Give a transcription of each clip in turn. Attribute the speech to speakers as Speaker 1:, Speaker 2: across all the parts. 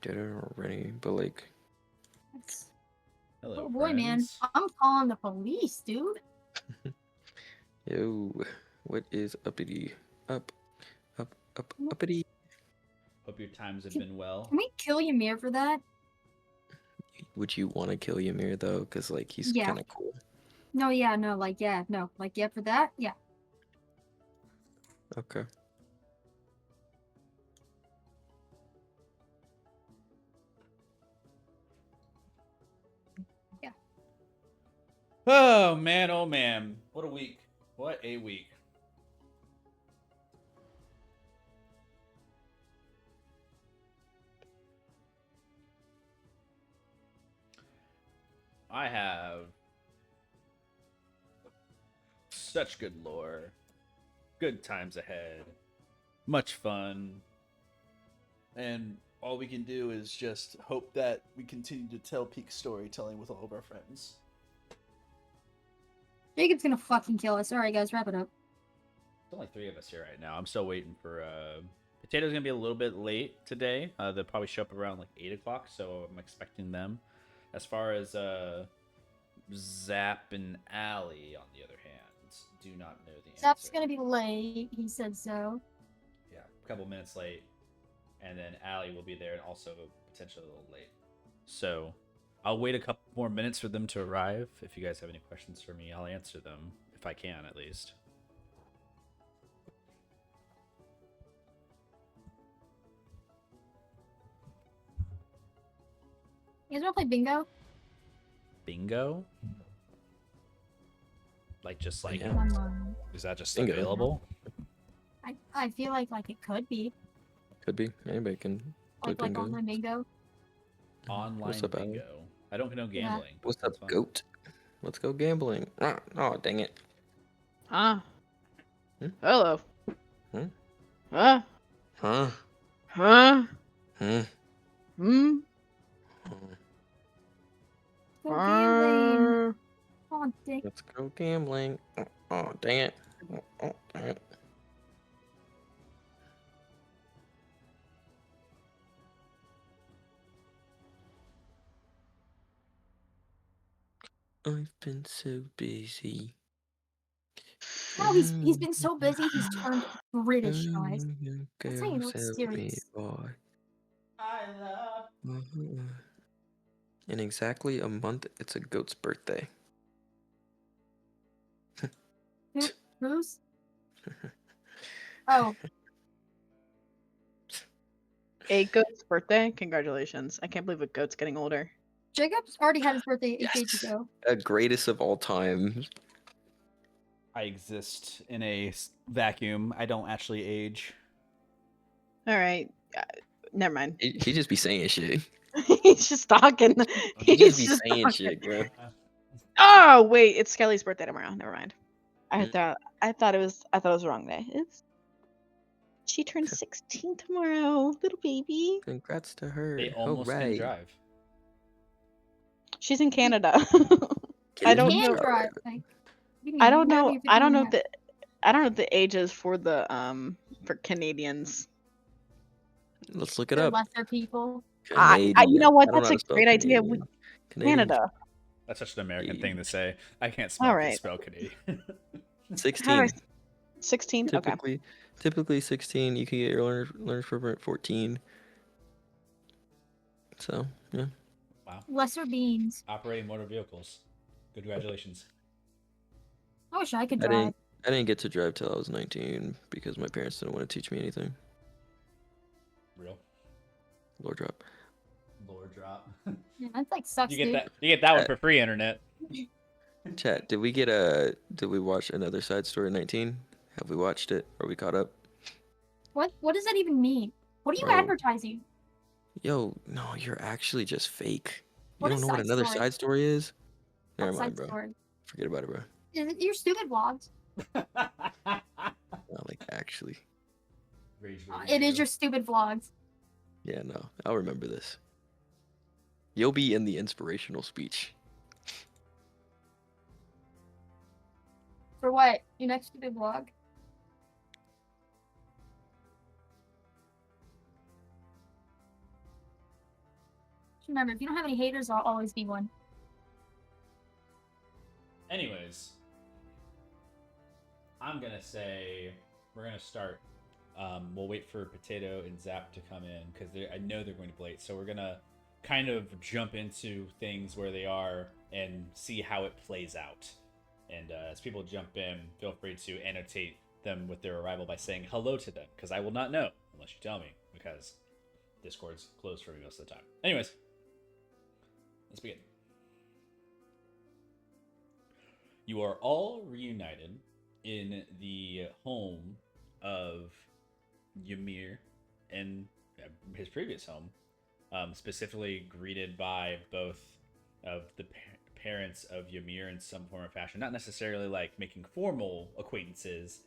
Speaker 1: did it already, but like,
Speaker 2: Hello,
Speaker 3: oh boy, man.
Speaker 2: friends.
Speaker 3: I'm calling the police, dude.
Speaker 1: yo, what is uppity? Up, uppity.
Speaker 2: Hope your times have been well.
Speaker 3: Can we kill Ymir for that?
Speaker 1: Would you want to kill Ymir though? Cause like he's
Speaker 3: Yeah.
Speaker 1: kind of cool.
Speaker 3: No, yeah, no, like, yeah, no. Like, yeah, for that? Yeah.
Speaker 1: Okay.
Speaker 3: Yeah.
Speaker 2: Oh man, oh man. What a week. What a week. I have such good lore, good times ahead, much fun, and all we can do is just hope that we continue to tell peak storytelling with all of our friends.
Speaker 3: Jacob's gonna fucking kill us. Alright, guys, wrap it up.
Speaker 2: There's only 3 of us here right now. I'm still waiting for Potato's gonna be a little bit late today. They'll probably show up around like 8 o'clock, so I'm expecting them. As far as Zap and Allie, on the other hand, do not know the answer.
Speaker 3: Zap's gonna be late. He said so.
Speaker 2: Yeah, a couple minutes late, and then Allie will be there, and also potentially a little late. So I'll wait a couple more minutes for them to arrive. If you guys have any questions for me, I'll answer them if I can, at least.
Speaker 3: You guys wanna play bingo?
Speaker 2: Bingo? Like, just like,
Speaker 1: Yeah.
Speaker 2: is that just
Speaker 1: Bingo.
Speaker 2: available?
Speaker 3: I feel like it could be.
Speaker 1: Could be. Anybody can play
Speaker 3: Like
Speaker 1: bingo.
Speaker 3: online bingo.
Speaker 2: Online
Speaker 1: What's up, Allie?
Speaker 2: bingo. I don't know gambling.
Speaker 1: What's up,
Speaker 2: That's fun.
Speaker 1: goat? Let's go gambling. Oh, dang it.
Speaker 4: Huh?
Speaker 1: Hmm?
Speaker 4: Hello.
Speaker 1: Hmm?
Speaker 4: Huh?
Speaker 1: Huh?
Speaker 4: Huh?
Speaker 1: Hmm?
Speaker 4: Hmm?
Speaker 3: Go gambling.
Speaker 4: Uh,
Speaker 3: Oh, dick.
Speaker 1: Let's go gambling. Oh, dang it. Oh, dang it. I've been so busy.
Speaker 3: No, he's been so busy. He's turned British, guys. That's how you know it's serious.
Speaker 2: I love.
Speaker 1: In exactly a month, it's a goat's birthday.
Speaker 3: Who's? Oh,
Speaker 4: a goat's birthday? Congratulations. I can't believe a goat's getting older.
Speaker 3: Jacob's already had his birthday 8 days
Speaker 1: Yes.
Speaker 3: ago.
Speaker 1: A greatest of all time.
Speaker 2: I exist in a vacuum. I don't actually age.
Speaker 4: Alright. Never mind.
Speaker 1: He just be saying shit.
Speaker 4: He's just talking.
Speaker 1: He just be
Speaker 4: He's
Speaker 1: saying
Speaker 4: talking.
Speaker 1: shit, bro.
Speaker 4: Oh wait, it's Skelly's birthday tomorrow. Never mind. I
Speaker 1: Mm.
Speaker 4: thought it was the wrong day. She turns 16 tomorrow, little baby.
Speaker 1: Congrats to her.
Speaker 2: They almost can
Speaker 1: Hooray.
Speaker 2: drive.
Speaker 4: She's in Canada. I
Speaker 1: Get
Speaker 4: don't
Speaker 1: in
Speaker 4: know.
Speaker 3: Can
Speaker 1: the
Speaker 3: drive.
Speaker 1: car.
Speaker 3: Like, you
Speaker 4: I
Speaker 3: mean,
Speaker 4: don't
Speaker 3: you gotta
Speaker 4: know.
Speaker 3: be 15
Speaker 4: I don't
Speaker 3: and a
Speaker 4: know
Speaker 3: half.
Speaker 4: the. I don't know the ages for the for Canadians.
Speaker 1: Let's look it
Speaker 3: They're
Speaker 1: up.
Speaker 3: lesser people.
Speaker 4: You know what?
Speaker 1: I don't know
Speaker 4: That's
Speaker 1: how
Speaker 4: a
Speaker 1: to spell
Speaker 4: great idea.
Speaker 1: Canadian.
Speaker 4: Canada.
Speaker 2: That's such an American
Speaker 1: Yeah.
Speaker 2: thing to say. I can't
Speaker 4: Alright.
Speaker 2: spell Canadian.
Speaker 1: 16.
Speaker 4: 16. Okay.
Speaker 1: Typically 16. You can get your learner's permit at 14. So, yeah.
Speaker 2: Wow.
Speaker 3: Lesser beans.
Speaker 2: Operating motor vehicles. Congratulations.
Speaker 3: I wish I could
Speaker 1: I
Speaker 3: drive.
Speaker 1: didn't get to drive till I was 19 because my parents didn't want to teach me anything.
Speaker 2: Real.
Speaker 1: Lord drop.
Speaker 2: Lore drop.
Speaker 3: Yeah, that's like sucks,
Speaker 2: You get
Speaker 3: dude.
Speaker 2: that. You get that one for free, internet.
Speaker 1: Chat, did we watch another side story 19? Have we watched it? Are we caught up?
Speaker 3: What does that even mean? What are you
Speaker 1: Bro.
Speaker 3: advertising?
Speaker 1: Yo, no, you're actually just fake. You
Speaker 3: What
Speaker 1: don't
Speaker 3: is
Speaker 1: know what
Speaker 3: side
Speaker 1: another
Speaker 3: story?
Speaker 1: side story is? Never
Speaker 3: What's
Speaker 1: mind,
Speaker 3: side
Speaker 1: bro.
Speaker 3: story?
Speaker 1: Forget about it, bro.
Speaker 3: Is it your stupid vlogs?
Speaker 1: Not like actually.
Speaker 3: It is your stupid vlogs.
Speaker 1: Yeah, no, I'll remember this. You'll be in the inspirational speech.
Speaker 3: For what? Your next stupid vlog? Remember, if you don't have any haters, I'll always be one.
Speaker 2: Anyways, I'm gonna say we're gonna start. We'll wait for Potato and Zap to come in because I know they're going to be late. So we're gonna kind of jump into things where they are and see how it plays out. And as people jump in, feel free to annotate them with their arrival by saying hello to them, because I will not know unless you tell me, because Discord's closed for me most of the time. Anyways, let's begin. You are all reunited in the home of Ymir and his previous home, specifically greeted by both of the parents of Ymir in some form or fashion. Not necessarily like making formal acquaintances,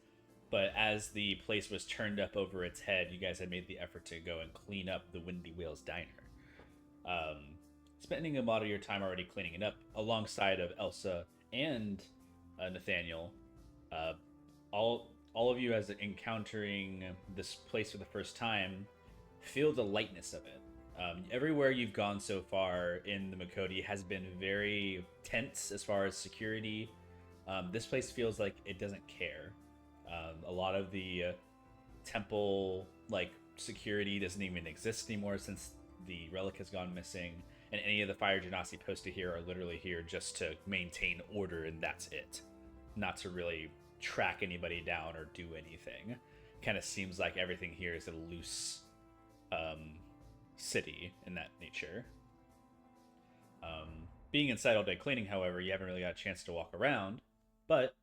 Speaker 2: but as the place was turned up over its head, you guys had made the effort to go and clean up the Windy Whales Diner. Spending a lot of your time already cleaning it up, alongside of Elsa and Nathaniel. All of you, as encountering this place for the first time, feel the lightness of it. Everywhere you've gone so far in the Makoti has been very tense as far as security. This place feels like it doesn't care. A lot of the temple security doesn't even exist anymore since the relic has gone missing, and any of the fire genasi posted here are literally here just to maintain order, and that's it. Not to really track anybody down or do anything. Kind of seems like everything here is a loose city in that nature. Being inside all day cleaning, however, you haven't really got a chance to walk around, but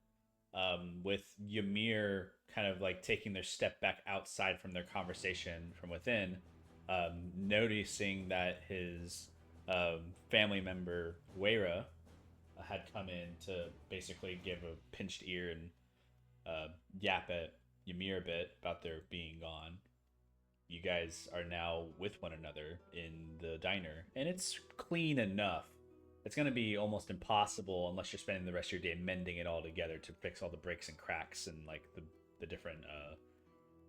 Speaker 2: with Ymir kind of like taking their step back outside from their conversation from within, noticing that his family member Weira had come in to basically give a pinched ear and yap at Ymir a bit about their being gone. You guys are now with one another in the diner, and it's clean enough. It's going to be almost impossible unless you're spending the rest of your day mending it all together to fix all the breaks and cracks and like the different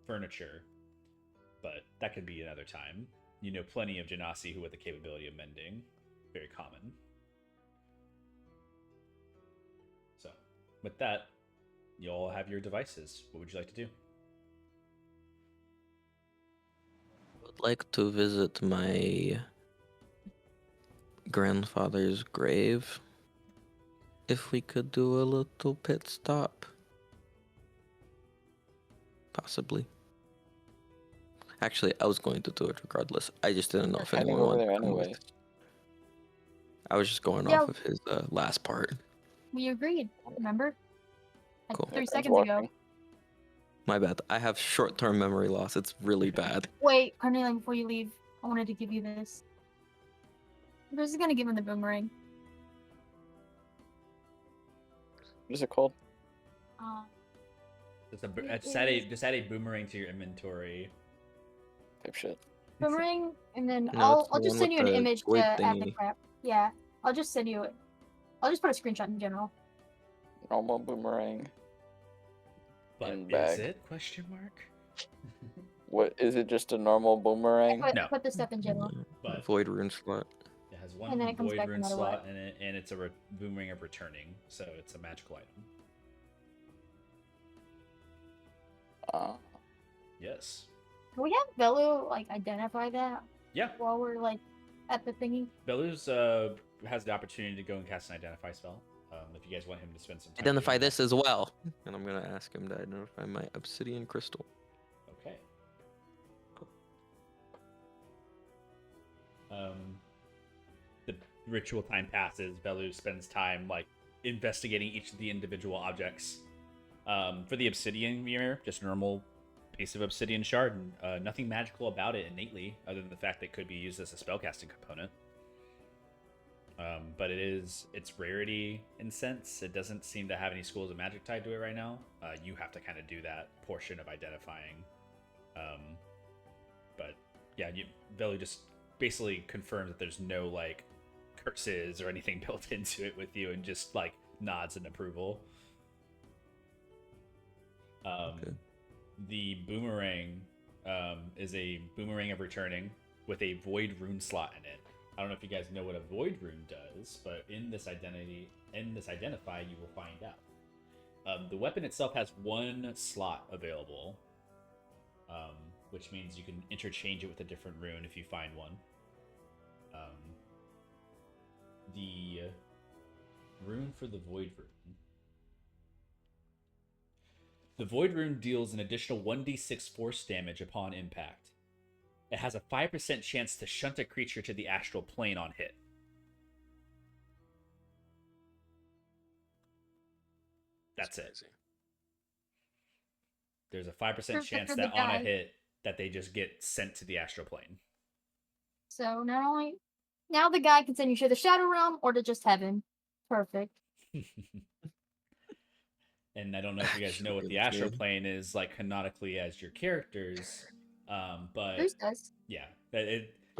Speaker 2: furniture. But that could be another time. You know plenty of genasi who have the capability of mending. Very common. So, with that, you all have your devices. What would you like to do?
Speaker 1: Would like to visit my grandfather's grave. If we could do a little pit stop. Possibly. Actually, I was going to do it regardless. I just didn't know
Speaker 5: We're
Speaker 1: if
Speaker 5: heading
Speaker 1: anyone
Speaker 5: over
Speaker 1: wanted
Speaker 5: there
Speaker 1: to come with
Speaker 5: anyway.
Speaker 1: us. I was just going
Speaker 3: Yeah.
Speaker 1: off of his last part.
Speaker 3: We agreed, remember? Like
Speaker 1: Cool.
Speaker 3: 3
Speaker 5: Everyone's
Speaker 3: seconds ago.
Speaker 5: walking.
Speaker 1: My bad. I have short-term memory loss. It's really bad.
Speaker 3: Wait, Cornelia, before you leave, I wanted to give you this. I'm just gonna give him the boomerang.
Speaker 5: What is it called?
Speaker 2: Just add a boomerang to your inventory.
Speaker 5: Type shit.
Speaker 3: Boomerang, and then
Speaker 1: No, it's
Speaker 3: I'll
Speaker 1: the
Speaker 3: just
Speaker 1: one
Speaker 3: send you
Speaker 1: with
Speaker 3: an
Speaker 1: the
Speaker 3: image to
Speaker 1: void
Speaker 3: add the
Speaker 1: thingy.
Speaker 3: crap. Yeah, I'll just send you it. I'll just put a screenshot in general.
Speaker 5: Normal boomerang.
Speaker 2: But
Speaker 5: In
Speaker 2: is
Speaker 5: bag.
Speaker 2: it? Question mark.
Speaker 5: What is it? Just a normal boomerang?
Speaker 2: No.
Speaker 3: Put the stuff in general.
Speaker 2: But
Speaker 1: Void rune slot.
Speaker 2: it has
Speaker 3: And
Speaker 2: one
Speaker 3: then it comes
Speaker 2: void
Speaker 3: back no
Speaker 2: rune
Speaker 3: matter
Speaker 2: slot
Speaker 3: what.
Speaker 2: in it, and it's a boomerang of returning, so it's a magical item. Yes.
Speaker 3: Can we have Velu identify that
Speaker 2: Yeah.
Speaker 3: while we're at the thingy?
Speaker 2: Belu's has the opportunity to go and cast an identify spell. If you guys want him to spend some time.
Speaker 1: Identify
Speaker 2: doing that.
Speaker 1: this as well. And I'm gonna ask him to identify my obsidian crystal.
Speaker 2: Okay. Cool. The ritual time passes. Belu spends time investigating each of the individual objects. For the obsidian mirror, just a normal piece of obsidian shard, and nothing magical about it innately, other than the fact that it could be used as a spellcasting component. But it's rarity in sense. It doesn't seem to have any schools of magic tied to it right now. You have to kind of do that portion of identifying. But yeah, Velu just basically confirms that there's no curses or anything built into it with you, and just nods in approval.
Speaker 1: Okay.
Speaker 2: The boomerang is a boomerang of returning with a void rune slot in it. I don't know if you guys know what a void rune does, but in this identify, you will find out. The weapon itself has one slot available, which means you can interchange it with a different rune if you find one. The rune for the void rune. The void rune deals an additional 1d6 force damage upon impact. It has a 5% chance to shunt a creature to the astral plane on hit. That's it.
Speaker 1: Crazy.
Speaker 2: There's a 5%
Speaker 3: Perfect
Speaker 2: chance
Speaker 3: for the
Speaker 2: that on a
Speaker 3: guy.
Speaker 2: hit that they just get sent to the astral plane.
Speaker 3: So not only now the guy can send you to the Shadow Realm or to just heaven. Perfect.
Speaker 2: And I don't know if you guys know what the astral plane is like canonically as your characters, but
Speaker 3: Bruce does.
Speaker 2: yeah,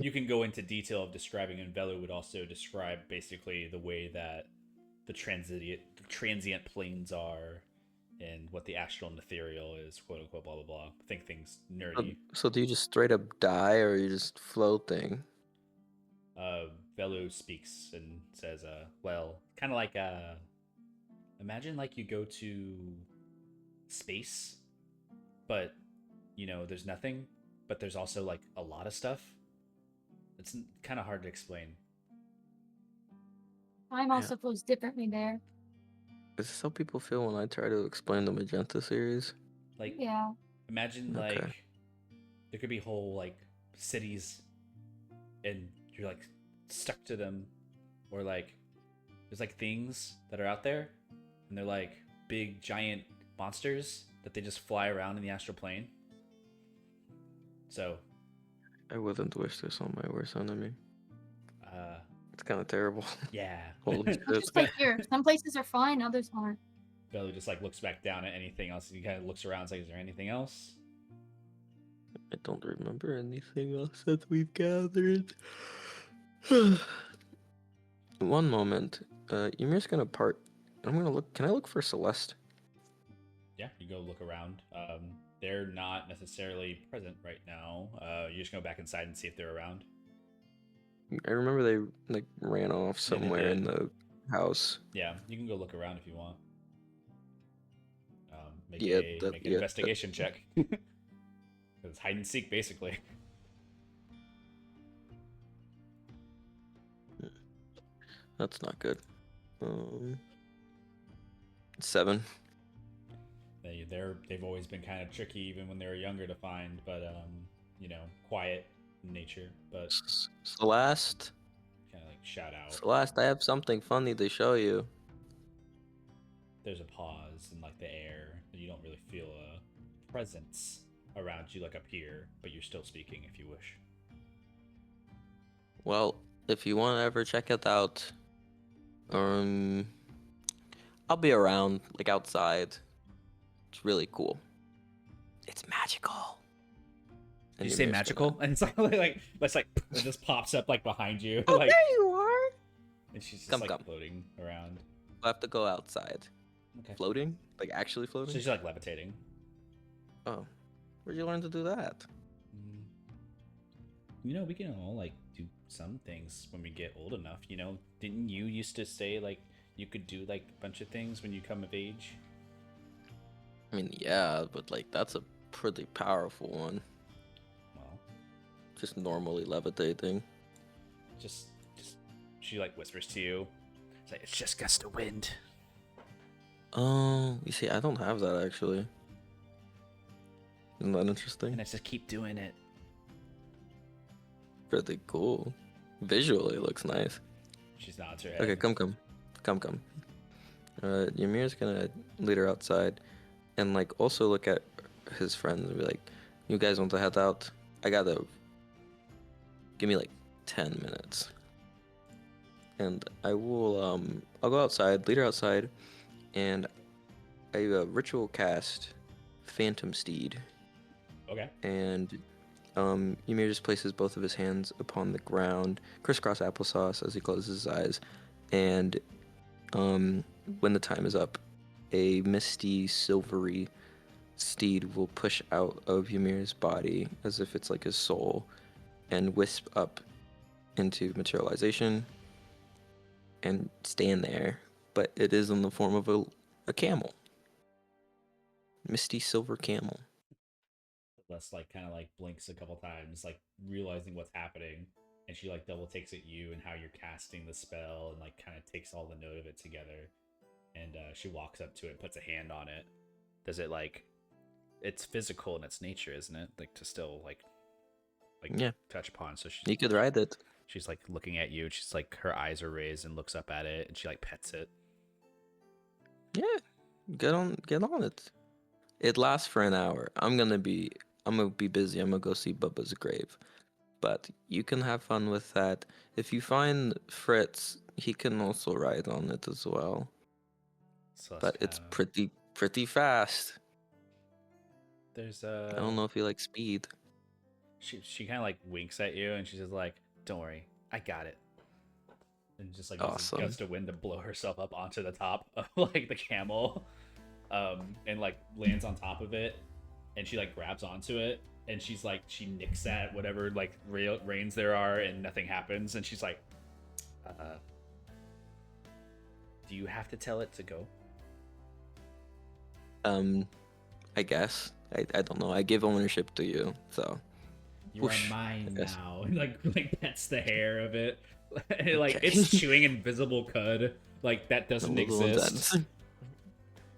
Speaker 2: you can go into detail of describing, and Velu would also describe basically the way that the transient planes are and what the astral and ethereal is, quote unquote, blah blah blah. Think things nerdy.
Speaker 1: So do you just straight up die, or are you just floating?
Speaker 2: Velu speaks and says, well, kind of like imagine like you go to space, but you know there's nothing, but there's also like a lot of stuff. It's kind of hard to explain.
Speaker 3: Time also flows differently there.
Speaker 1: Is this how people feel when I try to explain the Magenta series?
Speaker 2: Like,
Speaker 3: Yeah.
Speaker 2: imagine
Speaker 1: Okay.
Speaker 2: like there could be whole like cities, and you're like stuck to them, or like there's like things that are out there, and they're like big giant monsters that they just fly around in the astral plane. So
Speaker 1: I wouldn't wish this on my worst enemy. It's kind of terrible.
Speaker 2: yeah.
Speaker 1: Holy
Speaker 3: It's
Speaker 1: shit.
Speaker 3: just like here. Some places are fine, others aren't.
Speaker 2: Belly just like looks back down at anything else. He kind of looks around, and like, "Is there anything else?"
Speaker 1: I don't remember anything else that we've gathered. One moment. Ymir's gonna part. I'm gonna look. Can I look for Celeste?
Speaker 2: Yeah, you go look around. They're not necessarily present right now. You just go back inside and see if they're around.
Speaker 1: I remember they like ran off
Speaker 2: Yeah, they
Speaker 1: somewhere in
Speaker 2: did.
Speaker 1: the house.
Speaker 2: Yeah, you can go look around if you want. Make
Speaker 1: Yeah,
Speaker 2: an investigation check. It's hide and seek, basically.
Speaker 1: That's not good. 7.
Speaker 2: They've always been kind of tricky, even when they were younger, to find, but quiet in nature, but
Speaker 1: Celeste.
Speaker 2: kind of like shout out.
Speaker 1: Celeste, I have something funny to show you.
Speaker 2: There's a pause in like the air. You don't really feel a presence around you like up here, but you're still speaking if you wish.
Speaker 1: Well, if you want to ever check it out, I'll be around, like outside. It's really cool. It's magical.
Speaker 2: Did you say
Speaker 1: Ymir's
Speaker 2: magical?
Speaker 1: gonna-
Speaker 2: And it's like it just pops up like behind you.
Speaker 3: Oh,
Speaker 2: like,
Speaker 3: there you are.
Speaker 2: and she's just
Speaker 1: Come,
Speaker 2: like
Speaker 1: come.
Speaker 2: floating around.
Speaker 1: We'll have to go outside.
Speaker 2: Okay.
Speaker 1: Floating? Like actually floating?
Speaker 2: She's like levitating.
Speaker 1: Oh. Where'd you learn to do that?
Speaker 2: We can all like do some things when we get old enough. Didn't you used to say like you could do like a bunch of things when you come of age?
Speaker 1: I mean, yeah, but like that's a pretty powerful one.
Speaker 2: Well,
Speaker 1: Just normally levitating.
Speaker 2: just she like whispers to you. It's like, it's just gust of wind.
Speaker 1: Oh, you see, I don't have that actually. Isn't that interesting?
Speaker 2: And I just keep doing it.
Speaker 1: Pretty cool. Visually, it looks nice.
Speaker 2: She's nods her head.
Speaker 1: Okay, come. Ymir's gonna lead her outside, and like also look at his friends and be like, "You guys want to head out? Give me like 10 minutes, and I will I'll go outside, lead her outside, and I ritual cast Phantom Steed,
Speaker 2: Okay.
Speaker 1: and Ymir just places both of his hands upon the ground, crisscross applesauce as he closes his eyes, and when the time is up, a misty, silvery steed will push out of Ymir's body as if it's like his soul, and wisp up into materialization and stand there, but it is in the form of a camel. Misty silver camel.
Speaker 6: Celeste like kind of like blinks a couple times, like realizing what's happening, and she like double takes at you and how you're casting the spell, and like kind of takes all the note of it together, and she walks up to it, puts a hand on it. Does it like? It's physical in its nature, isn't it? Like to still like
Speaker 1: Yeah,
Speaker 6: touch upon. So
Speaker 1: you could ride it.
Speaker 6: she's like looking at you. She's like her eyes are raised and looks up at it, and she like pets it.
Speaker 1: Yeah, get on it. It lasts for an hour. I'm gonna be busy. I'm gonna go see Bubba's grave, but you can have fun with that. If you find Fritz, he can also ride on it as well.
Speaker 6: Celeste
Speaker 1: But it's
Speaker 6: kinda-
Speaker 1: pretty fast.
Speaker 6: There's
Speaker 1: I don't know if you like speed.
Speaker 6: She kind of like winks at you, and she's just like, "Don't worry, I got it." And just like
Speaker 1: Awesome.
Speaker 6: uses a gust of wind to blow herself up onto the top of like the camel, and like lands on top of it, and she like grabs onto it, and she's like she nicks at whatever like reins there are, and nothing happens, and she's like, "Do you have to tell it to go?"
Speaker 1: I guess. I don't know. I give ownership to you, so.
Speaker 6: You
Speaker 1: Whoosh,
Speaker 6: are mine
Speaker 1: I guess.
Speaker 6: now. And like pets the hair of it. Like
Speaker 1: Okay.
Speaker 6: it's chewing invisible cud. Like that doesn't
Speaker 1: A little
Speaker 6: exist.
Speaker 1: intense.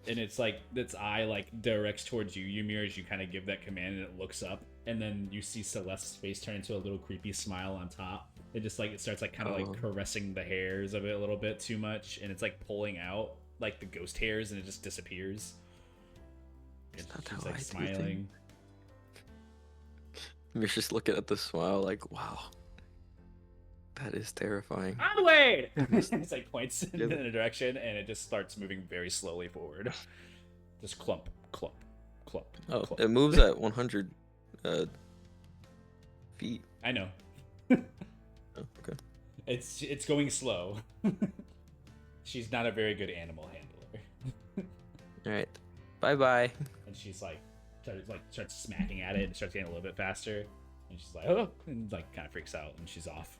Speaker 6: And it's like its eye like directs towards you, Ymir, as you kind of give that command, and it looks up, and then you see Celeste's face turn into a little creepy smile on top. It just like it starts like kind of like caressing the hairs of it a little bit too much, and it's like pulling out like the ghost hairs, and it just disappears. And
Speaker 1: That's
Speaker 6: she's
Speaker 1: how
Speaker 6: like
Speaker 1: I do
Speaker 6: smiling.
Speaker 1: things. You're just looking at the smile like, wow, that is terrifying.
Speaker 6: Onward! It's like points in a direction, and it just starts moving very slowly forward. Just clump, clump, clump.
Speaker 1: Oh,
Speaker 6: clump.
Speaker 1: it moves at 100 feet.
Speaker 6: I know.
Speaker 1: Oh, okay.
Speaker 6: It's going slow. She's not a very good animal handler.
Speaker 1: All right. Bye.
Speaker 6: And she's like starts smacking at it and starts getting a little bit faster. And she's like, oh, and like kind of freaks out, and she's off.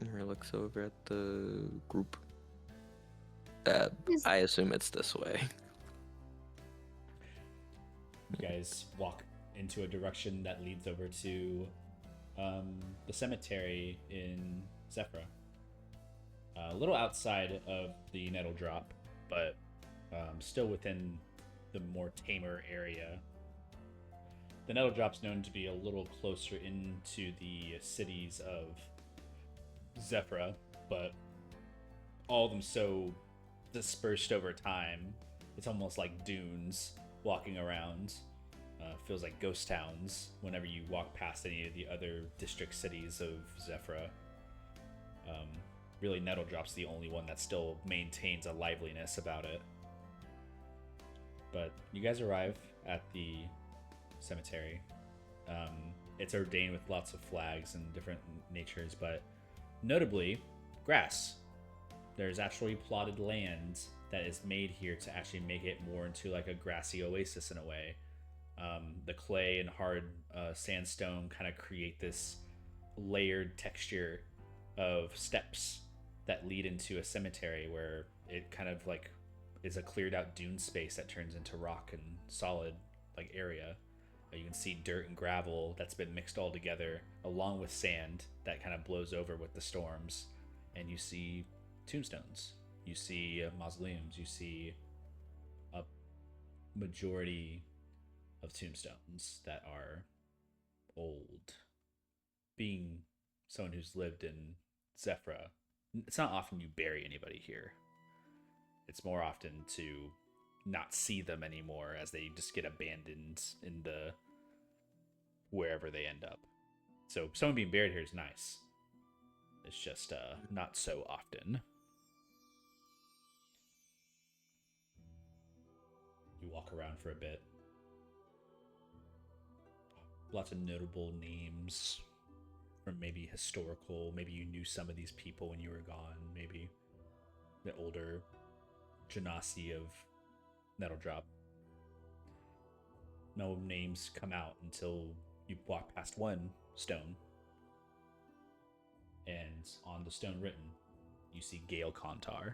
Speaker 1: Mira looks over at the group.
Speaker 3: Is-
Speaker 1: I assume it's this way.
Speaker 6: You guys walk into a direction that leads over to the cemetery in Zephyra. A little outside of the Nettle Drop, but still within the more tamer area. The Nettle Drop's known to be a little closer into the cities of Zephyra, but all of them so dispersed over time, it's almost like dunes walking around. Feels like ghost towns whenever you walk past any of the other district cities of Zephyra. Really, Nettle Drop's the only one that still maintains a liveliness about it. But you guys arrive at the cemetery. It's ordained with lots of flags and different natures, but notably, grass. There's actually plotted land that is made here to actually make it more into like a grassy oasis in a way. The clay and hard sandstone kind of create this layered texture of steps that lead into a cemetery where it kind of like is a cleared out dune space that turns into rock and solid like area. You can see dirt and gravel that's been mixed all together along with sand that kind of blows over with the storms, and you see tombstones, you see mausoleums, you see a majority of tombstones that are old. Being someone who's lived in Zephyra, it's not often you bury anybody here. It's more often to not see them anymore as they just get abandoned in the wherever they end up. So someone being buried here is nice. It's just not so often. You walk around for a bit. Lots of notable names from maybe historical. Maybe you knew some of these people when you were gone. Maybe the older genasi of Nettle Drop. No names come out until you walk past one stone And on the stone written, you see Gale Kontar.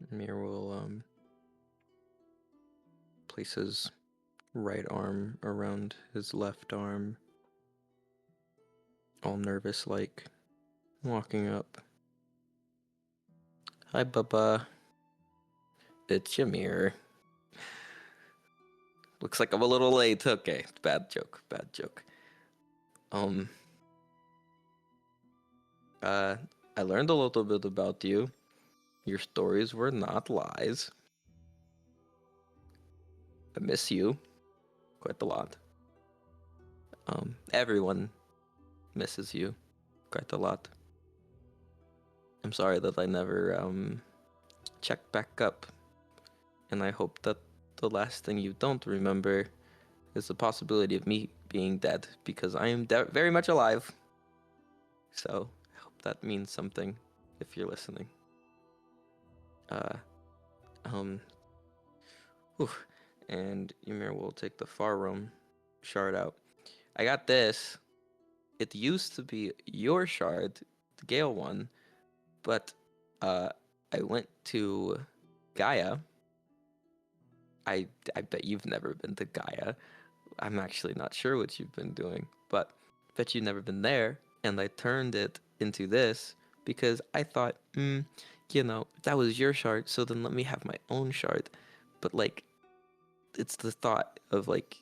Speaker 1: Ymir will place his right arm around his left arm, all nervous like, walking up. Hi, Bubba. It's Ymir. Looks like I'm a little late. Okay, bad joke. I learned a little bit about you. Your stories were not lies. I miss you quite a lot. Everyone misses you quite a lot. I'm sorry that I never checked back up, and I hope that the last thing you don't remember is the possibility of me being dead, because I am very much alive. So I hope that means something if you're listening. And Ymir will take the far room shard out. I got this. It used to be your shard, the Gale one, but I went to Gaia. I bet you've never been to Gaia. I'm actually not sure what you've been doing, but I bet you've never been there. And I turned it into this because I thought, that was your shard, so then let me have my own shard. But like, it's the thought of like,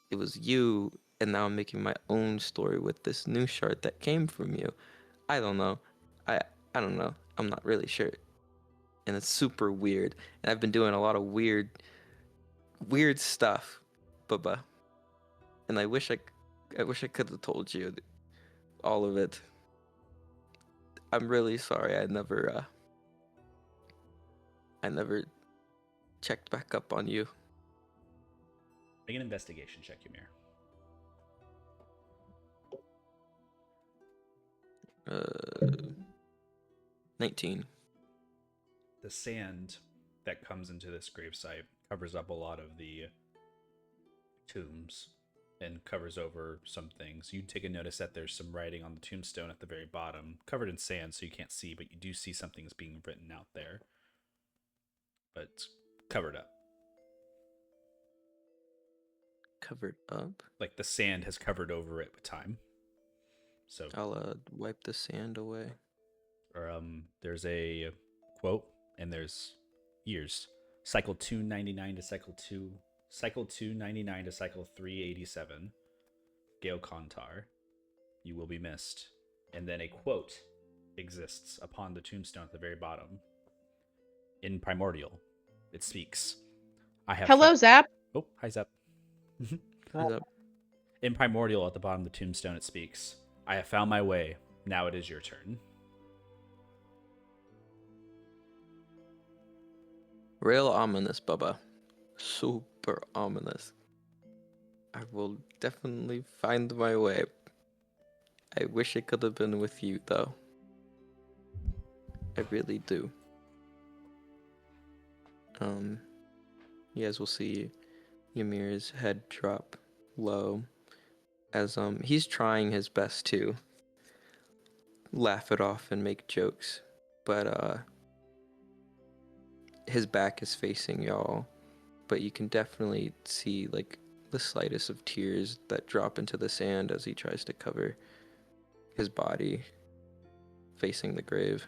Speaker 1: it was you, and now I'm making my own story with this new shard that came from you. I don't know. I don't know. I'm not really sure. And it's super weird. And I've been doing a lot of weird stuff, Bubba. And I wish I could have told you all of it. I'm really sorry. I never checked back up on you.
Speaker 6: Make an investigation check, Ymir.
Speaker 1: 19.
Speaker 6: The sand that comes into this gravesite covers up a lot of the tombs and covers over some things. You take a notice that there's some writing on the tombstone at the very bottom, covered in sand, so you can't see, but you do see something's being written out there. But it's covered up.
Speaker 1: Covered up?
Speaker 6: Like the sand has covered over it with time. So
Speaker 1: I'll wipe the sand away.
Speaker 6: Or there's a quote, and there's years. Cycle 299 to cycle 299 to cycle 387. Gale Kontar, you will be missed. And then a quote exists upon the tombstone at the very bottom. In Primordial, it speaks.
Speaker 4: Hello, Zap.
Speaker 6: Oh, hi, Zap.
Speaker 1: Is that
Speaker 6: In Primordial, at the bottom of the tombstone, it speaks. I have found my way. Now it is your turn.
Speaker 1: real ominous, Bubba? Super ominous. I will definitely find my way. I wish it could have been with you, though. I really do. You guys will see Ymir's head drop low as he's trying his best to laugh it off and make jokes, but his back is facing y'all, but you can definitely see like the slightest of tears that drop into the sand as he tries to cover his body facing the grave.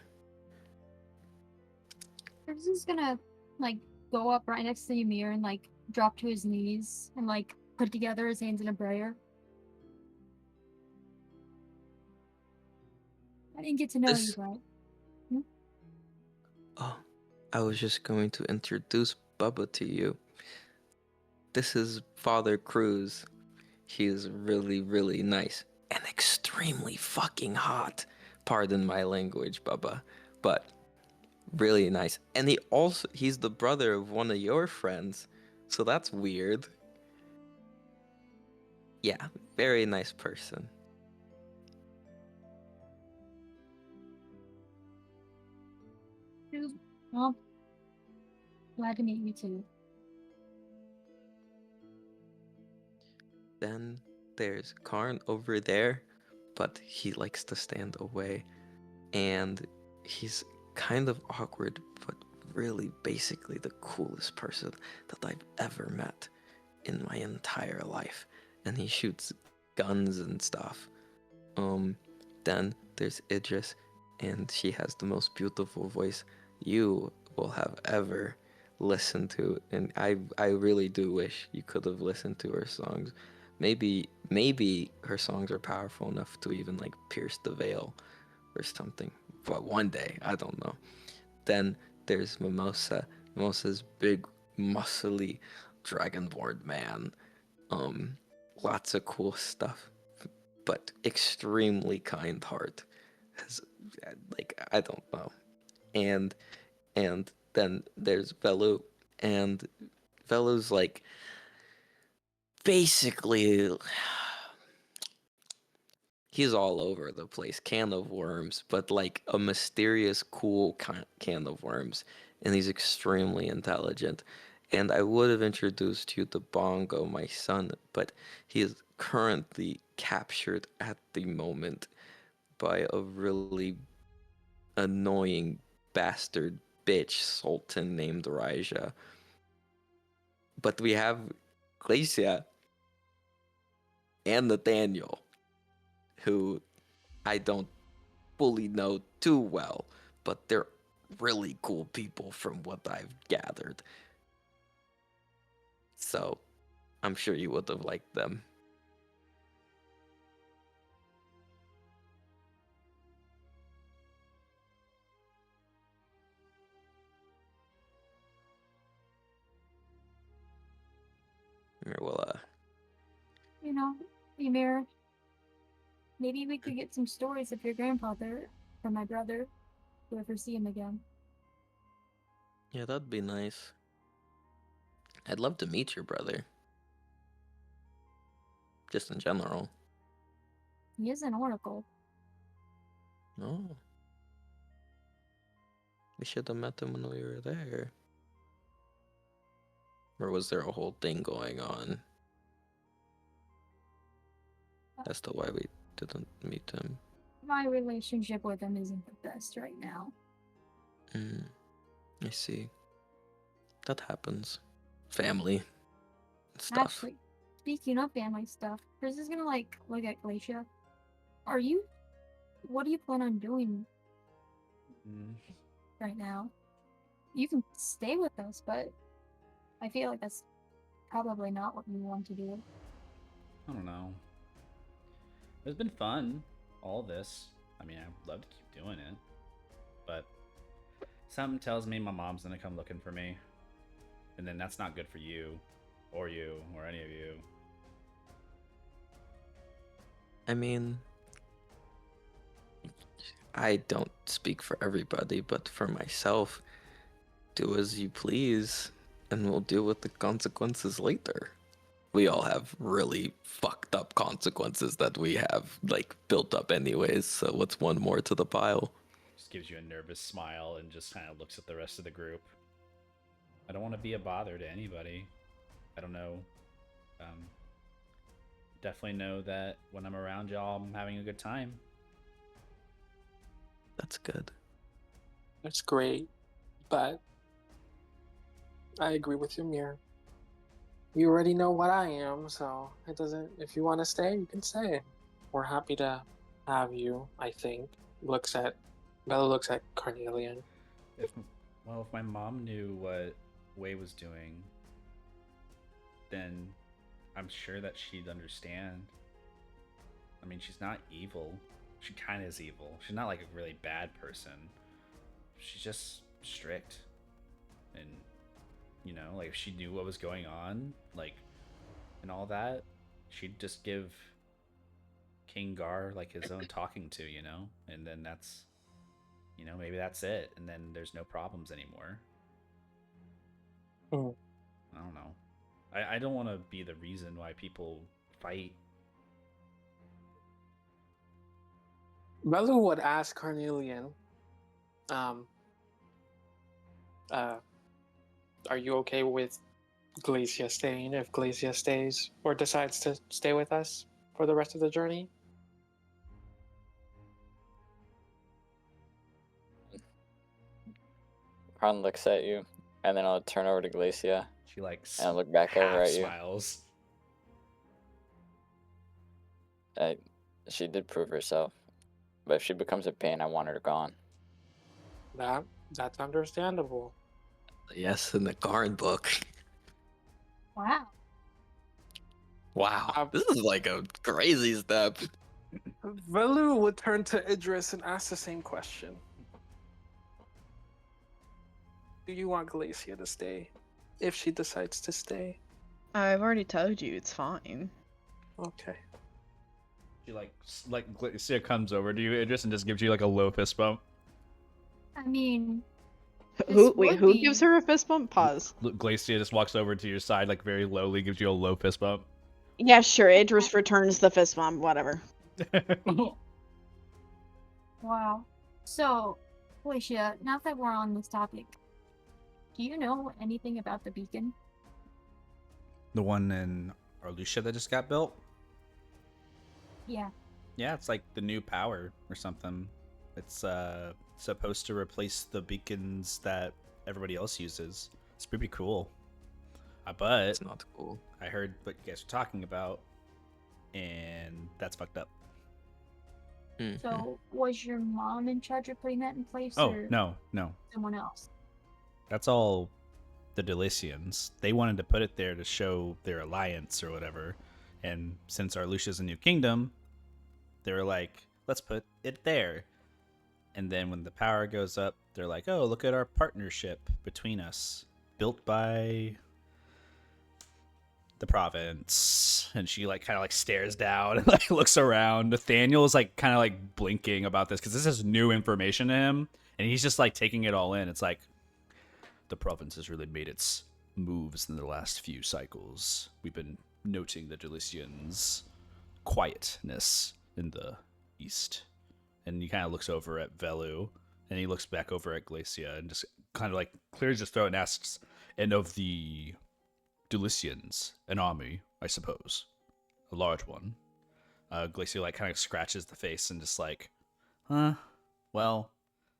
Speaker 3: Chris is gonna like go up right next to Ymir and like drop to his knees and like put together his hands in a prayer. I didn't get to know you, but
Speaker 1: Oh, I was just going to introduce Bubba to you. This is Father Cruz. He is really, really nice and extremely fucking hot. Pardon my language, Bubba, but really nice. And he's the brother of one of your friends, so that's weird. Yeah, very nice person.
Speaker 3: well, glad to meet you too.
Speaker 1: Then there's Karn over there, but he likes to stand away. And he's kind of awkward, but really basically the coolest person that I've ever met in my entire life. And he shoots guns and stuff. Then there's Idris, and she has the most beautiful voice you will have ever listened to. And I really do wish you could have listened to her songs. Maybe her songs are powerful enough to even like pierce the veil or something. But one day, I don't know. Then there's Mimosa. Mimosa's big, muscly, dragonborn man. Um, Lots of cool stuff, but extremely kind heart. Like I don't know. And then there's Velu, and Velu's like basically he's all over the place, can of worms, but like a mysterious, cool can of worms, and he's extremely intelligent. And I would have introduced you to Bongo, my son, but he is currently captured at the moment by a really annoying bastard bitch sultan named Raja. But we have Glacia and Nathaniel, who I don't fully know too well, but they're really cool people from what I've gathered. So I'm sure you would have liked them. Well,
Speaker 3: You know, Ymir, maybe we could get some stories of your grandfather from my brother, if we ever see him again.
Speaker 1: yeah, that'd be nice. I'd love to meet your brother. Just in general.
Speaker 3: He is an oracle.
Speaker 1: Oh. We should have met him when we were there. Or was there a whole thing going on as to why we didn't meet him?
Speaker 3: My relationship with him isn't the best right now.
Speaker 1: I see. That happens. Family stuff.
Speaker 3: Actually, speaking of family stuff, Chris is gonna like look at Glacia. What do you plan on doing right now? You can stay with us, but I feel like that's probably not what you want to do.
Speaker 6: I don't know. It's been fun, all this. I mean, I'd love to keep doing it. But something tells me my mom's gonna come looking for me. And then that's not good for you, or any of you.
Speaker 1: I mean, I don't speak for everybody, but for myself, do as you please, and we'll deal with the consequences later. We all have really fucked up consequences that we have, like, built up anyways, so what's one more to the pile?
Speaker 6: Just gives you a nervous smile and just kind of looks at the rest of the group. I don't want to be a bother to anybody. I don't know. Definitely know that when I'm around y'all, I'm having a good time.
Speaker 1: That's good.
Speaker 7: That's great, but I agree with you, Mir. You already know what I am, so it doesn't. If you want to stay, you can stay. We're happy to have you. I think. Bella looks at Carnelian.
Speaker 6: If my mom knew what Wei was doing, then I'm sure that she'd understand. I mean, she's not evil. She kind of is evil. She's not like a really bad person. She's just strict. And, you know, like if she knew what was going on, like, and all that, she'd just give King Gar like his own talking to, you know? And then that's, you know, maybe that's it. And then there's no problems anymore.
Speaker 7: Mm.
Speaker 6: I don't know. I don't want to be the reason why people fight.
Speaker 7: Bella would ask Carnelian, are you okay with Glacia staying if Glacia stays or decides to stay with us for the rest of the journey.
Speaker 5: Ron looks at you, and then I'll turn over to Glacia
Speaker 6: She like
Speaker 5: and I'll look back over
Speaker 6: half
Speaker 5: at you.
Speaker 6: smiles.
Speaker 5: She did prove herself, but if she becomes a pain, I want her gone.
Speaker 7: That's understandable.
Speaker 1: Yes, in the Garn book.
Speaker 3: Wow.
Speaker 1: Wow, this is like a crazy step.
Speaker 7: Velu would turn to Idris and ask the same question. Do you want Glacia to stay? If she decides to stay.
Speaker 4: I've already told you it's fine.
Speaker 7: Okay.
Speaker 2: She Glacia comes over to you, Idris, and just gives you like a low fist bump.
Speaker 3: I mean,
Speaker 4: Who
Speaker 3: would
Speaker 4: who
Speaker 3: be-
Speaker 4: gives her a fist bump? Pause.
Speaker 2: Glacia just walks over to your side, like very lowly, gives you a low fist bump.
Speaker 4: Yeah, sure. Idris returns the fist bump. Whatever.
Speaker 3: wow. So, Felicia, now that we're on this topic, do you know anything about the beacon?
Speaker 2: The one in Arlucia that just got built?
Speaker 3: Yeah.
Speaker 2: Yeah, it's like the new power or something. It's supposed to replace the beacons that everybody else uses. It's pretty cool. But
Speaker 1: It's not cool.
Speaker 2: I heard what you guys were talking about, and that's fucked up.
Speaker 1: Mhm.
Speaker 3: So, was your mom in charge of putting that in place,
Speaker 2: Oh,
Speaker 3: or
Speaker 2: no.
Speaker 3: someone else?
Speaker 2: That's all the Delicians. They wanted to put it there to show their alliance or whatever. And since Arlucia's a new kingdom, they were like, let's put it there. And then when the power goes up, they're like, oh, look at our partnership between us. Built by the province. And she like kind of like stares down and like looks around. Nathaniel is like kind of like blinking about this because this is new information to him. And he's just like taking it all in. It's like, the province has really made its moves in the last few cycles. We've been noting the Delicians' quietness in the east. And he kind of looks over at Velu, and he looks back over at Glacia, and just kind of like clears his throat and asks, and of the Delicians, an army, I suppose. A large one. Glacia like kind of scratches the face and just like, well,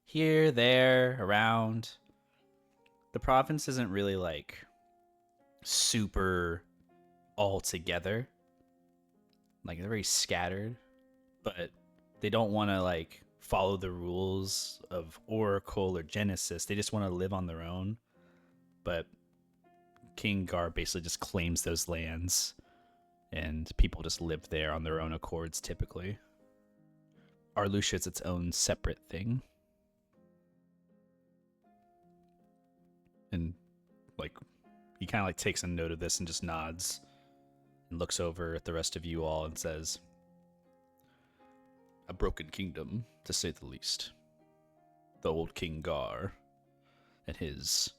Speaker 2: here, there, around. The province isn't really like super all together. Like they're very scattered, but they don't want to like follow the rules of Oracle or Genesis. They just want to live on their own. But King Gar basically just claims those lands, and people just live there on their own accords typically. Arlucia's its own separate thing. And like he kind of like takes a note of this and just nods and looks over at the rest of you all and says, a broken kingdom, to say the least. The old King Gar and his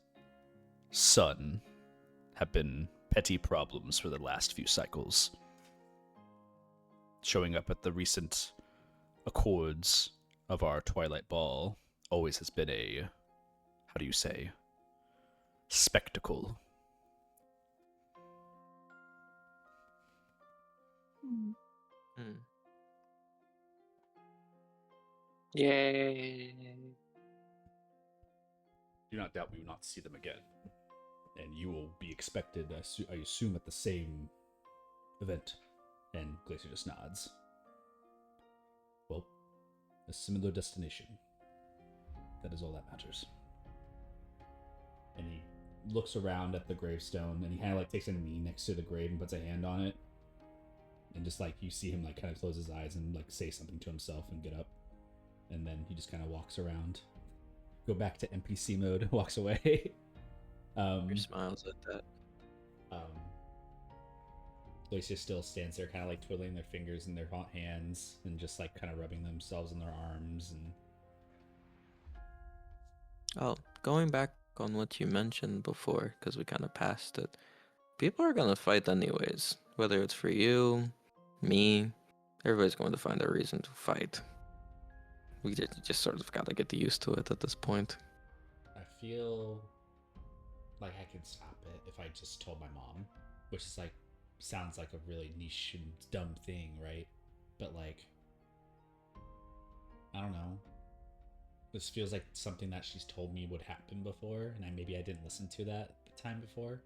Speaker 2: son have been petty problems for the last few cycles. Showing up at the recent accords of our Twilight Ball always has been a, how do you say, spectacle.
Speaker 3: Hmm.
Speaker 1: Hmm.
Speaker 7: Yay.
Speaker 6: Do not doubt we will not see them again. And you will be expected, I assume, at the same event. And Glacier just nods. Well, a similar destination. That is all that matters. And he looks around at the gravestone, and he kind of like takes a knee next to the grave and puts a hand on it. And just like you see him like kind of close his eyes and like say something to himself and get up. And then he just kind of walks around. Go back to NPC mode, walks away.
Speaker 1: Your smiles at that.
Speaker 6: Glacia still stands there kind of like twiddling their fingers in their hot hands and just like kind of rubbing themselves in their arms. And
Speaker 1: Oh, going back on what you mentioned before, because we kind of passed it. People are gonna fight anyways, whether it's for you, me. Everybody's going to find a reason to fight. We just sort of gotta get used to it at this point.
Speaker 6: I feel like I could stop it if I just told my mom, which is like sounds like a really niche and dumb thing, right? But like, I don't know. This feels like something that she's told me would happen before, and maybe I didn't listen to that the time before.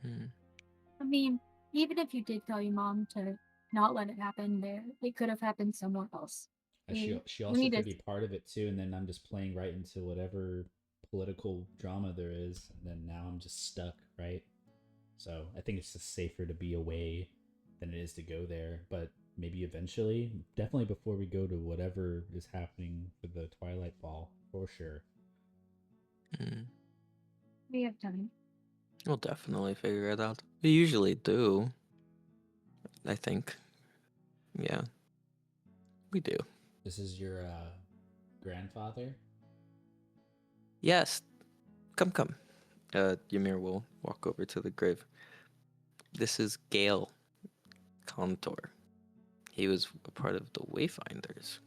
Speaker 3: I mean, even if you did tell your mom to not let it happen there, it could have happened somewhere else.
Speaker 6: She also could be part of it too, and then I'm just playing right into whatever political drama there is, and then now I'm just stuck, right? So I think it's just safer to be away than it is to go there. But maybe eventually, definitely before we go to whatever is happening for the Twilight Ball, for sure.
Speaker 3: We have time.
Speaker 1: We'll definitely figure it out. We usually do. I think. Yeah. We do.
Speaker 6: This is your grandfather?
Speaker 1: Yes. Come. Ymir will walk over to the grave. This is Gale Contour. He was a part of the Wayfinders.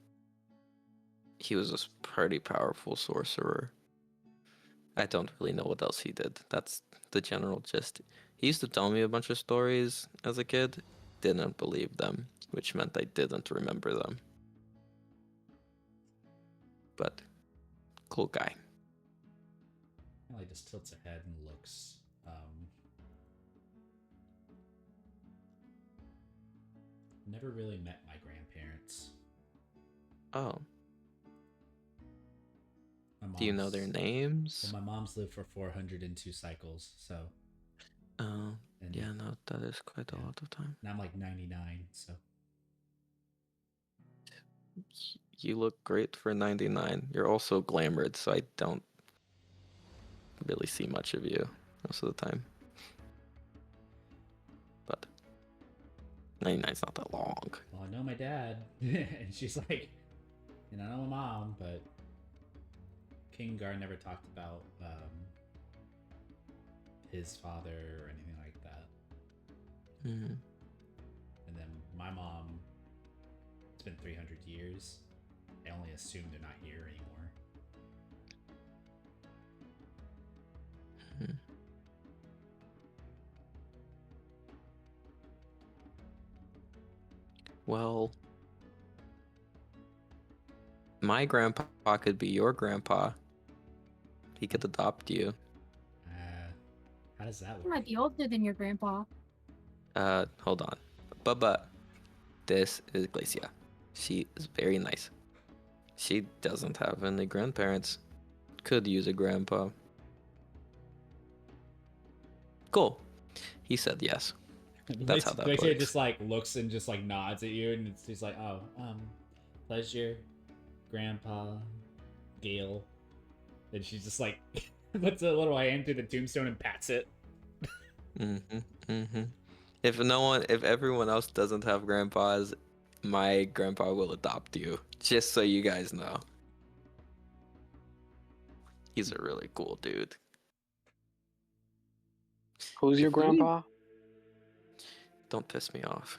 Speaker 1: He was a pretty powerful sorcerer. I don't really know what else he did. That's the general gist. He used to tell me a bunch of stories as a kid. Didn't believe them, which meant I didn't remember them. But cool guy.
Speaker 6: He just tilts ahead and looks. Never really met my grandparents.
Speaker 1: Oh. Do you know their names?
Speaker 6: Well, my mom's lived for 402 cycles, so.
Speaker 1: Oh, yeah, no, that is quite a lot of time.
Speaker 6: And I'm like 99, so.
Speaker 1: You look great for 99. You're also glamored, so I don't really see much of you most of the time. But 99's not that long.
Speaker 6: Well, I know my dad, and she's like, and I know my mom, but Kingar never talked about his father or anything like that.
Speaker 1: Mm-hmm.
Speaker 6: And then my mom, it's been 300 years. I only assume they're not here anymore.
Speaker 1: Mm-hmm. Well, my grandpa could be your grandpa. He could adopt you.
Speaker 6: How does that
Speaker 3: He
Speaker 6: work?
Speaker 3: might be older than your grandpa.
Speaker 1: Hold on. Bubba, this is Glacia. She is very nice. She doesn't have any grandparents. Could use a grandpa. Cool. He said yes. That's how that
Speaker 6: Glacia
Speaker 1: works.
Speaker 6: just like looks and just like nods at you, and it's just like, oh, pleasure, Grandpa, Gale. And she's just like puts a little hand through the tombstone and pats it.
Speaker 1: If everyone else doesn't have grandpas, my grandpa will adopt you. Just so you guys know. He's a really cool dude.
Speaker 7: Who's your grandpa?
Speaker 1: Don't piss me off.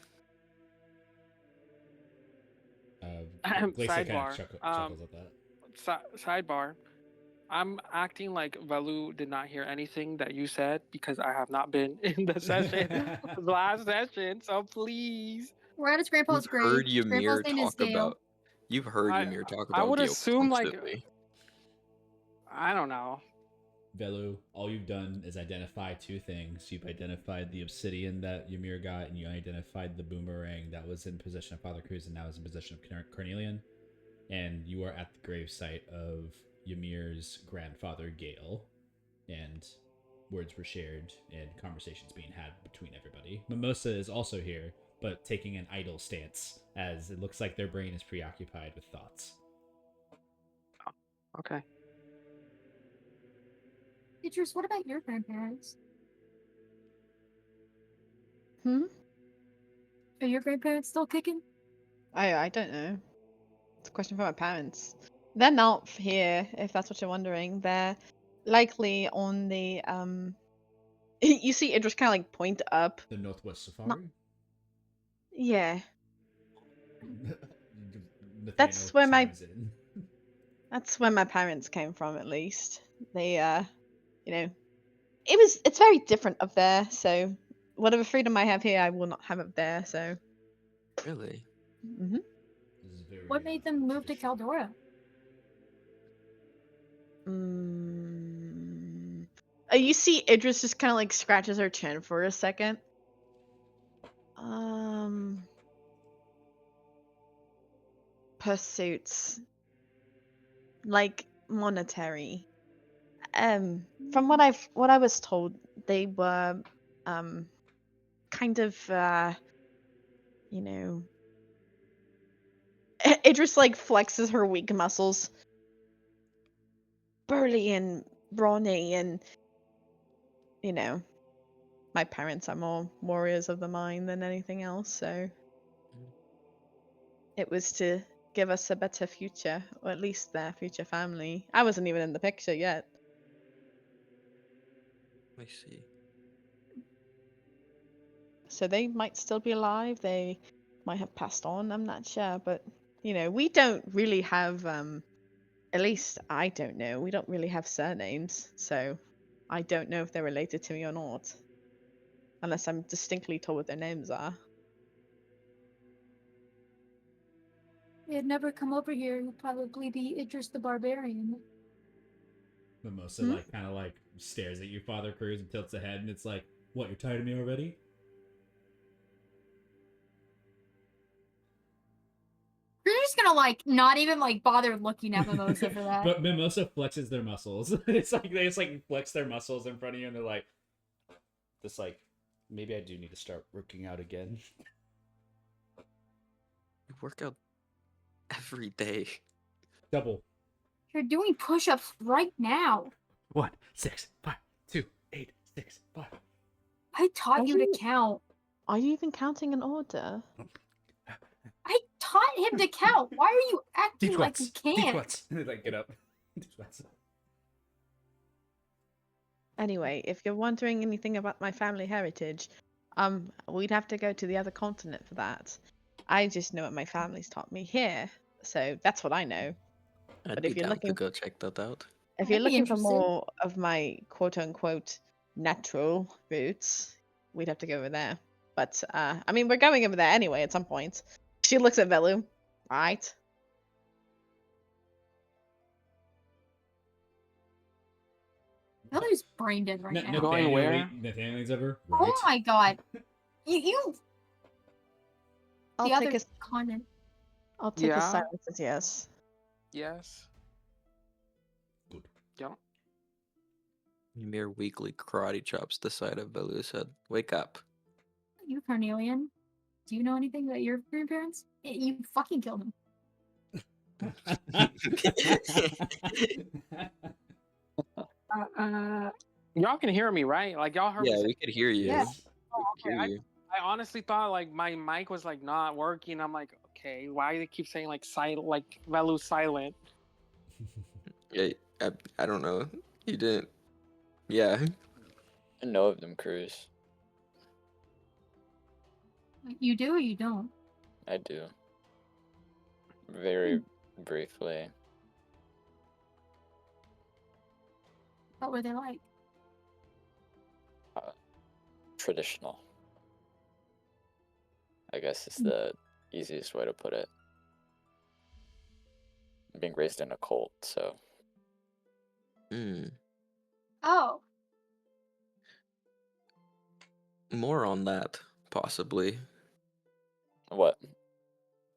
Speaker 6: Glacia kind
Speaker 7: Sidebar.
Speaker 6: of chuckles at that.
Speaker 7: Sidebar. I'm acting like Velu did not hear anything that you said because I have not been in the session, last session. So please.
Speaker 3: We're at his grandpa's grave.
Speaker 1: Heard
Speaker 3: His grandpa's
Speaker 1: Ymir
Speaker 3: name is
Speaker 1: talk
Speaker 3: Gale.
Speaker 1: about. You've heard Ymir talk about.
Speaker 7: I would
Speaker 1: Gale
Speaker 7: assume
Speaker 1: constantly.
Speaker 7: I don't know.
Speaker 6: Velu, all you've done is identify two things. You've identified the obsidian that Ymir got, and you identified the boomerang that was in possession of Father Cruz and now is in possession of Cornelian. And you are at the gravesite of Ymir's grandfather, Gale. And words were shared and conversations being had between everybody. Mimosa is also here, but taking an idle stance, as it looks like their brain is preoccupied with thoughts.
Speaker 7: Okay.
Speaker 3: Citrus, what about your grandparents?
Speaker 4: Hmm?
Speaker 3: Are your grandparents still kicking?
Speaker 4: I don't know. It's a question for my parents. They're not here, if that's what you're wondering. They're likely on the you see Idris kind of like point up.
Speaker 6: The Northwest Safari?
Speaker 4: Yeah.
Speaker 6: That's
Speaker 4: where my parents came from, at least. They you know, it's very different up there. So whatever freedom I have here, I will not have up there. So.
Speaker 1: Really?
Speaker 4: hmm
Speaker 6: This is very,
Speaker 3: What made them move to
Speaker 6: traditional.
Speaker 3: Caldora?
Speaker 4: You see, Idris just kind of like scratches her chin for a second. Pursuits, like monetary. From what I was told, they were, kind of, you know. Idris like flexes her weak muscles. Burly and brawny, and you know, my parents are more warriors of the mind than anything else. So it was to give us a better future, or at least their future family. I wasn't even in the picture yet.
Speaker 1: I see.
Speaker 4: So they might still be alive. They might have passed on. I'm not sure, but you know, we don't really have. At least I don't know. We don't really have surnames, so I don't know if they're related to me or not, unless I'm distinctly told what their names are.
Speaker 3: They had never come over here. It would probably be Idris the Barbarian.
Speaker 6: Mimosa
Speaker 4: Hmm?
Speaker 6: like kind of like stares at you, Father Cruz, and tilts her head, and it's like, "What? You're tired of me already?"
Speaker 3: You're just gonna like not even like bother looking at Mimosa for that.
Speaker 6: But Mimosa flexes their muscles. It's like they just like flex their muscles in front of you, and they're like, "This like, maybe I do need to start working out again."
Speaker 1: You work out every day.
Speaker 6: Double.
Speaker 3: You're doing push-ups right now.
Speaker 6: 1, 6, 5, 2, 8, 6, 5.
Speaker 3: I taught
Speaker 4: Are
Speaker 3: you to
Speaker 4: you-
Speaker 3: count.
Speaker 4: Are you even counting in order?
Speaker 3: I taught him to count. Why are you acting like you
Speaker 6: Deep
Speaker 3: can't?
Speaker 6: squats. Like get up. Deep squats.
Speaker 4: Anyway, if you're wondering anything about my family heritage, we'd have to go to the other continent for that. I just know what my family's taught me here, so that's what I know.
Speaker 1: I'd
Speaker 4: But
Speaker 1: be down to go check that out.
Speaker 4: if you're
Speaker 3: That'd be
Speaker 4: looking for
Speaker 3: interesting.
Speaker 4: more of my quote unquote natural roots, we'd have to go over there. But I mean, we're going over there anyway at some point. She looks at Velu, right?
Speaker 3: Heather's brain dead right now.
Speaker 7: Going where?
Speaker 6: Nathaniel's ever.
Speaker 3: Oh
Speaker 6: Right.
Speaker 3: my god. You
Speaker 4: I'll
Speaker 3: the
Speaker 4: take
Speaker 3: other
Speaker 4: a
Speaker 3: continent.
Speaker 4: I'll take a
Speaker 7: Yeah.
Speaker 4: silence as yes.
Speaker 7: Yes.
Speaker 6: Good.
Speaker 7: Yep.
Speaker 1: Ymir weakly karate chops the side of Velu's head. Wake up.
Speaker 3: You Carnelian. Do you know anything about your grandparents? You fucking killed them.
Speaker 7: Y'all can hear me, right? Like y'all heard me
Speaker 1: Yeah,
Speaker 7: say.
Speaker 1: we could hear you.
Speaker 3: Yeah.
Speaker 1: We could hear you.
Speaker 7: I honestly thought like my mic was like not working. I'm like, okay, why do they keep saying like silent, like Velu's silent?
Speaker 1: Yeah, I don't know. You didn't. Yeah.
Speaker 5: I know of them, Cruz.
Speaker 3: You do or you don't?
Speaker 5: I do. Very briefly.
Speaker 3: What were they like?
Speaker 5: Traditional, I guess is the easiest way to put it. Being raised in a cult, so
Speaker 3: Oh.
Speaker 1: More on that, possibly.
Speaker 5: what?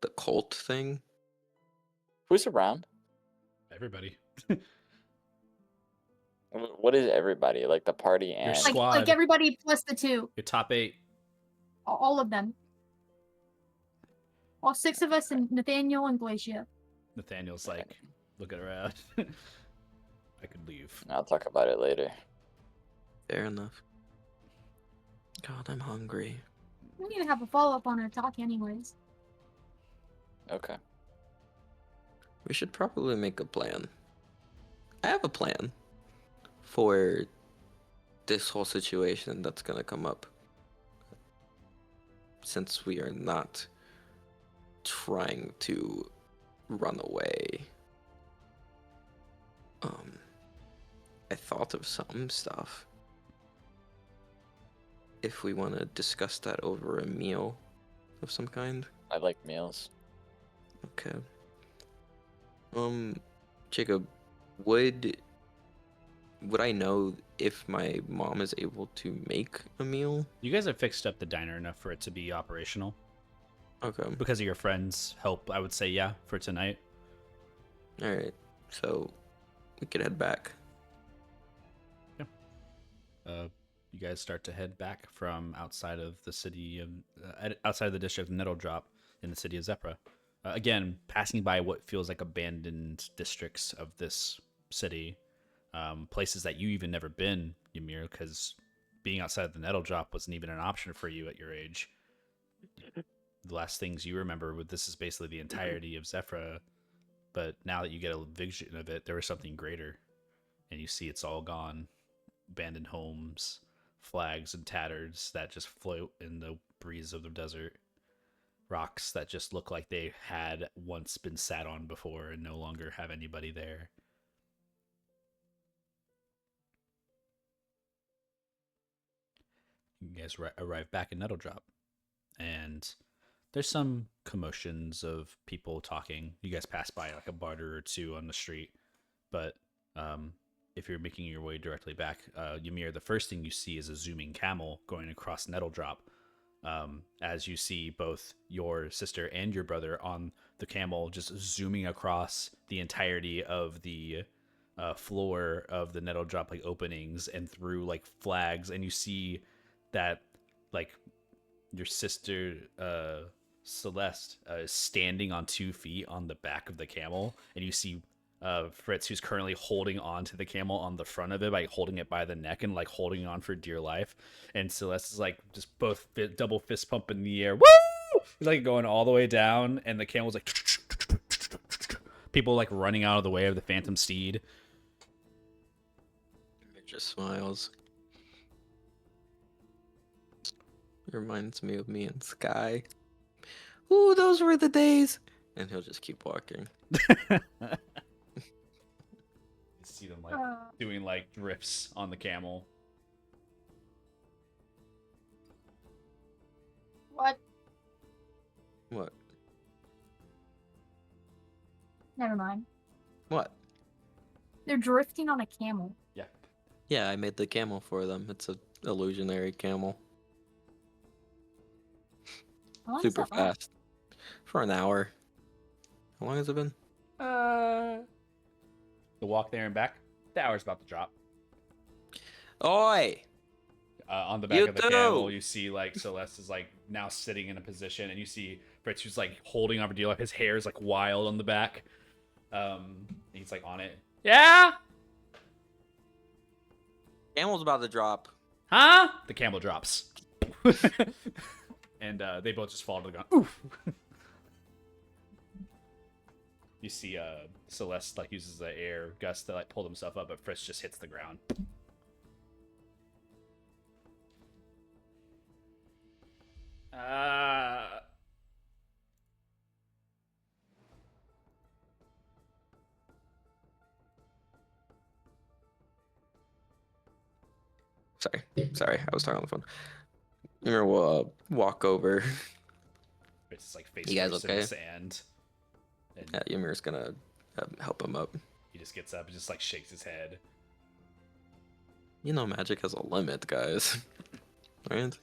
Speaker 1: The cult thing?
Speaker 5: Who's around?
Speaker 6: Everybody.
Speaker 5: What is everybody? Like the party and
Speaker 6: Your
Speaker 3: Like
Speaker 6: Squad.
Speaker 3: everybody plus the two.
Speaker 6: Your top 8.
Speaker 3: All of them. All 6 of us and Nathaniel and Glacia.
Speaker 6: Nathaniel's like, looking around. I could leave.
Speaker 5: I'll talk about it later.
Speaker 1: Fair enough. God, I'm hungry.
Speaker 3: We need to have a follow-up on our talk anyways.
Speaker 5: Okay.
Speaker 1: We should probably make a plan. I have a plan for this whole situation that's gonna come up. Since we are not trying to run away. I thought of some stuff. If we want to discuss that over a meal of some kind.
Speaker 5: I like meals.
Speaker 1: Okay. Jacob, would I know if my mom is able to make a meal?
Speaker 6: You guys have fixed up the diner enough for it to be operational.
Speaker 1: Okay.
Speaker 6: Because of your friends' help, I would say yeah for tonight.
Speaker 1: All right. So we could head back.
Speaker 6: You guys start to head back from outside of the city of outside of the district of Nettledrop in the city of Zepra. Again, passing by what feels like abandoned districts of this city, places that you even never been, Ymir, because being outside of the Nettledrop wasn't even an option for you at your age. The last things you remember with this is basically the entirety of Zephyra, but now that you get a vision of it, there was something greater, and you see it's all gone. Abandoned homes, flags and tatters that just float in the breeze of the desert, rocks that just look like they had once been sat on before and no longer have anybody there. You guys arrive back in Nettledrop, and there's some commotions of people talking. You guys pass by like a barter or two on the street, but if you're making your way directly back, Ymir, the first thing you see is a zooming camel going across Nettledrop. As you see both your sister and your brother on the camel just zooming across the entirety of the floor of the Nettledrop like openings and through like flags, and you see that like your sister Celeste is standing on 2 feet on the back of the camel, and you see Fritz, who's currently holding on to the camel on the front of it, by holding it by the neck and like holding on for dear life. And Celeste is like just both double fist pump in the air. Woo! He's like going all the way down, and the camel's like people like running out of the way of the phantom steed.
Speaker 1: It just smiles. It reminds me of me and Sky. Ooh, those were the days. And he'll just keep walking.
Speaker 6: You see them like doing like drifts on the camel.
Speaker 3: What?
Speaker 1: What?
Speaker 3: Never mind.
Speaker 1: What?
Speaker 3: They're drifting on a camel.
Speaker 6: Yeah.
Speaker 1: Yeah, I made the camel for them. It's a illusionary camel.
Speaker 3: How long does
Speaker 1: Super
Speaker 3: that last?
Speaker 1: fast. For an hour. How long has it been?
Speaker 6: The walk there and back, the hour's about to drop.
Speaker 1: Oi!
Speaker 6: On the back
Speaker 1: You
Speaker 6: of the
Speaker 1: too!
Speaker 6: camel, you see like Celeste is like now sitting in a position, and you see Fritz who's like holding on for dear life. His hair is like wild on the back. He's like on it. Yeah.
Speaker 1: Camel's about to drop.
Speaker 6: Huh? The camel drops. And they both just fall to the ground. Oof. You see Celeste like uses the air gust to like pull himself up, but Fritz just hits the ground.
Speaker 1: Sorry, I was talking on the phone. Ymir will walk over.
Speaker 6: Fritz is like face
Speaker 1: You guys
Speaker 6: first in
Speaker 1: okay?
Speaker 6: the sand. And
Speaker 1: Yeah, Ymir's gonna help him up.
Speaker 6: he just gets up and just like shakes his head.
Speaker 1: You know magic has a limit, guys. Right?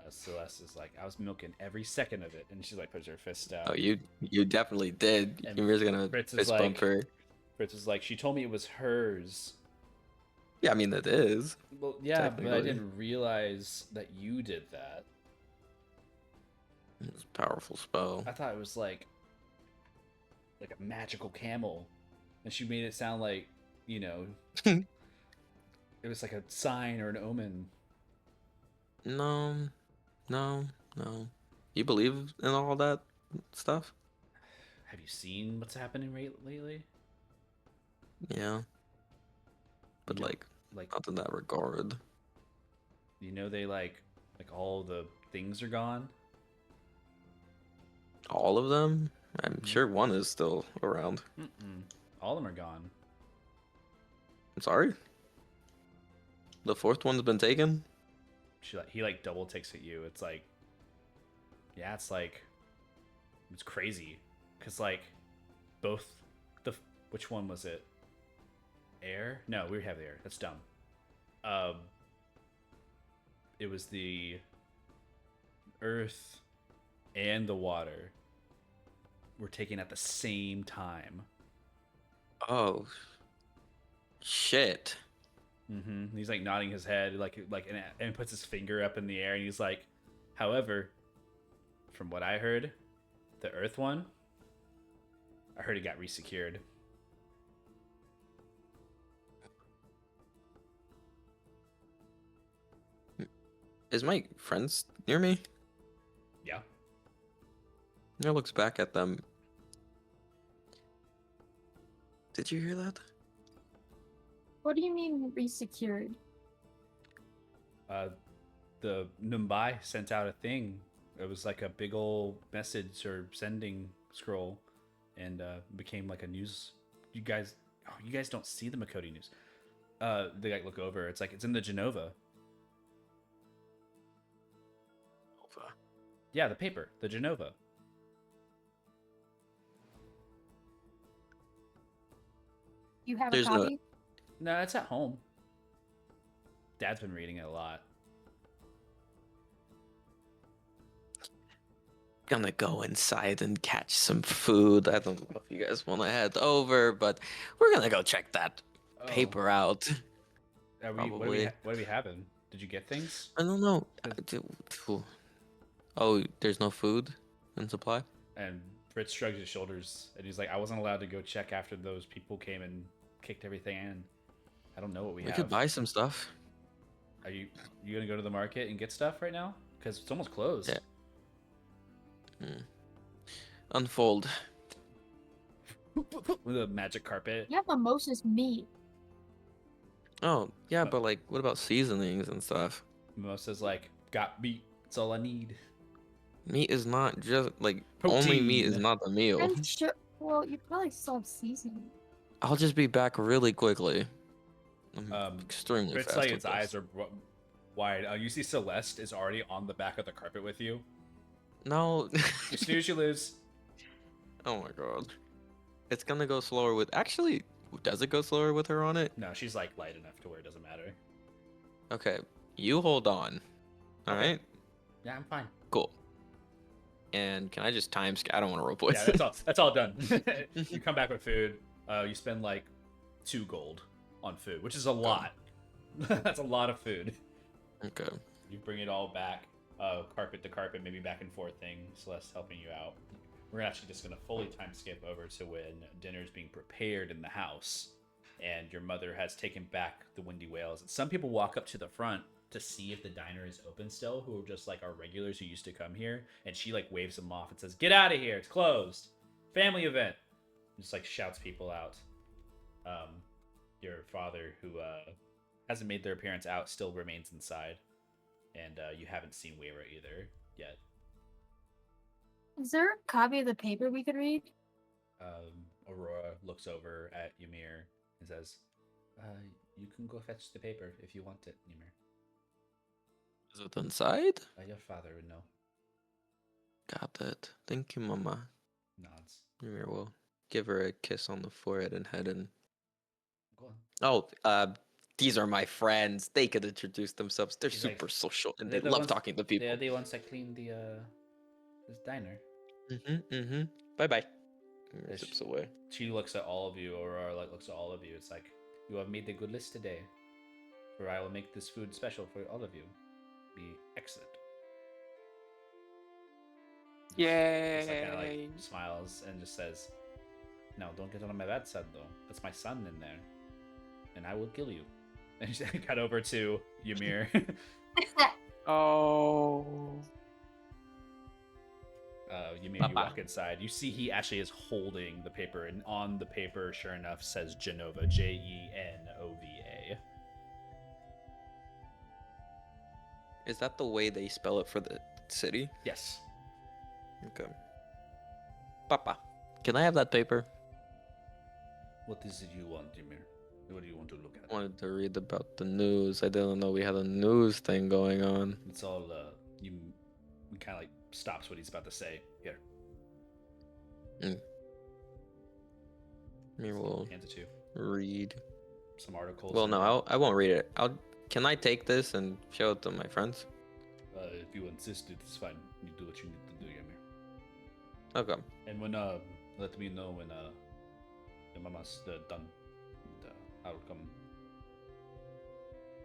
Speaker 6: Celeste is like, I was milking every second of it, and she like puts her fist out.
Speaker 1: Oh, you definitely did.
Speaker 6: And
Speaker 1: Ymir's gonna
Speaker 6: Fritz is
Speaker 1: fist bump
Speaker 6: like-
Speaker 1: her.
Speaker 6: Fritz is like, she told me it was hers.
Speaker 1: Yeah, I mean that is.
Speaker 6: Well, yeah, but I
Speaker 1: Technically.
Speaker 6: didn't realize that you did that.
Speaker 1: It's a powerful spell.
Speaker 6: I thought it was like a magical camel, and she made it sound like, you know, it was like a sign or an omen.
Speaker 1: No. You believe in all that stuff?
Speaker 6: Have you seen what's happening lately?
Speaker 1: Yeah. But
Speaker 6: You know,
Speaker 1: like,
Speaker 6: like
Speaker 1: not in that regard.
Speaker 6: you know, they like all the things are gone.
Speaker 1: All of them? I'm
Speaker 6: Mhm.
Speaker 1: sure one is still around.
Speaker 6: Mm-mm. All of them are gone.
Speaker 1: I'm sorry? The fourth one's been taken?
Speaker 6: He like double takes at you. It's like, yeah, it's like, it's crazy, cause like, both which one was it? Air? No, we have the air. That's dumb. It was the earth and the water were taken at the same time.
Speaker 1: Oh. Shit.
Speaker 6: Mm-hmm. He's like nodding his head, and puts his finger up in the air, and he's like, however, from what I heard, the Earth one, I heard it got resecured.
Speaker 1: Is my friends near me?
Speaker 6: Yeah.
Speaker 1: He looks back at them. Did you hear that?
Speaker 3: What do you mean resecured?
Speaker 6: The Mumbai sent out a thing. It was like a big old message or sending scroll, and became like a news. You guys don't see the Makoti news. They like look over. It's like it's in the Genova. Yeah, the paper, the Genova.
Speaker 3: You have
Speaker 1: There's
Speaker 3: a
Speaker 1: no-
Speaker 3: copy?
Speaker 6: No, it's at home. Dad's been reading it a lot.
Speaker 1: Gonna go inside and catch some food. I don't know if you guys want to head over, but we're gonna go check that paper out.
Speaker 6: Are we,
Speaker 1: Probably.
Speaker 6: what are we having? Did you get things?
Speaker 1: I don't know. Oh, there's no food in supply?
Speaker 6: And Fritz shrugs his shoulders, and he's like, I wasn't allowed to go check after those people came and kicked everything in. I don't know what we
Speaker 1: We
Speaker 6: have.
Speaker 1: could buy some stuff.
Speaker 6: Are you gonna go to the market and get stuff right now? Because it's almost closed.
Speaker 1: Yeah. Unfold.
Speaker 6: With a magic carpet.
Speaker 3: You have mimosas meat.
Speaker 1: Oh, yeah, but like, what about seasonings and stuff?
Speaker 6: Mimosa's like, got meat. That's all I need.
Speaker 1: Meat is not just like only meat is
Speaker 6: Protein.
Speaker 1: not the meal.
Speaker 3: I'm sure. Well, you probably still have seasoning.
Speaker 1: I'll just be back really quickly. I'm extremely
Speaker 6: Fritz,
Speaker 1: fast
Speaker 6: like,
Speaker 1: with
Speaker 6: its
Speaker 1: this.
Speaker 6: eyes are wide. You see Celeste is already on the back of the carpet with you.
Speaker 1: No.
Speaker 6: You snooze, you lose.
Speaker 1: Oh my god. It's gonna go slower with. Actually, does it go slower with her on it?
Speaker 6: No, she's like light enough to where it doesn't matter.
Speaker 1: Okay, you hold on. All
Speaker 6: Okay.
Speaker 1: right.
Speaker 6: Yeah, I'm fine.
Speaker 1: Cool. And can I just time I don't want to roll poison.
Speaker 6: Yeah, that's all done. You come back with food. You spend like 2 gold on food, which is a lot. That's a lot of food.
Speaker 1: Okay.
Speaker 6: You bring it all back, carpet to carpet, maybe back and forth thing. Celeste helping you out. We're actually just gonna fully time skip over to when dinner's being prepared in the house, and your mother has taken back the Windy Whales. And some people walk up to the front to see if the diner is open still, who are just like our regulars who used to come here, and she like waves them off and says, "Get out of here! It's closed. Family event." Just like shouts people out. Your father, who hasn't made their appearance out, still remains inside, and you haven't seen Weira either yet.
Speaker 3: Is there a copy of the paper we could read?
Speaker 6: Aurora looks over at Ymir and says, "You can go fetch the paper if you want it, Ymir."
Speaker 1: Is it inside?
Speaker 6: Your father would know.
Speaker 1: Got it. Thank you, Mama.
Speaker 6: Nods.
Speaker 1: Ymir will give her a kiss on the forehead and head and.
Speaker 6: Go on.
Speaker 1: Oh, these are my friends. They could introduce themselves. They're
Speaker 6: He's like,
Speaker 1: super social and
Speaker 6: "They're
Speaker 1: they
Speaker 6: the
Speaker 1: love
Speaker 6: ones-
Speaker 1: talking to people.
Speaker 6: They're the ones that clean the this diner."
Speaker 1: Bye bye.
Speaker 6: Yes.
Speaker 1: Zips away.
Speaker 6: She looks at all of you, Aurora like looks at all of you. It's like, "You have made a good list today, for I will make this food special for all of you. Be excellent." Just like, kind of
Speaker 7: Yay!
Speaker 6: like smiles and just says, "No, don't get on my bad side though. That's my son in there, and I will kill you." And she got over to Ymir.
Speaker 7: Oh.
Speaker 6: Ymir, you
Speaker 1: Papa.
Speaker 6: walk inside. You see he actually is holding the paper, and on the paper, sure enough, says Genova, Genova.
Speaker 1: Is that the way they spell it for the city?
Speaker 6: Yes.
Speaker 1: Okay. Papa, can I have that paper?
Speaker 6: What is it you want, Ymir?
Speaker 2: What do you want to look at?
Speaker 1: Wanted to read about the news. I didn't know we had a news thing going on.
Speaker 2: It's all you. He kind of like stops what he's about to say. Here,
Speaker 1: We will
Speaker 2: hands it to you.
Speaker 1: read.
Speaker 2: Some articles.
Speaker 1: Well, no, I won't read it. Can I take this and show it to my friends?
Speaker 2: If you insist, it's fine. You do what you need to do, Ymir.
Speaker 1: Okay.
Speaker 2: And when let me know when your mama's done. And, I'll come.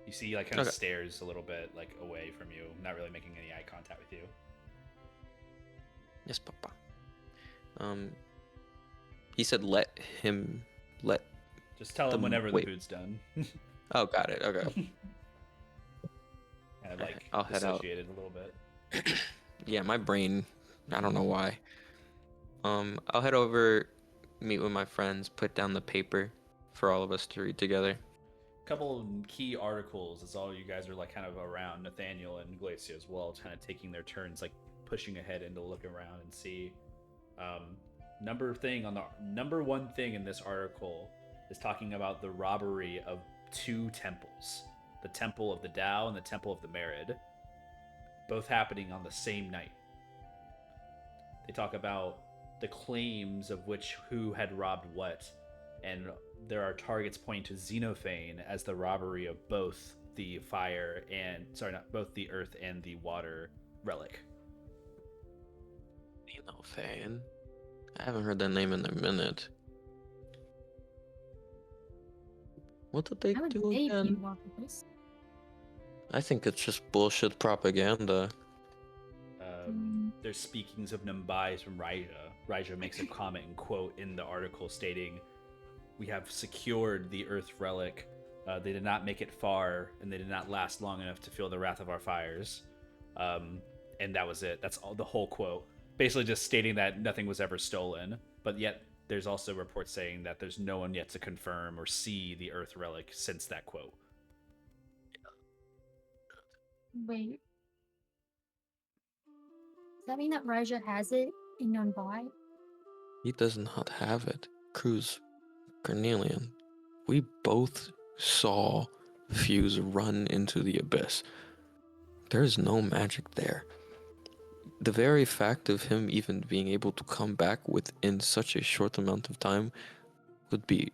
Speaker 2: You see, like, kind of
Speaker 1: Okay.
Speaker 2: stares a little bit, like, away from you, not really making any eye contact with you.
Speaker 1: Yes, Papa. He said let.
Speaker 2: Just tell him whenever the food's done.
Speaker 1: Oh, got it. Okay.
Speaker 2: Kind of
Speaker 1: Alright,
Speaker 2: like
Speaker 1: I'll head out.
Speaker 2: dissociated a little bit.
Speaker 1: Yeah, my brain. I don't know why. I'll head over, meet with my friends, put down the paper for all of us to read together.
Speaker 2: Couple of key articles as all you guys are like kind of around Nathaniel and Glacia as well, kind of taking their turns, like pushing ahead and to look around and see. Number one thing in this article is talking about the robbery of two temples, the Temple of the Tao and the Temple of the Merid, both happening on the same night. They talk about the claims of who had robbed what, and there are targets pointing to Xenophane as the robbery of both the both the earth and the water relic.
Speaker 1: Fan. I haven't heard that name in a minute. What did they
Speaker 3: How would
Speaker 1: do
Speaker 3: they
Speaker 1: again?
Speaker 3: be off of this?
Speaker 1: I think it's just bullshit propaganda.
Speaker 2: There's speakings of Numbais from Raija. Raija makes a comment and quote in the article stating, "We have secured the Earth relic. They did not make it far, and they did not last long enough to feel the wrath of our fires." And that was it. That's all. The whole quote, basically just stating that nothing was ever stolen. But yet, there's also reports saying that there's no one yet to confirm or see the Earth relic since that quote.
Speaker 3: Wait. Does that mean that Raja has it in Mumbai?
Speaker 1: He does not have it. Cruz, Cornelian, we both saw Fuse run into the abyss. There's no magic there. The very fact of him even being able to come back within such a short amount of time would be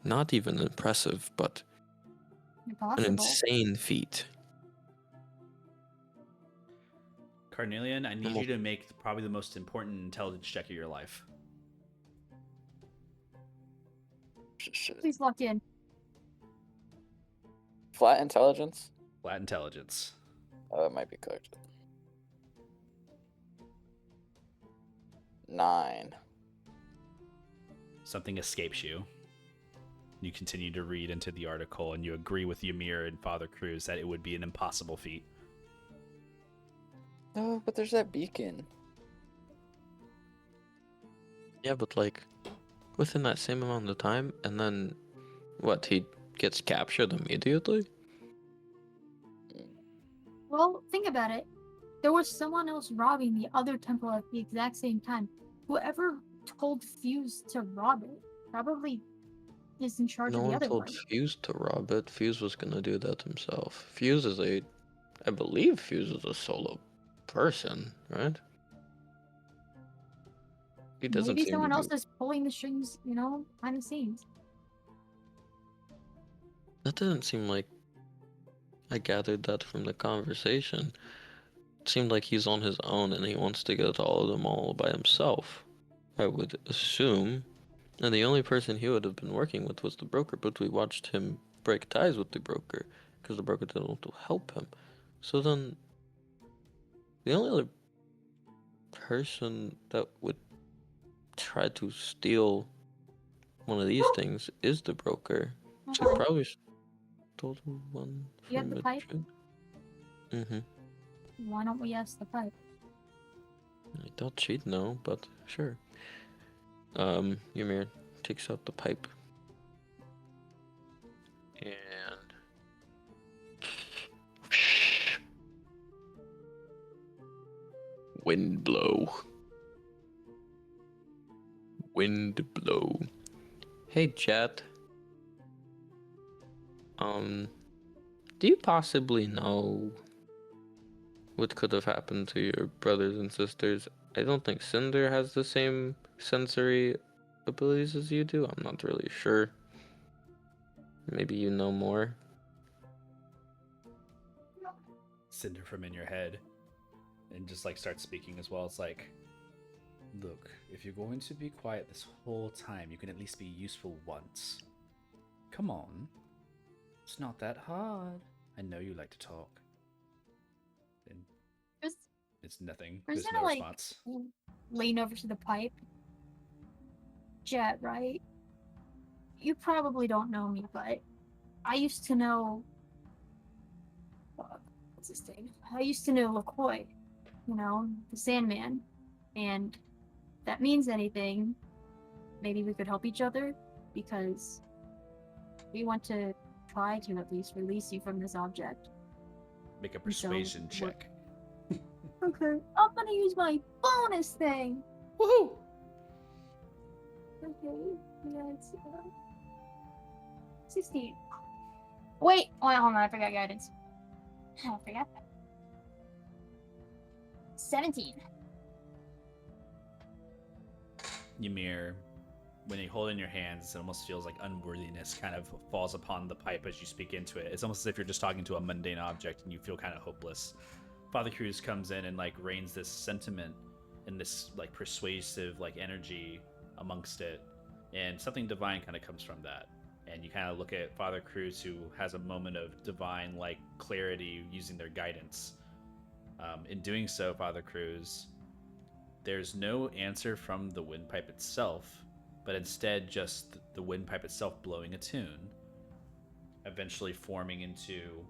Speaker 1: not even impressive, but an
Speaker 3: Impossible.
Speaker 1: insane feat.
Speaker 2: Carnelian, I need you to make probably the most important intelligence check of your life.
Speaker 3: Please lock in.
Speaker 5: Flat intelligence?
Speaker 2: Flat intelligence.
Speaker 5: Oh, it might be cooked. 9.
Speaker 2: Something escapes you. You continue to read into the article, and you agree with Ymir and Father Cruz that it would be an impossible feat.
Speaker 5: No, but there's that beacon.
Speaker 1: Yeah, but like within that same amount of time, and then what? He gets captured immediately?
Speaker 3: Well, think about it. There was someone else robbing the other temple at the exact same time. Whoever told Fuse to rob it probably is in charge
Speaker 1: No
Speaker 3: of the
Speaker 1: one
Speaker 3: other
Speaker 1: told
Speaker 3: one.
Speaker 1: Fuse to rob it. Fuse was gonna do that himself. I believe Fuse is a solo person, right? He doesn't
Speaker 3: Maybe
Speaker 1: seem
Speaker 3: someone
Speaker 1: to
Speaker 3: else
Speaker 1: be.
Speaker 3: is pulling the strings, behind the scenes.
Speaker 1: That doesn't seem like I gathered that from the conversation. It seemed like he's on his own and he wants to get all of them all by himself, I would assume. And the only person he would have been working with was the broker, but we watched him break ties with the broker because the broker didn't want to help him. So then, the only other person that would try to steal one of these things is the broker. So he probably stole one
Speaker 3: You have
Speaker 1: from
Speaker 3: the pipe?
Speaker 1: Madrid. Mm-hmm.
Speaker 3: Why don't we ask the pipe?
Speaker 1: I thought she'd know, but sure. Ymir takes out the pipe. And wind blow. Wind blow. Hey, chat. Do you possibly know what could have happened to your brothers and sisters? I don't think Cinder has the same sensory abilities as you do. I'm not really sure. Maybe you know more.
Speaker 6: Cinder from in your head, and just like start speaking as well. It's like, look, if you're going to be quiet this whole time, you can at least be useful once. Come on. It's not that hard. I know you like to talk. And
Speaker 3: Just
Speaker 6: it's nothing.
Speaker 3: Or is
Speaker 6: There's
Speaker 3: there
Speaker 6: no
Speaker 3: like
Speaker 6: response.
Speaker 3: lean over to the pipe? Jet, right? You probably don't know me, but I used to know. What's his name? I used to know LaCoy, the Sandman. And if that means anything, maybe we could help each other because we want to try to at least release you from this object.
Speaker 6: Make a persuasion check.
Speaker 3: Okay, I'm gonna use my bonus thing.
Speaker 6: Woohoo!
Speaker 3: Okay, yeah, it's 16. Wait, hold on, I forgot guidance. I forgot that. 17.
Speaker 6: Ymir, when you hold it in your hands, it almost feels like unworthiness kind of falls upon the pipe as you speak into it. It's almost as if you're just talking to a mundane object and you feel kind of hopeless. Father Cruz comes in and like rains this sentiment and this like persuasive like energy amongst it, and something divine kind of comes from that. And you kind of look at Father Cruz, who has a moment of divine like clarity using their guidance. In doing so, Father Cruz, there's no answer from the windpipe itself, but instead just the windpipe itself blowing a tune, eventually forming into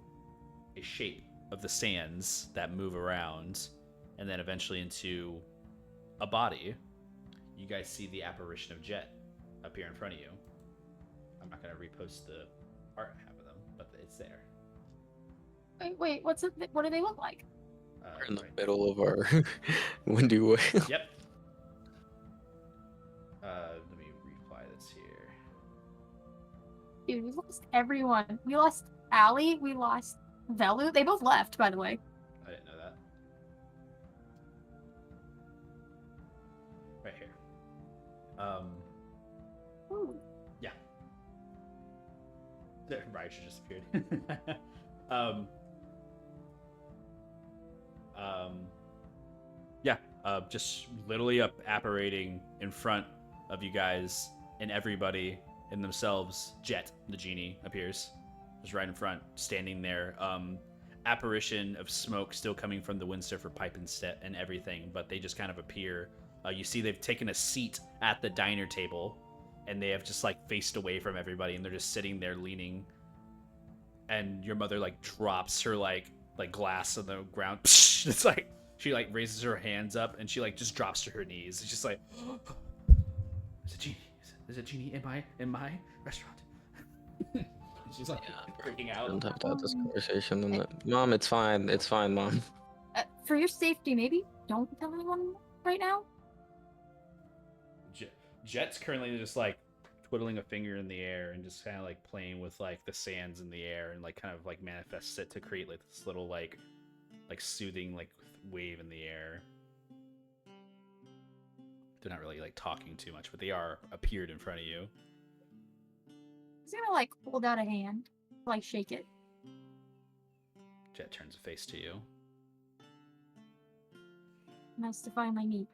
Speaker 6: a shape of the sands that move around, and then eventually into a body. You guys see the apparition of Jet appear in front of you. I'm not going to repost the art I have of them, but it's there.
Speaker 3: Wait, what do they look like?
Speaker 1: We're in the middle of our windy whale.
Speaker 6: Yep. Let me reply this here.
Speaker 3: Dude, we lost everyone. We lost Allie, we lost Velu. They both left, by the way.
Speaker 6: I didn't know that. Right here.
Speaker 3: Ooh.
Speaker 6: Yeah. Raisha just appeared. Yeah. Just literally apparating in front of you guys and everybody and themselves. Jet, the genie, appears. Just right in front, standing there. Apparition of smoke still coming from the windsurfer pipe and everything, but they just kind of appear. You see they've taken a seat at the diner table, and they have just like faced away from everybody, and they're just sitting there leaning. And your mother like drops her like glass on the ground. It's like she like raises her hands up and she like just drops to her knees. It's just like, there's a genie. There's a genie in my restaurant. She's like freaking out.
Speaker 1: Don't have to have this conversation. Mom, it's fine. It's fine, Mom.
Speaker 3: For your safety, maybe don't tell anyone right now.
Speaker 6: Jet's currently just like twiddling a finger in the air and just kind of like playing with like the sands in the air and like kind of like manifests it to create like this little like soothing like wave in the air. They're not really like talking too much, but they are appeared in front of you.
Speaker 3: He's gonna like hold out a hand, like shake it.
Speaker 6: Jet turns a face to you.
Speaker 3: Nice to finally meet.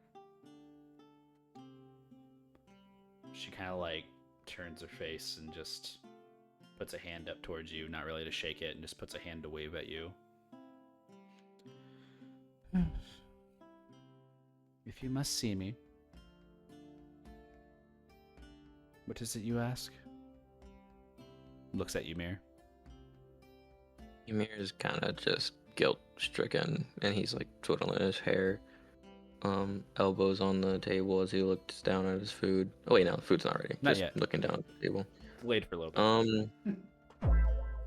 Speaker 6: She kind of like turns her face and just puts a hand up towards you, not really to shake it, and just puts a hand to wave at you. If you must see me, what is it you ask? Looks at Ymir.
Speaker 1: Ymir is kind of just guilt-stricken, and he's like twiddling his hair. Elbows on the table as he looks down at his food. Oh wait, no, the food's not ready.
Speaker 6: Not
Speaker 1: Just
Speaker 6: yet.
Speaker 1: looking down at the table.
Speaker 6: Delayed for a little bit.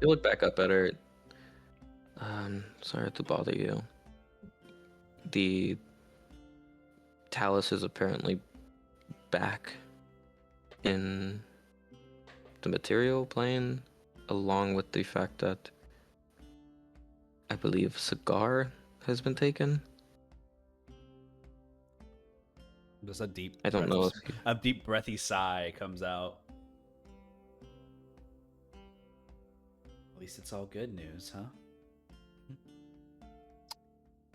Speaker 1: You look back up at her. Sorry to bother you. The Talus is apparently back in the material plane. along with the fact that I believe cigar has been taken.
Speaker 2: Just a deep,
Speaker 1: I don't know if
Speaker 2: a deep breathy sigh comes out. At least it's all good news, huh?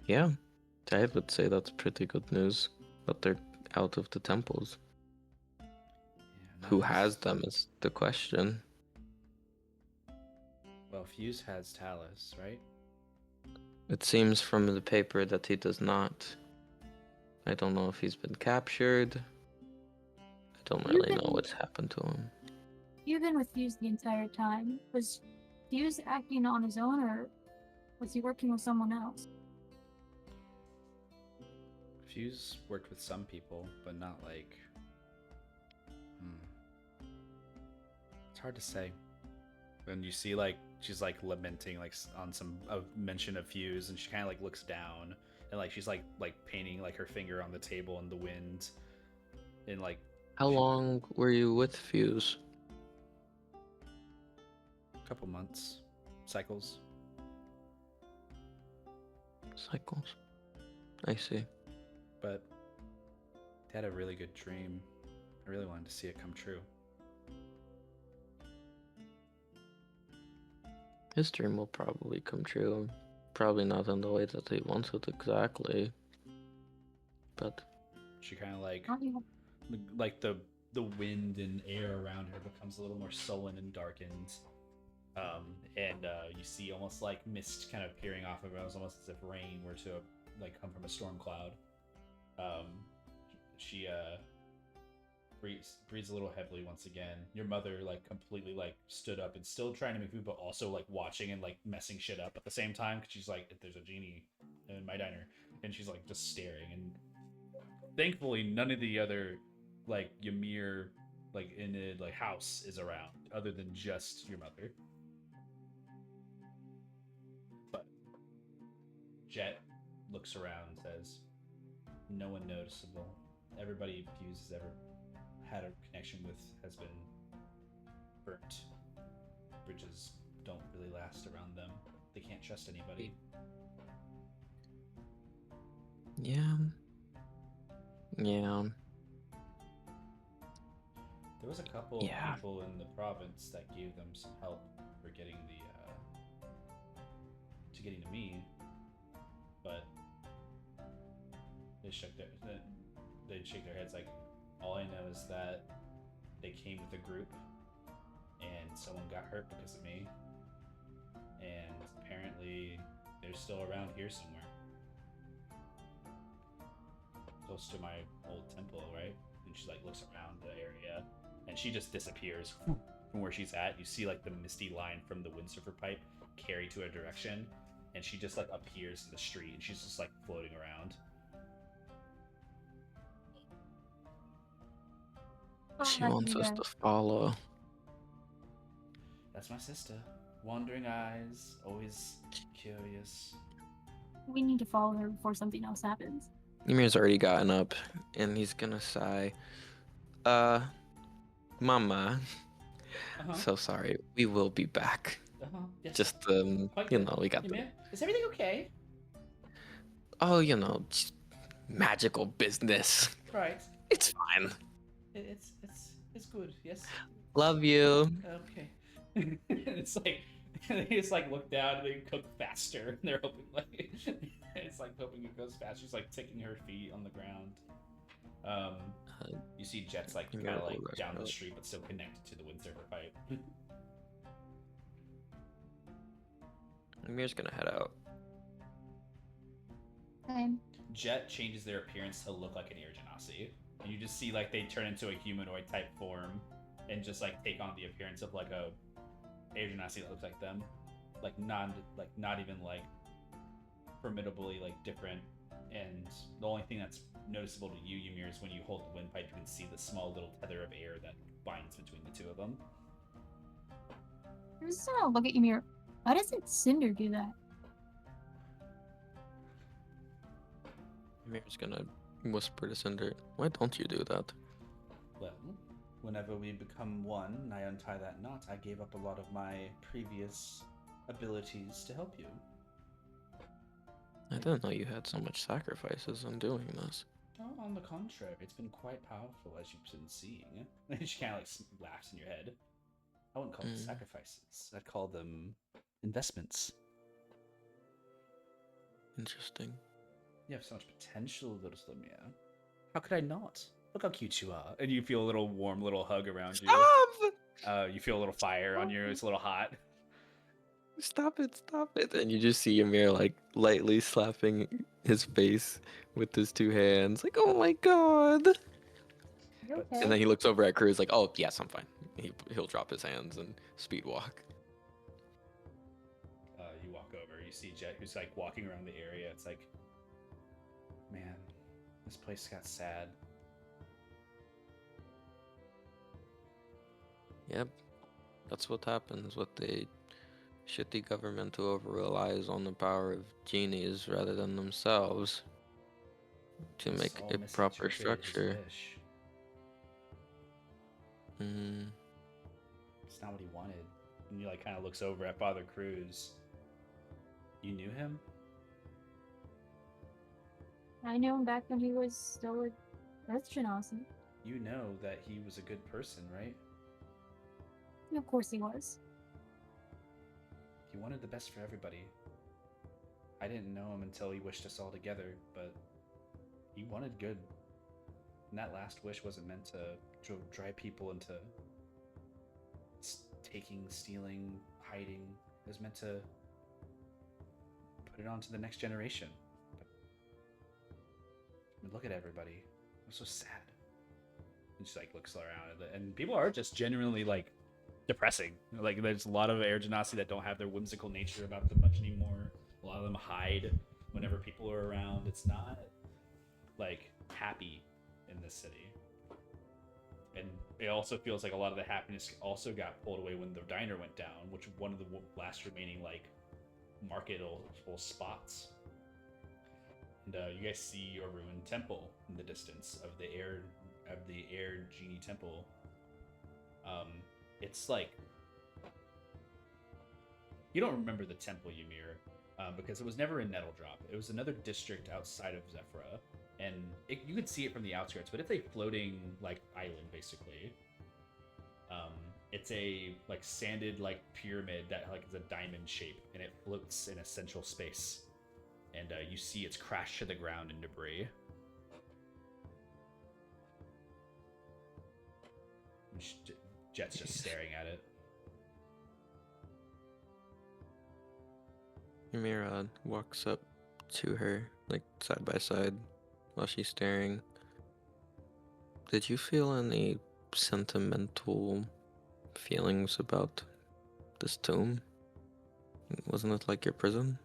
Speaker 1: yeah, I would say that's pretty good news. But they're out of the temples.
Speaker 2: Yeah,
Speaker 1: Who
Speaker 2: nice.
Speaker 1: has them is the question.
Speaker 2: Well, Fuse has Talus, right?
Speaker 1: It seems from the paper that he does not. I don't know if he's been captured. I don't
Speaker 3: You've
Speaker 1: really know
Speaker 3: been-
Speaker 1: what's happened to him.
Speaker 3: You've been with Fuse the entire time. Was Fuse acting on his own, or was he working with someone else?
Speaker 2: Fuse worked with some people, but not like. It's hard to say. And you see, like, she's like lamenting, like on some mention of Fuse, and she kind of like looks down, and like she's like painting like her finger on the table in the wind, and like.
Speaker 1: How long were you with Fuse?
Speaker 2: A couple months, cycles.
Speaker 1: Cycles. I see.
Speaker 2: But they had a really good dream. I really wanted to see it come true.
Speaker 1: His dream will probably come true. Probably not in the way that he wants it exactly. But
Speaker 2: She kind of like
Speaker 3: Not you.
Speaker 2: The wind and air around her becomes a little more sullen and darkened. And you see almost like mist kind of peering off of her. It was almost as if rain were to like come from a storm cloud. She breathes a little heavily once again. Your mother like completely like stood up and still trying to make food, but also like watching and like messing shit up at the same time. Cause she's like, there's a genie in my diner, and she's like just staring. And thankfully, none of the other like Ymir like in the like house is around, other than just your mother. But Jet looks around and says, no one noticeable. Everybody Fuse has ever had a connection with has been burnt. Bridges don't really last around them. They can't trust anybody.
Speaker 1: yeah.
Speaker 2: There was a couple of people in the province that gave them some help for getting getting to me, but they'd shake their heads like, all I know is that they came with a group and someone got hurt because of me, and apparently they're still around here somewhere, close to my old temple, right? And she like looks around the area and she just disappears from where she's at. You see like the misty line from the windsurfer pipe carry to a direction, and she just like appears in the street, and she's just like floating around.
Speaker 1: She
Speaker 3: Glad
Speaker 1: wants
Speaker 3: you
Speaker 1: us
Speaker 3: guys-
Speaker 1: to follow.
Speaker 2: That's my sister. Wandering eyes, always curious.
Speaker 3: We need to follow her before something else happens.
Speaker 1: Ymir's already gotten up, and he's gonna sigh. Mama. So sorry. We will be back.
Speaker 2: Yes.
Speaker 1: Just,
Speaker 2: Quite
Speaker 1: you
Speaker 2: good.
Speaker 1: know, we got the...
Speaker 2: Ymir, is everything okay?
Speaker 1: Oh, you know, just magical business.
Speaker 2: Right.
Speaker 1: It's fine.
Speaker 2: It's good. Yes.
Speaker 1: Love you.
Speaker 2: Okay. It's like they just like look down and they cook faster, and they're hoping like it's like hoping it goes fast. She's like ticking her feet on the ground. You see Jet's like kind of like down the street, but still connected to the windsurfer pipe.
Speaker 1: Ymir's gonna head out.
Speaker 3: Same.
Speaker 2: Jet changes their appearance to look like an air genasi, and you just see like they turn into a humanoid type form, and just like take on the appearance of like a air genasi that looks like them, like not even like formidably like different. And the only thing that's noticeable to you, Ymir, is when you hold the windpipe, you can see the small little tether of air that binds between the two of them.
Speaker 3: I'm just gonna look at Ymir. Why doesn't Cinder do that?
Speaker 1: Ymir's gonna whisper to Cinder, why don't you do that?
Speaker 2: Well, whenever we become one and I untie that knot, I gave up a lot of my previous abilities to help you.
Speaker 1: I didn't know you had so much sacrifices in doing this.
Speaker 2: Oh, on the contrary, it's been quite powerful as you've been seeing. And she kind of like laughs in your head. I wouldn't call them sacrifices. I'd call them investments.
Speaker 1: Interesting.
Speaker 2: You have so much potential, little Lemia. How could I not? Look how cute you are. And you feel a little warm little hug around you.
Speaker 1: Stop!
Speaker 2: You feel a little fire on you. It's a little hot.
Speaker 1: Stop it, stop it. And you just see Amir like lightly slapping his face with his two hands. Like, oh my god.
Speaker 3: You
Speaker 2: But-
Speaker 3: okay?
Speaker 1: And then he looks over at Cruz like, oh, yes, I'm fine. He'll drop his hands and speed walk.
Speaker 2: You walk over. You see Jet, who's like walking around the area. It's like, man, this place got sad.
Speaker 1: Yep. That's what happens with the shitty government who over relies on the power of genies rather than themselves to
Speaker 2: It's
Speaker 1: make
Speaker 2: all
Speaker 1: a proper
Speaker 2: misinterpreted his
Speaker 1: structure.
Speaker 2: wish.
Speaker 1: Mm,
Speaker 2: It's not what he wanted. And you like kind of looks over at Father Cruz. You knew him?
Speaker 3: I knew him back when he was still a Earth Genasi.
Speaker 2: You know that he was a good person, right?
Speaker 3: Of course he was.
Speaker 2: He wanted the best for everybody. I didn't know him until he wished us all together, but he wanted good. And that last wish wasn't meant to drive people into taking, stealing, hiding. It was meant to put it on to the next generation. But, I mean, look at everybody. I'm so sad. And she like looks around at it, and people are just genuinely like depressing. Like there's a lot of Air Genasi that don't have their whimsical nature about them much anymore. A lot of them hide whenever people are around. It's not like happy in this city. And it also feels like a lot of the happiness also got pulled away when the diner went down, which one of the last remaining like marketable spots. And you guys see a ruined temple in the distance of the air genie temple. It's like you don't remember the temple, Ymir, because it was never in Nettledrop. It was another district outside of Zephyra, and you could see it from the outskirts. But it's a floating like island, basically. It's a like sanded like pyramid that like is a diamond shape, and it floats in a central space. And you see it's crashed to the ground in debris. Jet's just staring at it.
Speaker 1: Ymir walks up to her, like side by side, while she's staring. Did you feel any sentimental feelings about this tomb? Wasn't it like your prison?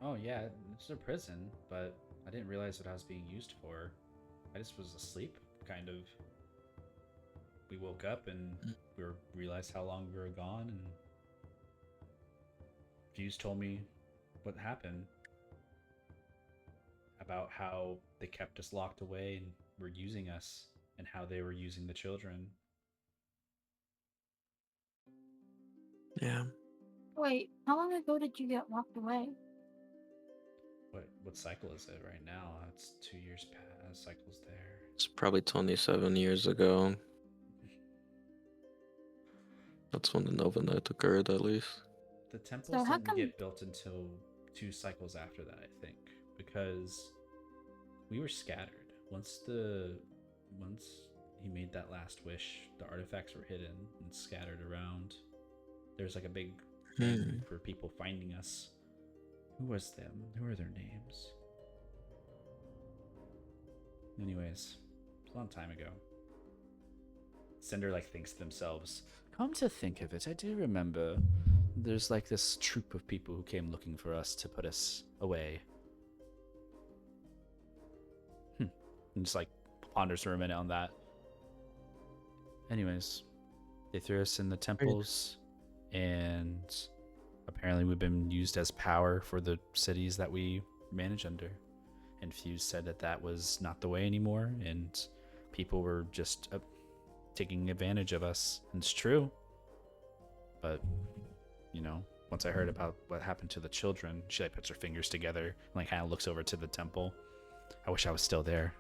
Speaker 2: Oh yeah, it's a prison, but I didn't realize what I was being used for. I just was asleep, kind of. We woke up and we realized how long we were gone, and Fuse told me what happened. About how they kept us locked away and were using us, and how they were using the children.
Speaker 1: Yeah.
Speaker 3: Wait, how long ago did you get locked away?
Speaker 2: What cycle is it right now? It's 2 years past. Cycle's there.
Speaker 1: It's probably 27 years ago. That's when the Nova Night occurred, at least.
Speaker 2: The temples
Speaker 3: So how
Speaker 2: didn't
Speaker 3: come-
Speaker 2: get built until 2 cycles after that, I think, because we were scattered. Once he made that last wish, the artifacts were hidden and scattered around. There's like a big thing for people finding us. Who was them? Who are their names? Anyways, it's a long time ago. Cinder like thinks to themselves, come to think of it, I do remember there's like this troop of people who came looking for us to put us away. And just like ponders for a minute on that. Anyways, they threw us in the temples, and apparently we've been used as power for the cities that we manage under. And Fuse said that that was not the way anymore, and people were just
Speaker 6: taking advantage of us. And it's true. But, you know, once I heard about what happened to the children, she like puts her fingers together and like kind of looks over to the temple. I wish I was still there.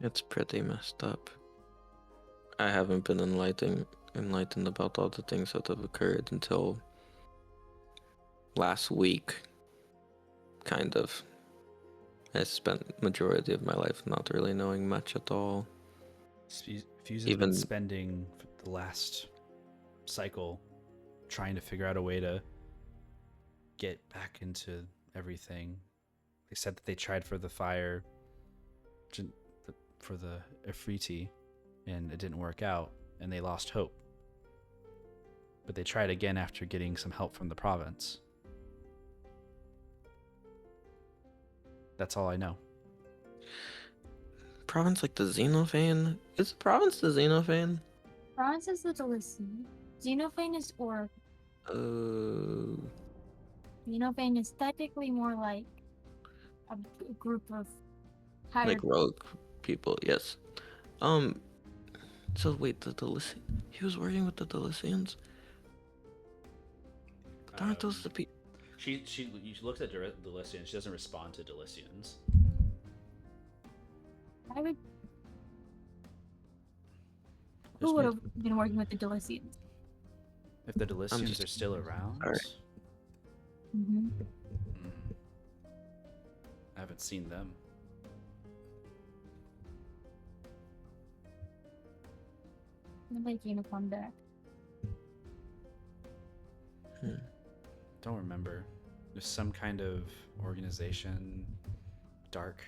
Speaker 1: It's pretty messed up. I haven't been enlightened about all the things that have occurred until last week, kind of. I spent majority of my life not really knowing much at all.
Speaker 6: Fuse has
Speaker 1: Even-
Speaker 6: been spending the last cycle trying to figure out a way to get back into everything. They said that they tried for the fire, for the Ifriti, and it didn't work out, and they lost hope. But they tried again after getting some help from the province. That's all I know.
Speaker 1: Province like the Xenophane? Is the province the Xenophane?
Speaker 3: Bronze is the Delician. Xenophane is Orc. Xenophane is technically more like a group of hired.
Speaker 1: Like rogue people, yes. So wait, the Delician? He was working with the Delicians? But aren't those the people?
Speaker 6: She looks at Delicians. She doesn't respond to Delicians.
Speaker 3: I would.
Speaker 6: There's
Speaker 3: Who would
Speaker 6: no-
Speaker 3: have been working with the Delicians?
Speaker 6: If the Delicians
Speaker 1: just-
Speaker 6: are still around,
Speaker 1: Sorry.
Speaker 3: Mm-hmm.
Speaker 6: I haven't seen them.
Speaker 3: I'd like uniform back.
Speaker 6: Don't remember. There's some kind of organization, dark.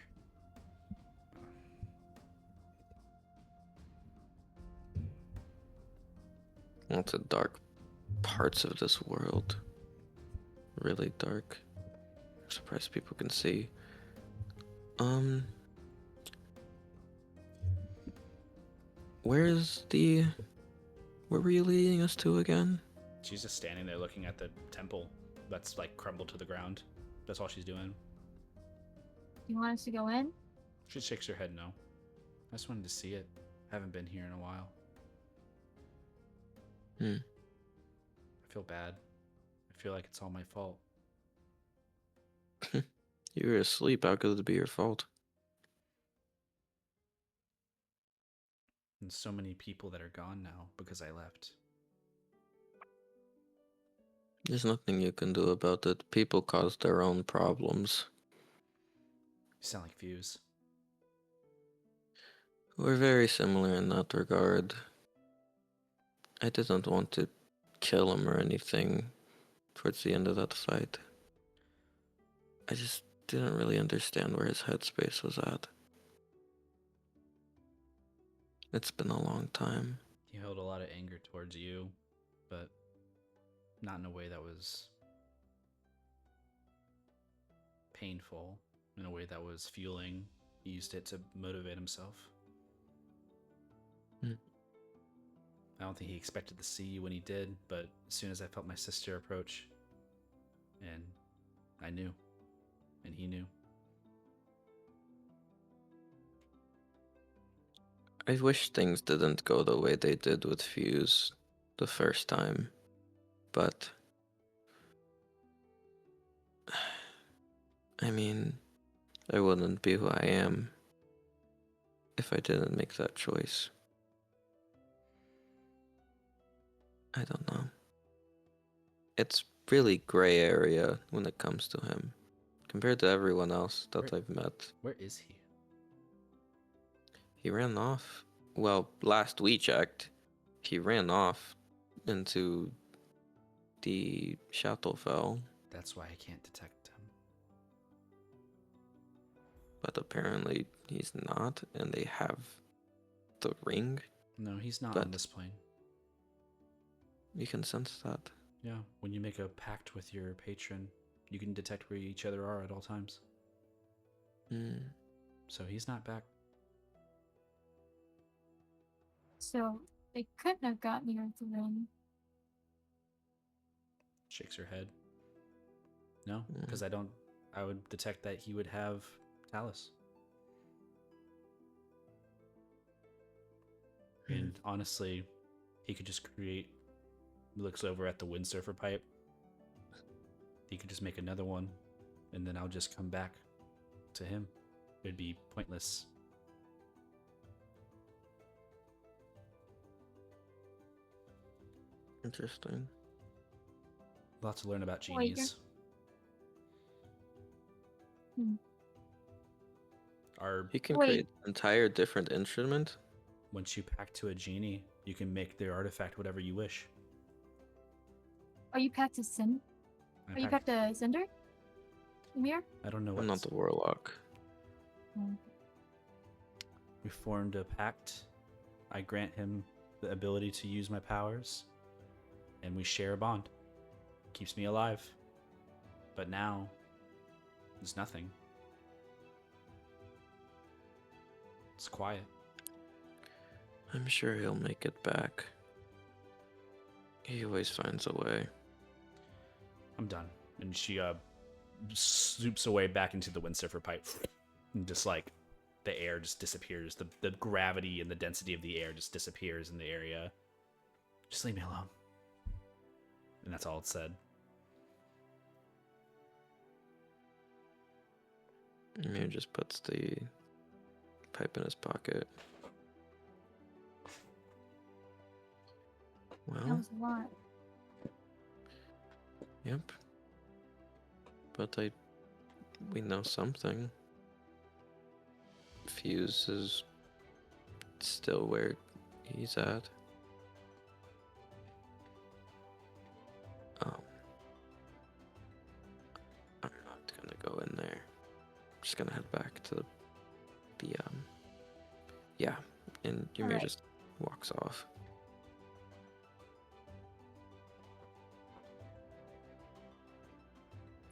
Speaker 1: Lots of dark parts of this world. Really dark. I'm surprised people can see. Where were you leading us to again?
Speaker 6: She's just standing there looking at the temple that's like crumbled to the ground. That's all she's doing.
Speaker 3: You want us to go in?
Speaker 6: She shakes her head no. I just wanted to see it. Haven't been here in a while. I feel bad. I feel like it's all my fault.
Speaker 1: You were asleep. How could it be your fault?
Speaker 6: And so many people that are gone now because I left.
Speaker 1: There's nothing you can do about it. People cause their own problems.
Speaker 6: You sound like Fuse.
Speaker 1: We're very similar in that regard. I didn't want to kill him or anything towards the end of that fight. I just didn't really understand where his headspace was at. It's been a long time.
Speaker 6: He held a lot of anger towards you, but not in a way that was painful. In a way that was fueling. He used it to motivate himself. I don't think he expected to see you when he did, but as soon as I felt my sister approach, and I knew, and he knew.
Speaker 1: I wish things didn't go the way they did with Fuse the first time, but I mean, I wouldn't be who I am if I didn't make that choice. I don't know. It's really gray area when it comes to him, compared to everyone else that I've met.
Speaker 6: Where is he?
Speaker 1: He ran off. Well, last we checked, he ran off into the Shadowfell,
Speaker 6: That's why I can't detect him.
Speaker 1: but apparently he's not, and they have the ring.
Speaker 6: No, he's not
Speaker 1: But-
Speaker 6: on this plane.
Speaker 1: You can sense that.
Speaker 6: Yeah, when you make a pact with your patron, you can detect where each other are at all times. So he's not back.
Speaker 3: So they couldn't have gotten you with the ring.
Speaker 6: Shakes her head. No, because I don't. I would detect that he would have Talus. And honestly, he could just create. He looks over at the windsurfer pipe. He could just make another one, and then I'll just come back to him. It'd be pointless.
Speaker 1: Interesting.
Speaker 6: Lots to learn about
Speaker 3: Wait,
Speaker 6: genies. Are
Speaker 1: He can
Speaker 3: Wait.
Speaker 1: create an entire different instrument.
Speaker 6: once you pack to a genie, you can make their artifact whatever you wish.
Speaker 3: Are you packed to Cinder?
Speaker 6: I
Speaker 3: Are you
Speaker 6: pack-
Speaker 3: packed to Cinder? Ymir?
Speaker 6: I don't know
Speaker 1: I'm
Speaker 6: what.
Speaker 1: not the warlock.
Speaker 6: We formed a pact. I grant him the ability to use my powers, and we share a bond. Keeps me alive. But now, there's nothing. It's quiet.
Speaker 1: I'm sure he'll make it back. He always finds a way.
Speaker 6: I'm done. And she swoops away back into the windsurfer pipe. And just like the air just disappears. The gravity and the density of the air just disappears in the area. Just leave me alone. And that's all it said.
Speaker 1: Ymir just puts the pipe in his pocket.
Speaker 3: That
Speaker 1: Well,
Speaker 3: was a lot.
Speaker 1: yep. But we know something. Fuse is still where he's at. I'm not gonna go in there. I'm just gonna head back to the yeah, and Ymir
Speaker 3: Alright.
Speaker 1: just walks off.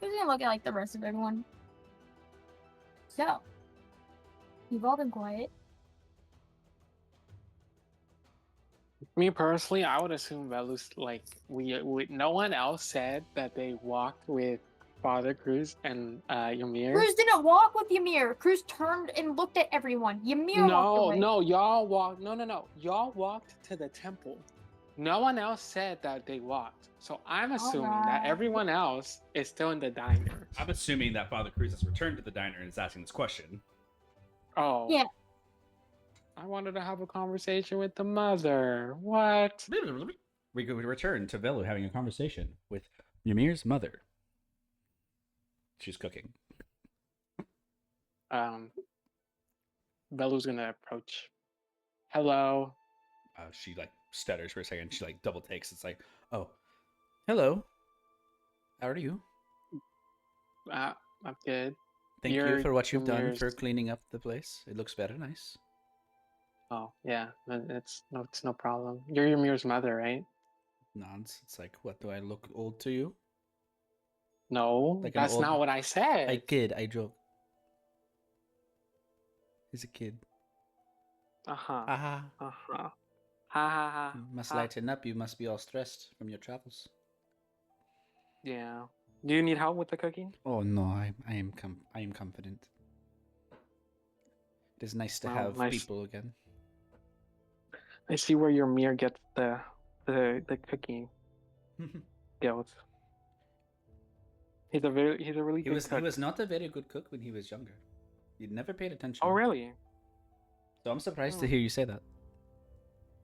Speaker 3: Who's gonna look at like the rest of everyone? So, you've all been quiet.
Speaker 7: Me personally, I would assume Velus, like, we no one else said that they walked with Father Cruz and Ymir.
Speaker 3: Cruz didn't walk with Ymir. Cruz turned and looked at everyone. Ymir walked
Speaker 7: No,
Speaker 3: away.
Speaker 7: no, y'all walked. No. Y'all walked to the temple. No one else said that they walked. So I'm assuming that
Speaker 3: Alright.
Speaker 7: everyone else is still in the diner.
Speaker 6: I'm assuming that Father Cruz has returned to the diner and is asking this question.
Speaker 7: Oh.
Speaker 3: Yeah.
Speaker 7: I wanted to have a conversation with the mother. What?
Speaker 6: We return to Velu having a conversation with Ymir's mother. She's cooking.
Speaker 7: Belu's gonna approach. Hello.
Speaker 6: She like stutters for a second. She like double takes. It's like, oh, hello. How are you?
Speaker 7: I'm good.
Speaker 6: Thank you
Speaker 7: You're
Speaker 6: for what you've done
Speaker 7: Ymir's-
Speaker 6: for cleaning up the place. It looks very nice.
Speaker 7: Oh yeah, it's no problem. You're Ymir's mother, right?
Speaker 6: Nods. It's like, what, do I look old to you?
Speaker 7: No,
Speaker 6: Like an
Speaker 7: that's
Speaker 6: old-
Speaker 7: not what I said.
Speaker 6: I kid. I joke. He's a kid.
Speaker 7: Uh-huh.
Speaker 6: Haha.
Speaker 7: Uh-huh. Ha ha ha.
Speaker 6: You must
Speaker 7: ha.
Speaker 6: lighten up. You must be all stressed from your travels.
Speaker 7: Yeah. Do you need help with the cooking?
Speaker 6: Oh no, I am confident. It is nice to
Speaker 7: Well,
Speaker 6: have
Speaker 7: nice.
Speaker 6: people again.
Speaker 7: I see where your Mir gets the cooking skills. He's a really
Speaker 6: He
Speaker 7: good
Speaker 6: was
Speaker 7: cook.
Speaker 6: not a very good cook when he was younger. He never paid attention.
Speaker 7: Oh really?
Speaker 6: So I'm surprised to
Speaker 7: Oh.
Speaker 6: hear you say that.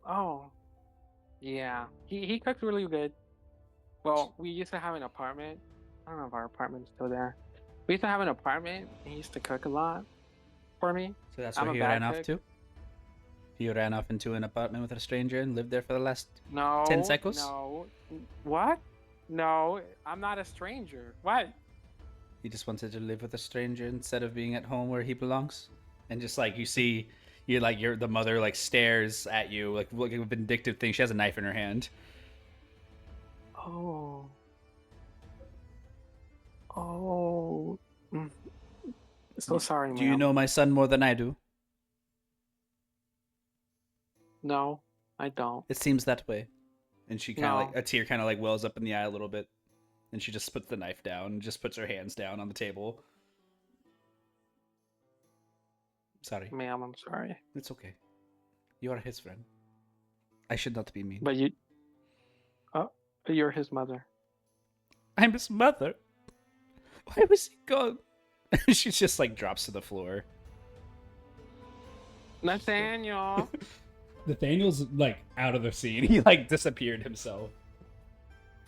Speaker 7: Oh. Yeah. He cooks really good. Well, we used to have an apartment. I don't know if our apartment is still there. We used to have an apartment. He used to cook a lot for me.
Speaker 6: So that's
Speaker 7: I'm
Speaker 6: where
Speaker 7: a
Speaker 6: he
Speaker 7: bad
Speaker 6: ran off
Speaker 7: cook.
Speaker 6: to? He ran off into an apartment with a stranger and lived there for the last...
Speaker 7: No.
Speaker 6: 10 cycles?
Speaker 7: No. What? No, I'm not a stranger. What?
Speaker 6: He just wanted to live with a stranger instead of being at home where he belongs. And just like you see, the mother like stares at you like a vindictive thing. She has a knife in her hand.
Speaker 7: Oh. Oh. Mm. So sorry,
Speaker 6: Do you
Speaker 7: ma'am.
Speaker 6: know my son more than I do?
Speaker 7: No, I don't.
Speaker 6: It seems that way. And she kind of
Speaker 7: No.
Speaker 6: like a tear kind of like wells up in the eye a little bit.
Speaker 2: And she just puts the knife down, just puts her hands down on the table. Sorry.
Speaker 7: Ma'am, I'm sorry.
Speaker 2: It's okay. You are his friend. I should not be mean.
Speaker 7: But you're his mother.
Speaker 2: I'm his mother. Why was he gone? She just like drops to the floor.
Speaker 7: Nathaniel.
Speaker 6: Nathaniel's like out of the scene. He like disappeared himself.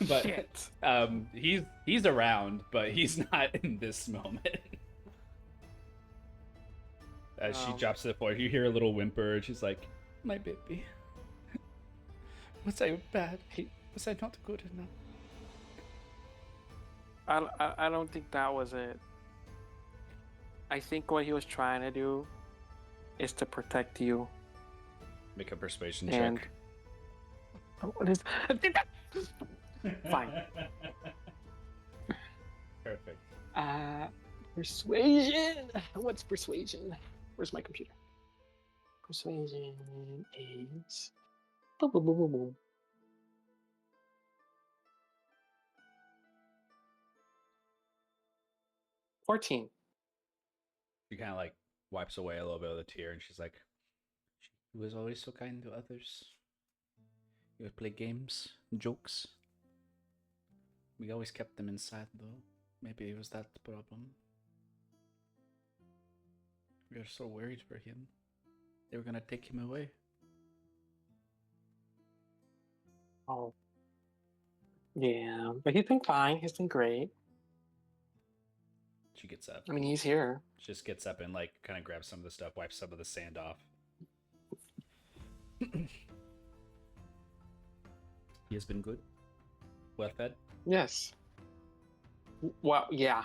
Speaker 6: But
Speaker 7: Shit.
Speaker 6: he's around, but he's not in this moment. As she drops to the floor, you hear a little whimper, and she's like, "My baby, was I bad? Was I not good enough?"
Speaker 7: I don't think that was it. I think what he was trying to do is to protect you.
Speaker 2: Make a persuasion
Speaker 7: And
Speaker 2: check.
Speaker 7: what is fine.
Speaker 6: Perfect.
Speaker 7: Persuasion. What's persuasion? Where's my computer? Persuasion is boom, boom, boom, boom, boom. 14.
Speaker 2: She kind of like wipes away a little bit of the tear, and she's like, "She was always so kind to others. You would play games, jokes. We always kept them inside, though. Maybe it was that the problem. We were so worried for him. They were gonna take him away."
Speaker 7: Oh. Yeah, but he's been fine. He's been great.
Speaker 2: She gets up.
Speaker 7: I mean, he's here.
Speaker 2: She just gets up and like kind of grabs some of the stuff, wipes some of the sand off. He has been good. Well fed.
Speaker 7: Yes. Well, yeah,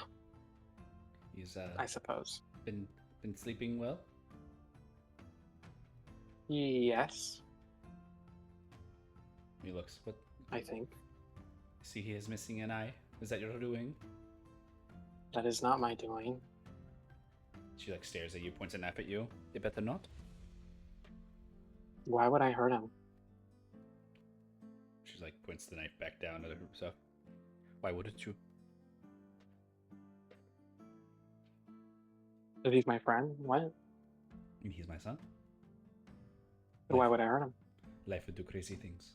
Speaker 2: He's
Speaker 7: I suppose.
Speaker 2: been sleeping well.
Speaker 7: Yes,
Speaker 2: He looks. What?
Speaker 7: I think.
Speaker 2: See, he is missing an eye. Is that your doing?
Speaker 7: That is not my doing.
Speaker 2: She like stares at you, points a knife at you. They better not.
Speaker 7: Why would I hurt him?
Speaker 2: She's like points the knife back down to herself. Why wouldn't you?
Speaker 7: If he's my friend, what?
Speaker 2: He's my son.
Speaker 7: Why would I hurt him?
Speaker 2: Life would do crazy things.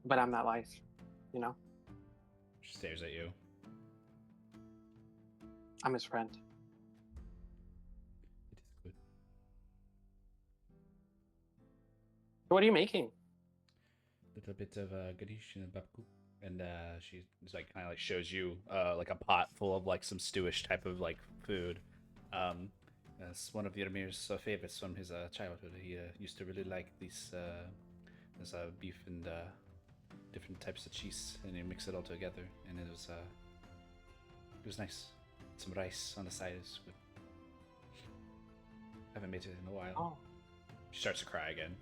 Speaker 7: But I'm not life, you know?
Speaker 2: She stares at you.
Speaker 7: I'm his friend.
Speaker 2: It is good.
Speaker 7: What are you making?
Speaker 2: Little bit of Ganesh and babku, and she's like kind of like shows you like a pot full of like some stewish type of like food. It's one of Yarmir's favorites from his childhood. He used to really like these this beef and different types of cheese, and he mixed it all together, and it was nice. Some rice on the sides. With... Haven't made it in a while.
Speaker 7: Oh,
Speaker 2: She starts to cry again.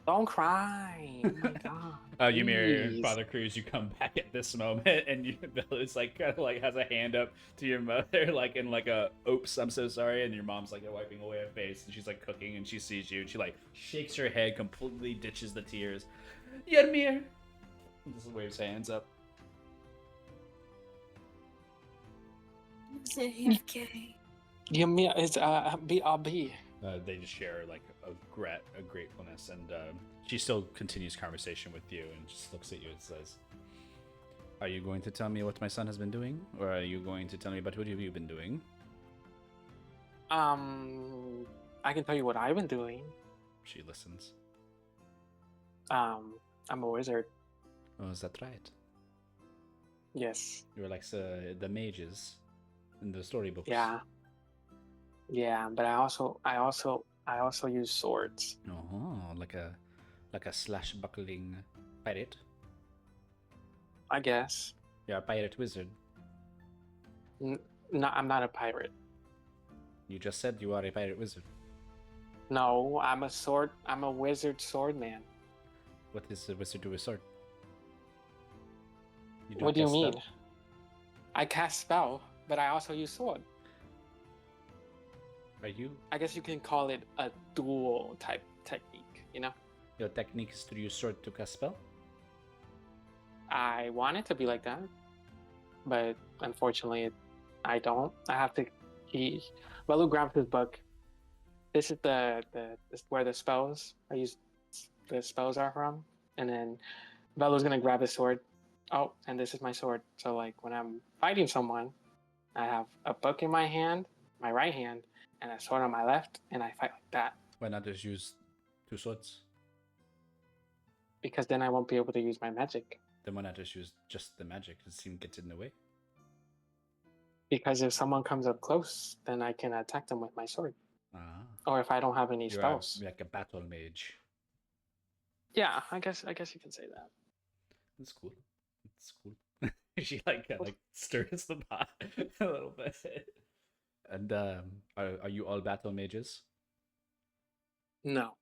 Speaker 7: don't cry. Oh my god.
Speaker 2: Ymir and
Speaker 7: Please.
Speaker 2: Father Cruz, you come back at this moment, and Bella's like kind of like has a hand up to your mother, like in like a "oops, I'm so sorry," and your mom's like wiping away her face, and she's like cooking, and she sees you, and she like shakes her head, completely ditches the tears. Ymir, just waves hands up.
Speaker 3: Is it AFK?
Speaker 7: Give me it's BRB.
Speaker 2: They just share like a gratefulness, and she still continues conversation with you, and just looks at you and says, "Are you going to tell me what my son has been doing, or are you going to tell me about what have you been doing?"
Speaker 7: I can tell you what I've been doing.
Speaker 2: She listens.
Speaker 7: I'm a wizard.
Speaker 2: Oh, is that right?
Speaker 7: Yes.
Speaker 2: You were like the mages in the storybooks.
Speaker 7: Yeah. Yeah, but I also use swords.
Speaker 2: Oh, like a slash-buckling pirate.
Speaker 7: I guess.
Speaker 2: You're a pirate wizard.
Speaker 7: No, I'm not a pirate.
Speaker 2: You just said you are a pirate wizard.
Speaker 7: No, I'm a wizard swordman.
Speaker 2: What does a wizard do with sword?
Speaker 7: What do you
Speaker 2: cast
Speaker 7: mean?
Speaker 2: spell?
Speaker 7: I cast spell, but I also use sword.
Speaker 2: Are you?
Speaker 7: I guess you can call it a dual type technique, you know?
Speaker 2: Your technique is to use sword to cast spell?
Speaker 7: I want it to be like that, but unfortunately, I don't. I have to. He, Velu grabs his book. This is this where the spells I use. The spells are from, and then Velu's gonna grab his sword. Oh, and this is my sword. So like when I'm fighting someone, I have a book in my hand, my right hand, and a sword on my left, and I fight like that.
Speaker 6: Why not just use 2 swords?
Speaker 7: Because then I won't be able to use my magic.
Speaker 6: Then why not just use just the magic? It seems gets in the way.
Speaker 7: Because if someone comes up close, then I can attack them with my sword.
Speaker 6: Ah,
Speaker 7: Or if I don't have any
Speaker 6: you're
Speaker 7: spells.
Speaker 6: like a battle mage.
Speaker 7: Yeah, I guess you can say that.
Speaker 6: That's cool. That's cool. She like stirs the pot a little bit. And are you all battle mages?
Speaker 7: No.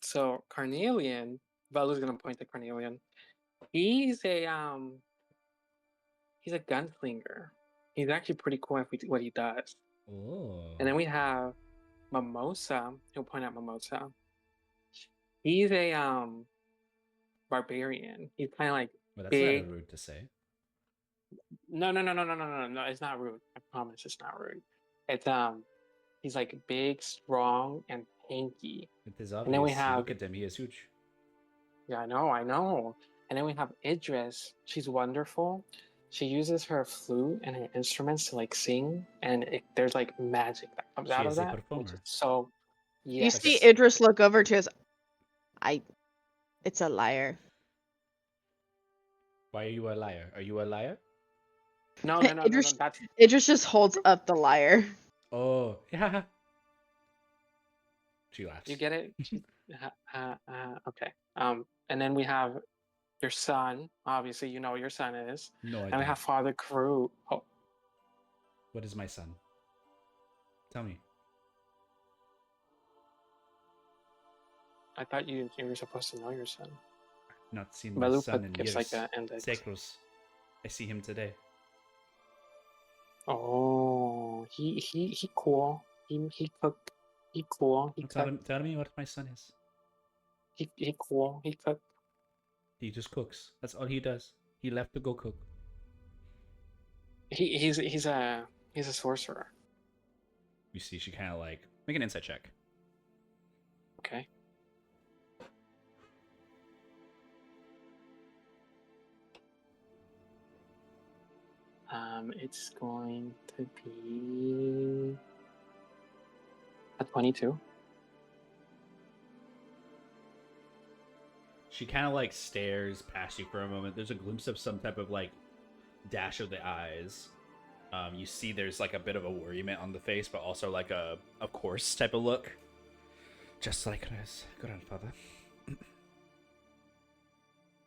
Speaker 7: So Carnelian, Velu's gonna point to Carnelian. He's a gunslinger. He's actually pretty cool at what he does.
Speaker 6: Oh.
Speaker 7: And then we have Mimosa. He'll point out Mimosa. He's a barbarian. He's kind of like
Speaker 6: Well, that's
Speaker 7: big.
Speaker 6: not rude to say.
Speaker 7: No. It's not rude. I promise, it's not rude. It's he's like big, strong, and tanky.
Speaker 6: It is obvious.
Speaker 7: And then we have.
Speaker 6: Look at him. He is huge.
Speaker 7: Yeah, I know. And then we have Idris. She's wonderful. She uses her flute and her instruments to like sing, and there's like magic that comes
Speaker 6: She
Speaker 7: out of
Speaker 6: is a
Speaker 7: that.
Speaker 6: performer.
Speaker 7: So,
Speaker 4: You
Speaker 7: yes.
Speaker 4: see Idris look over to his. It's a liar.
Speaker 6: Why are you a liar? Are you a liar?
Speaker 7: No.
Speaker 4: Idris,
Speaker 7: That's
Speaker 4: Idris just holds up the liar.
Speaker 6: Oh, yeah. She laughs.
Speaker 7: you get it. Okay. And then we have your son. Obviously, you know what your son is.
Speaker 6: No, I
Speaker 7: And
Speaker 6: don't.
Speaker 7: we have Father Crew. Oh,
Speaker 6: What is my son? Tell me.
Speaker 7: I thought you were supposed to know your son.
Speaker 6: Not seen my
Speaker 7: Velu
Speaker 6: son in
Speaker 7: gives
Speaker 6: years.
Speaker 7: like an index.
Speaker 6: Sacros. I see him today.
Speaker 7: Oh, he cool. He cook. He cool. He cook.
Speaker 6: Tell me what my son is.
Speaker 7: He cool. He cook.
Speaker 6: He just cooks. That's all he does. He left to go cook.
Speaker 7: He's a sorcerer.
Speaker 6: You see, she kind of like make an insight check.
Speaker 7: Okay. It's going to be a 22.
Speaker 6: She kind of like stares past you for a moment. There's a glimpse of some type of like dash of the eyes. You see there's like a bit of a worriment on the face, but also like a of course type of look. Just like his grandfather.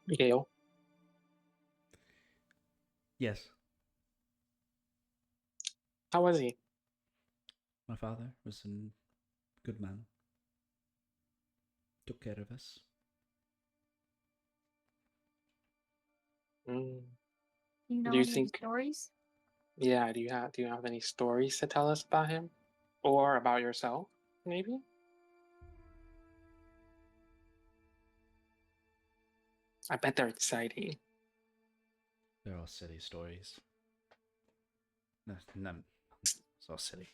Speaker 7: Gale.
Speaker 6: Yes.
Speaker 7: How was he?
Speaker 6: My father was a good man. Took care of us.
Speaker 7: Mm.
Speaker 3: You know
Speaker 7: Do you
Speaker 3: any
Speaker 7: think-
Speaker 3: stories?
Speaker 7: Yeah. Do you have any stories to tell us about him, or about yourself, maybe? I bet they're exciting.
Speaker 6: They're all silly stories. No, it's all silly.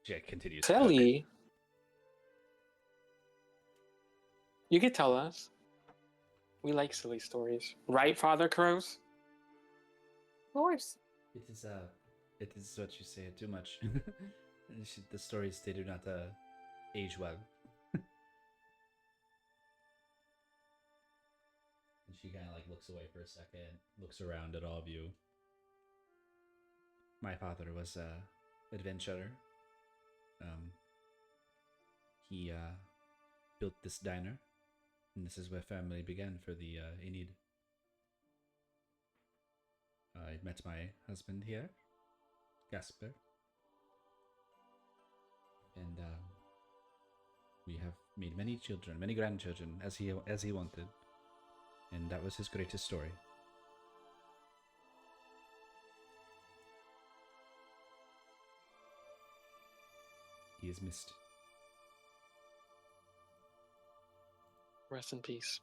Speaker 6: Yeah, continues. to cook.
Speaker 7: Silly. You could tell us. We like silly stories, right, Father Crows?
Speaker 3: Of course.
Speaker 6: It is what you say too much. The stories, they do not age well. And she kind of like looks away for a second, looks around at all of you. My father was a adventurer. He built this diner, and this is where family began for the Enid. I met my husband here, Gasper, and we have made many children, many grandchildren, as he wanted, and that was his greatest story. He is missed.
Speaker 7: Rest in peace.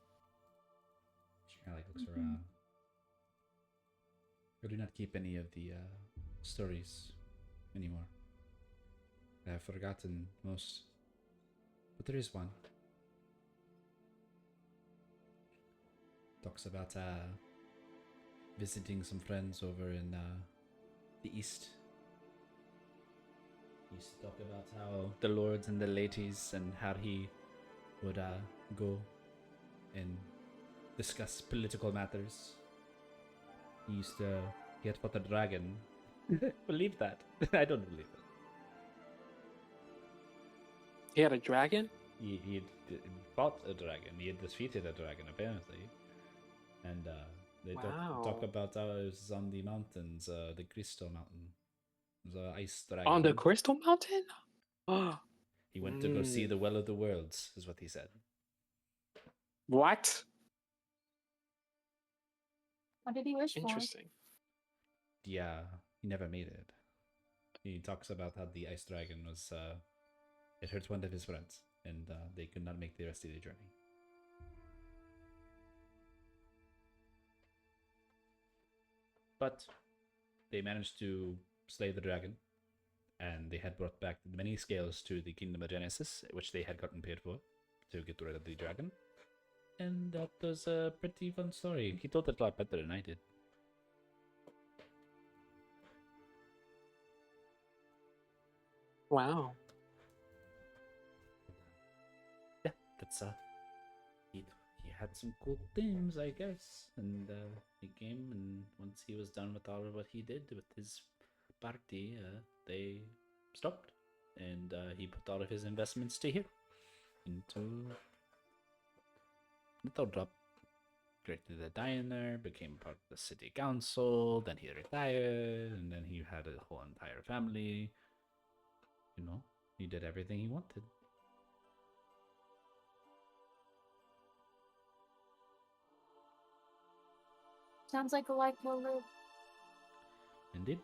Speaker 6: She kind of like looks around. I do not keep any of the stories anymore. I have forgotten most, but there is one. Talks about visiting some friends over in the east. He used to talk about how the lords and the ladies and how he would go and discuss political matters. He used to get for the dragon. Believe that? I don't believe it.
Speaker 7: He had a dragon?
Speaker 6: He fought a dragon. He had defeated a dragon, apparently. And they talk
Speaker 7: Wow.
Speaker 6: about how it was on the mountains, the Crystal Mountain. It was an ice dragon.
Speaker 7: On the Crystal Mountain? Oh.
Speaker 6: He went to go see the Well of the Worlds, is what he said.
Speaker 7: What?
Speaker 3: What did he wish for?
Speaker 7: Interesting.
Speaker 6: Yeah, he never made it. He talks about how the ice dragon was, it hurt one of his friends, and they could not make the rest of the journey. But they managed to slay the dragon, and they had brought back many scales to the Kingdom of Genesis, which they had gotten paid for to get rid of the dragon. And that was a pretty fun story. He told it a lot better than I did.
Speaker 7: Wow.
Speaker 6: Yeah, that's he had some cool themes, I guess. And he came, and once he was done with all of what he did with his party, they stopped, and he put all of his investments to here into Little Drop. Created a diner, became part of the city council, then he retired, and then he had a whole entire family. You know, he did everything he wanted.
Speaker 3: Sounds like a life well lived.
Speaker 6: Indeed.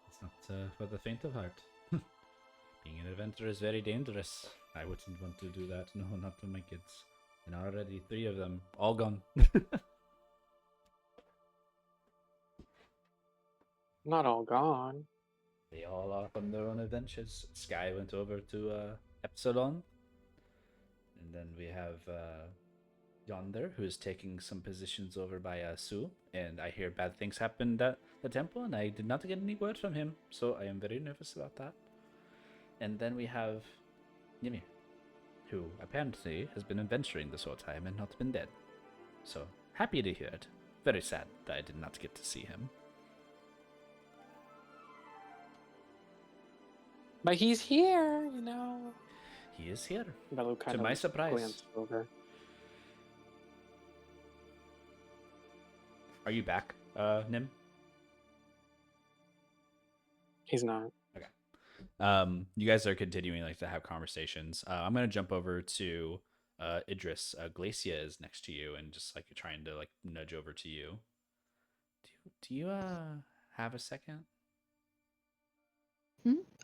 Speaker 6: It's not for the faint of heart. Being an adventurer is very dangerous. I wouldn't want to do that. No, not to my kids. And already 3 of them, all gone.
Speaker 7: Not all gone.
Speaker 6: They all off on their own adventures. Sky went over to Epsilon. And then we have Yonder, who is taking some positions over by Sue. And I hear bad things happened at the temple, and I did not get any word from him. So I am very nervous about that. And then we have Ymir, who apparently has been adventuring this whole time and not been dead. So, happy to hear it. Very sad that I did not get to see him.
Speaker 7: But he's here, you know.
Speaker 6: He is here.
Speaker 7: Bello kind
Speaker 6: To
Speaker 7: of
Speaker 6: my surprise.
Speaker 7: glanced over.
Speaker 6: Are you back, Nim?
Speaker 7: He's not.
Speaker 6: You guys are continuing to have conversations. I'm gonna jump over to Idris. Glacia is next to you and just trying to nudge over to you. Do you have a second?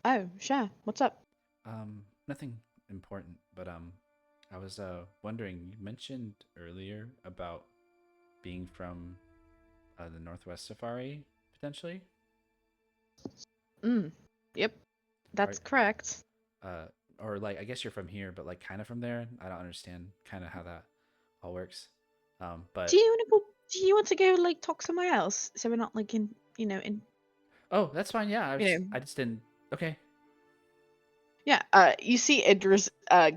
Speaker 4: Oh, sure. What's up?
Speaker 6: Nothing important, but I was wondering, you mentioned earlier about being from the Northwest Safari, potentially?
Speaker 4: Yep. That's correct.
Speaker 6: Or I guess you're from here, but kind of from there. I don't understand kind of how that all works. But
Speaker 4: Do you want to go talk somewhere else? So we're not in.
Speaker 6: Oh, that's fine. Yeah,
Speaker 4: You know.
Speaker 6: I just didn't. Okay.
Speaker 4: Yeah. You see Idris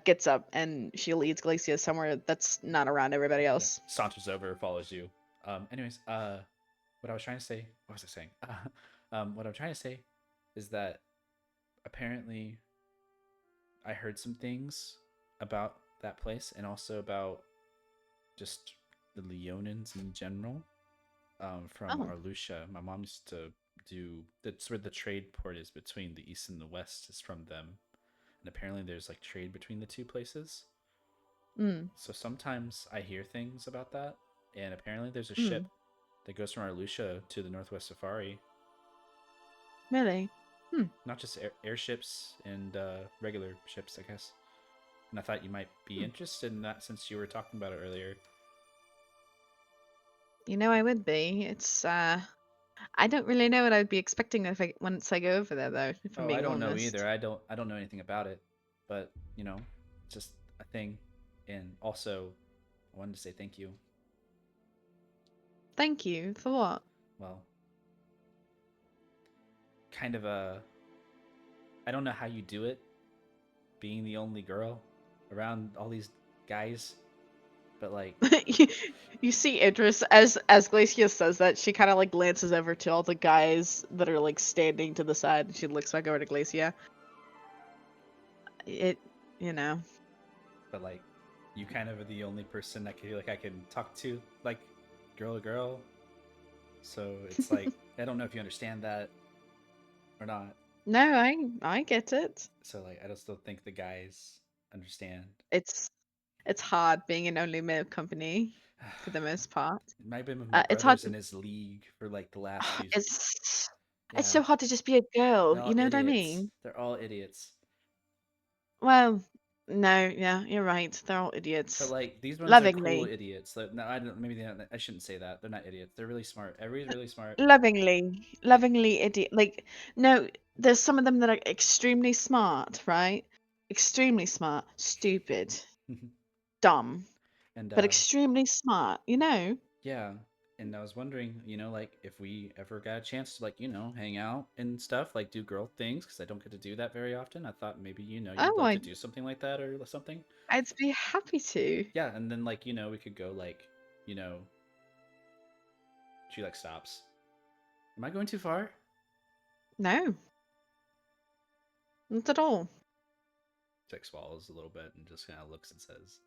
Speaker 4: gets up and she leads Glacia somewhere that's not around everybody else.
Speaker 6: Yeah. Saunters over, follows you. Anyways, what I was trying to say. What was I saying? What I'm trying to say is that apparently I heard some things about that place and also about just the Leonins in general. From Arlusha. My mom used to do. That's where the trade port is between the east and the west. Is from them, and apparently there's trade between the 2 places. So sometimes I hear things about that, and apparently there's a ship that goes from Arlusha to the Northwest Safari.
Speaker 4: Really?
Speaker 6: Not just airships and regular ships, I guess. And I thought you might be interested in that since you were talking about it earlier.
Speaker 4: I would be. It's I don't really know what I'd be expecting once I go over there, though. If I'm
Speaker 6: Oh,
Speaker 4: being
Speaker 6: I don't know
Speaker 4: honest.
Speaker 6: either. I don't know anything about it, but you know, it's just a thing. And also, I wanted to say thank you.
Speaker 4: Thank you for what?
Speaker 6: Well, kind of a. I don't know how you do it, being the only girl around all these guys, but like,
Speaker 4: you, you see Idris as Glacia says that, she kind of like glances over to all the guys that are like standing to the side, and she looks back over to Glacia. It, you know.
Speaker 6: but like, you kind of are the only person that I can talk to, like, girl to girl. So it's like, I don't know if you understand that or not.
Speaker 4: No, I get it.
Speaker 6: So like, I just don't think the guys understand.
Speaker 4: It's hard being an only male company for the most part.
Speaker 6: It might have been with my
Speaker 4: It's hard.
Speaker 6: brothers in his league for like the last few.
Speaker 4: It's
Speaker 6: Yeah,
Speaker 4: so hard to just be a girl.
Speaker 6: they're all
Speaker 4: You know what I
Speaker 6: idiots.
Speaker 4: mean?
Speaker 6: They're all idiots.
Speaker 4: Well, no, yeah, you're right. They're all
Speaker 6: But
Speaker 4: idiots.
Speaker 6: like these ones are cool
Speaker 4: Lovingly,
Speaker 6: idiots. Like, no, I don't. Maybe they don't, I shouldn't say that. They're not idiots. They're really smart. Everybody's really smart. It,
Speaker 4: lovingly idiot. Like, no, there's some of them that are extremely smart, right? Extremely smart, stupid, dumb,
Speaker 6: and
Speaker 4: but extremely smart. You know?
Speaker 6: yeah. And I was wondering, like, if we ever got a chance to, like, hang out and stuff, like do girl things, because I don't get to do that very often. I thought maybe, you'd
Speaker 4: Oh,
Speaker 6: love to do something like that or something.
Speaker 4: I'd be happy to.
Speaker 6: Yeah, and then like, we could go like, you know, she like stops. Am I going too far?
Speaker 4: No, not at all.
Speaker 6: She like swallows a little bit and just kind of looks and says,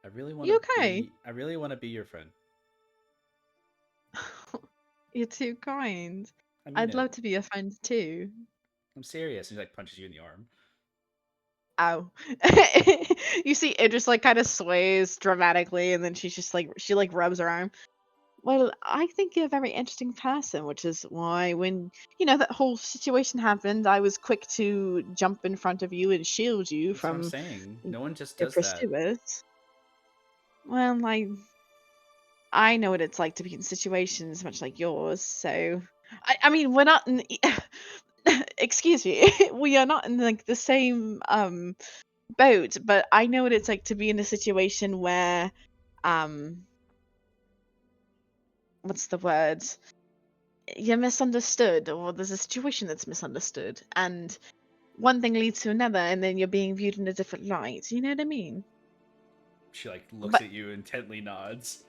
Speaker 6: I really want
Speaker 4: You
Speaker 6: to
Speaker 4: okay?
Speaker 6: be I really want to be your friend.
Speaker 4: You're too kind.
Speaker 6: I mean
Speaker 4: I'd
Speaker 6: it.
Speaker 4: love to be your friend too.
Speaker 6: I'm serious. And he like punches you in the arm.
Speaker 4: Ow. You see Idris like kind of sways dramatically, and then she like rubs her arm. Well, I think you're a very interesting person, which is why when that whole situation happened, I was quick to jump in front of you and shield you
Speaker 6: That's what I'm
Speaker 4: from
Speaker 6: saying. No one just
Speaker 4: your
Speaker 6: does that.
Speaker 4: pursuers. Well, I know what it's like to be in situations much like yours, so I mean we're not in excuse me, we are not in like the same boat, but I know what it's like to be in a situation where um what's the word? You're misunderstood, or there's a situation that's misunderstood, and one thing leads to another, and then you're being viewed in a different light. You know what I mean?
Speaker 6: She like looks
Speaker 4: But
Speaker 6: at you, intently nods.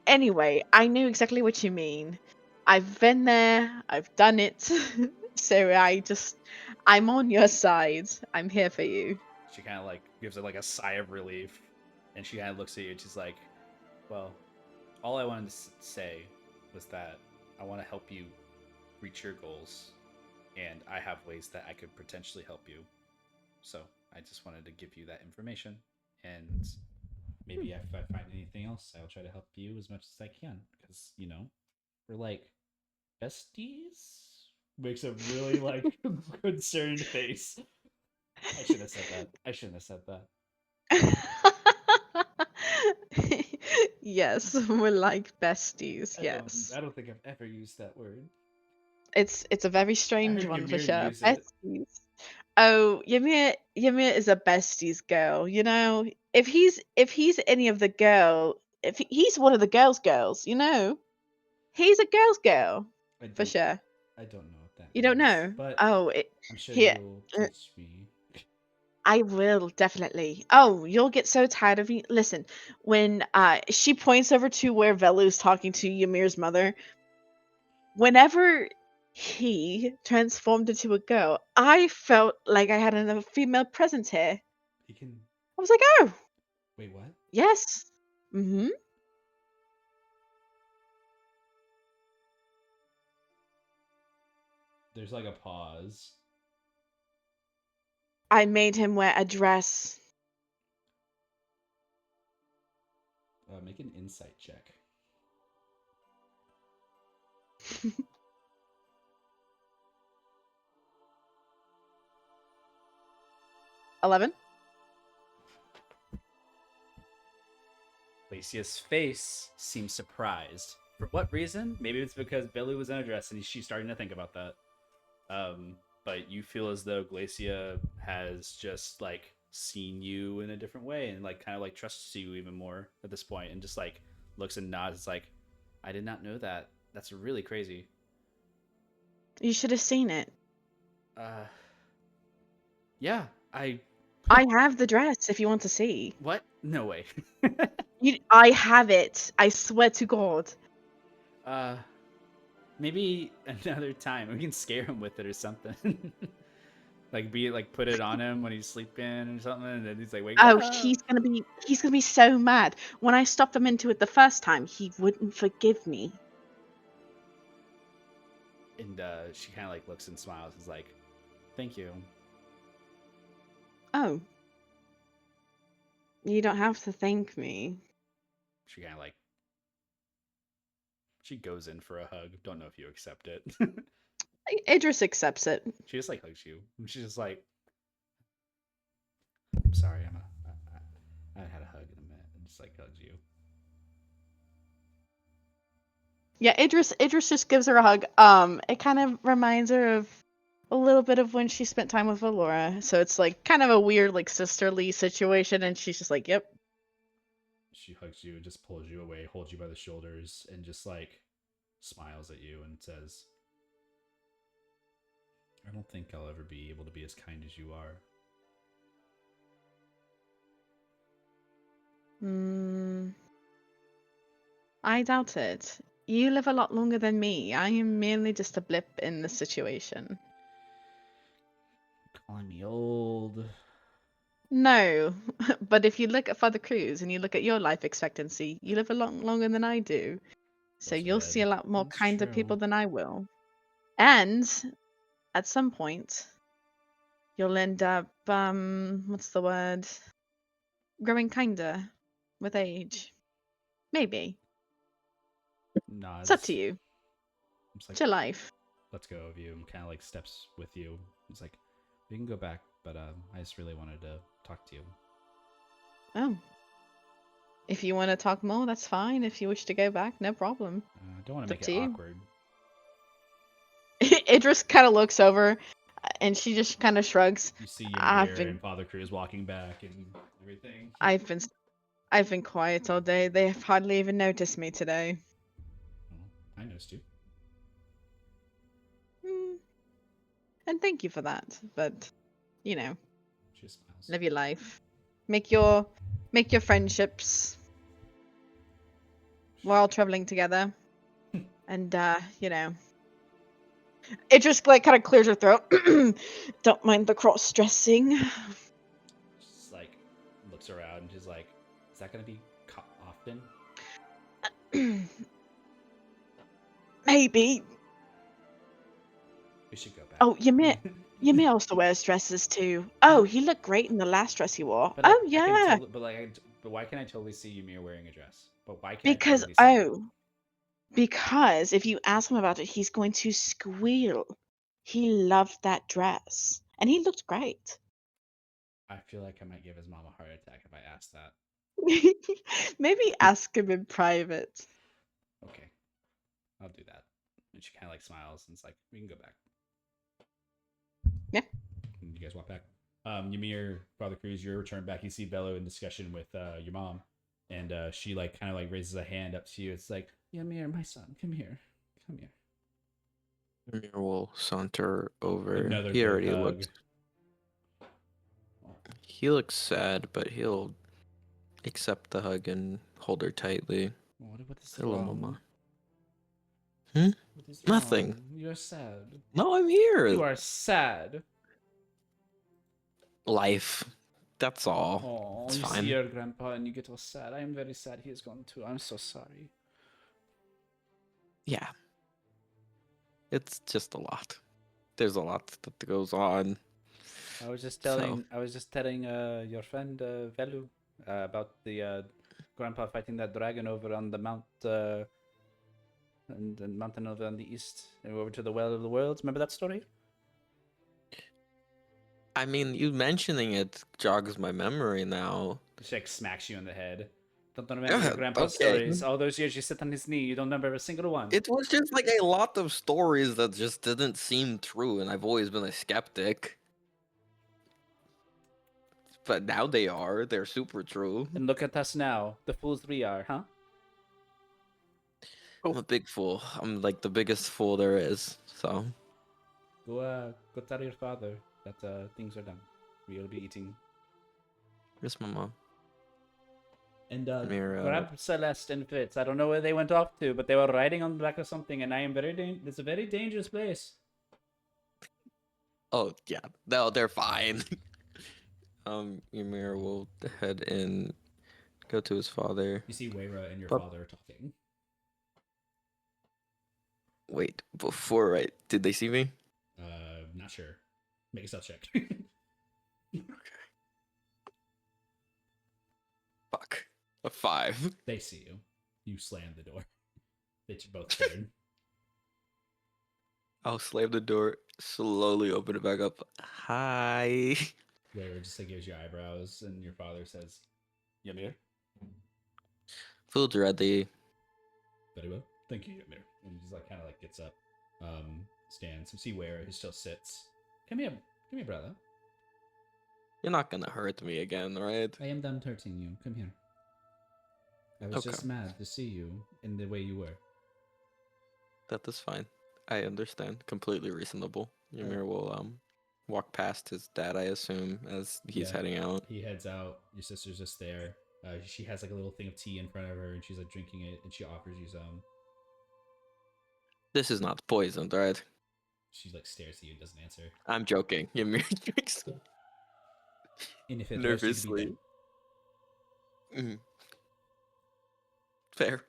Speaker 4: anyway, I know exactly what you mean. I've been there, I've done it. So I'm on your side. I'm here for you.
Speaker 6: She kind of like gives it like a sigh of relief, and she kind of looks at you and she's like, "Well, all I wanted to say was that I want to help you reach your goals, and I have ways that I could potentially help you. So I just wanted to give you that information, and maybe if I find anything else, I'll try to help you as much as I can, because we're like besties." Makes a really like concerned face. I shouldn't have said that. I shouldn't have said that.
Speaker 4: Yes, we're like besties. Yes.
Speaker 6: I don't think I've ever used that word.
Speaker 4: It's a very
Speaker 6: I
Speaker 4: strange
Speaker 6: heard
Speaker 4: one for
Speaker 6: Ymir
Speaker 4: sure.
Speaker 6: use it.
Speaker 4: Besties. Oh, Ymir is a besties girl. If he's any of the girl, he's one of the girls. He's a girl's girl
Speaker 6: I
Speaker 4: for
Speaker 6: don't.
Speaker 4: sure.
Speaker 6: I don't know what that
Speaker 4: You don't
Speaker 6: means,
Speaker 4: know?
Speaker 6: but
Speaker 4: Oh,
Speaker 6: I'm sure
Speaker 4: here.
Speaker 6: you'll teach me.
Speaker 4: I will definitely. Oh, you'll get so tired of me. Listen, when she points over to where Velu's talking to Ymir's mother, whenever he transformed into a girl, I felt like I had a female presence here.
Speaker 6: He can.
Speaker 4: I was like, oh,
Speaker 6: Wait, what?
Speaker 4: yes. Mm-hmm.
Speaker 6: There's like a pause.
Speaker 4: I made him wear a dress.
Speaker 6: Make an insight check.
Speaker 4: 11.
Speaker 6: Lacia's face seems surprised. For what reason? Maybe it's because Billy was in a dress and she's starting to think about that. But you feel as though Glacia has just like seen you in a different way and like kind of like trusts you even more at this point and just like looks and nods. It's like, I did not know that. That's really crazy.
Speaker 4: You should have seen it.
Speaker 6: Uh, yeah,
Speaker 4: I have the dress if you want to see.
Speaker 6: What? No way.
Speaker 4: I have it. I swear to God.
Speaker 6: Maybe another time we can scare him with it or something. Like put it on him when he's sleeping or something, and then he's like, wake
Speaker 4: Oh,
Speaker 6: up.
Speaker 4: he's gonna be so mad. When I stopped him into it the first time, he wouldn't forgive me.
Speaker 6: And she kind of like looks and smiles. Is like, thank you.
Speaker 4: Oh. You don't have to thank me.
Speaker 6: She kind of like, she goes in for a hug. Don't know if you accept it.
Speaker 4: Idris accepts it.
Speaker 6: She just like hugs you. And she's just like, I'm sorry, I haven't had a hug in a minute. And just like hugs you.
Speaker 4: Yeah, Idris just gives her a hug. It kind of reminds her of a little bit of when she spent time with Valora. So it's like kind of a weird like sisterly situation, and she's just like, yep.
Speaker 6: She hugs you and just pulls you away, holds you by the shoulders, and just like smiles at you and says, I don't think I'll ever be able to be as kind as you are.
Speaker 4: I doubt it. You live a lot longer than me. I am merely just a blip in the situation.
Speaker 6: Calling me old.
Speaker 4: No, but if you look at Father Cruz and you look at your life expectancy, you live a lot longer than I do. So
Speaker 6: Close to
Speaker 4: you'll
Speaker 6: dead.
Speaker 4: see a lot more
Speaker 6: That's
Speaker 4: kinder
Speaker 6: true.
Speaker 4: people than I will. And at some point, you'll end up, what's the word? Growing kinder with age. Maybe.
Speaker 6: Nods.
Speaker 4: It's up to you.
Speaker 6: It's like,
Speaker 4: It's your life.
Speaker 6: let's go of you, and kind of like steps with you. It's like, we can go back, but I just really wanted to talk to you.
Speaker 4: Oh. If you want to talk more, that's fine. If you wish to go back, no problem.
Speaker 6: I don't want
Speaker 4: It's
Speaker 6: to
Speaker 4: up
Speaker 6: make
Speaker 4: to
Speaker 6: it
Speaker 4: you.
Speaker 6: awkward.
Speaker 4: Idris kind of looks over, and she just kind of shrugs.
Speaker 6: You see
Speaker 4: I've
Speaker 6: Ymir
Speaker 4: been,
Speaker 6: and Father Cruz walking back and everything.
Speaker 4: I've been quiet all day. They have hardly even noticed me today.
Speaker 6: Well, I noticed you.
Speaker 4: And thank you for that. But, you know,
Speaker 6: She just smiles.
Speaker 4: live your life. Make your friendships while traveling together. And you know, it just like kind of clears her throat. Don't mind the cross dressing.
Speaker 6: She's like, looks around and she's like, is that gonna be often?
Speaker 4: Maybe.
Speaker 6: We should go back.
Speaker 4: Oh, Ymir also wears dresses too. Oh, he looked great in the last dress he wore.
Speaker 6: But
Speaker 4: Oh yeah.
Speaker 6: but why can I totally see Ymir wearing a dress? But why can't
Speaker 4: Because
Speaker 6: I totally see it?
Speaker 4: because if you ask him about it, he's going to squeal. He loved that dress, and he looked great.
Speaker 6: I feel like I might give his mom a heart attack if I ask that.
Speaker 4: Maybe ask him in private.
Speaker 6: Okay, I'll do that. And she kind of like smiles and it's like, we can go back.
Speaker 4: Yeah.
Speaker 6: And you guys walk back. Ymir, Father Cruz, your return back. You see Bello in discussion with your mom, and she like kind of like raises a hand up to you. It's like, Ymir, my son, come here, come here.
Speaker 1: Ymir will saunter over.
Speaker 6: Another
Speaker 1: He
Speaker 6: big
Speaker 1: already
Speaker 6: hug.
Speaker 1: looks. He looks sad, but he'll accept the hug and hold her tightly.
Speaker 6: What is
Speaker 1: Hello,
Speaker 6: wrong?
Speaker 1: Mama. Hmm?
Speaker 6: What is
Speaker 1: Nothing.
Speaker 6: wrong? You're sad.
Speaker 1: No, I'm here.
Speaker 6: You are sad.
Speaker 1: Life. That's all.
Speaker 6: Oh,
Speaker 1: It's
Speaker 6: you
Speaker 1: fine.
Speaker 6: see your grandpa and you get all sad. I am very sad he is gone too. I'm so sorry.
Speaker 1: Yeah. It's just a lot. There's a lot that goes on.
Speaker 6: I was just
Speaker 1: So-
Speaker 6: telling your friend Velu about the grandpa fighting that dragon over on the mount and the mountain over on the east and over to the Well of the Worlds. Remember that story?
Speaker 1: I mean, you mentioning it jogs my memory now.
Speaker 6: She like smacks you in the head. Don't remember your grandpa's
Speaker 1: okay.
Speaker 6: stories. All those years you sit on his knee, you don't remember a single one.
Speaker 1: It was just like a lot of stories that just didn't seem true, and I've always been a skeptic. But now they are. They're super true.
Speaker 6: And look at us now, the fools we are, huh?
Speaker 1: I'm a big fool. I'm like the biggest fool there is. So
Speaker 6: Go tell your father that things are done. We'll be eating.
Speaker 1: here's my mom.
Speaker 6: And
Speaker 1: Mira.
Speaker 6: grab Celeste and Fitz. I don't know where they went off to, but they were riding on the back of something, and I am it's a very dangerous place.
Speaker 1: Oh yeah, no, they're fine. Ymir will head and go to his father.
Speaker 6: You see Weira and your
Speaker 1: But-
Speaker 6: father talking.
Speaker 1: Wait, before right? Did they see me?
Speaker 6: Not sure. Make a stealth check.
Speaker 1: Fuck. A 5.
Speaker 6: They see you. You slam the door. They both turn.
Speaker 1: I'll slam the door, slowly open it back up. Hi.
Speaker 6: Weira just like gives you eyebrows, and your father says, Ymir?
Speaker 1: Food ready.
Speaker 6: Very well. Thank you, Ymir. And he just like kind of like gets up, stands. You see Weira, who still sits. Come here, brother.
Speaker 1: You're not gonna hurt me again, right?
Speaker 6: I am done hurting you. Come here. I was
Speaker 1: Okay.
Speaker 6: just mad to see you in the way you were.
Speaker 1: That is fine. I understand. Completely reasonable. Ymir will walk past his dad, I assume, as he's
Speaker 6: Yeah.
Speaker 1: heading out.
Speaker 6: He heads out. Your sister's just there. She has like a little thing of tea in front of her, and she's like drinking it, and she offers you some.
Speaker 1: This is not poisoned, right?
Speaker 6: She like stares at you and doesn't answer.
Speaker 1: I'm joking. Ymir drinks
Speaker 6: And if it was,
Speaker 1: nervously.
Speaker 6: you'd be dead.
Speaker 1: Mhm. Fair.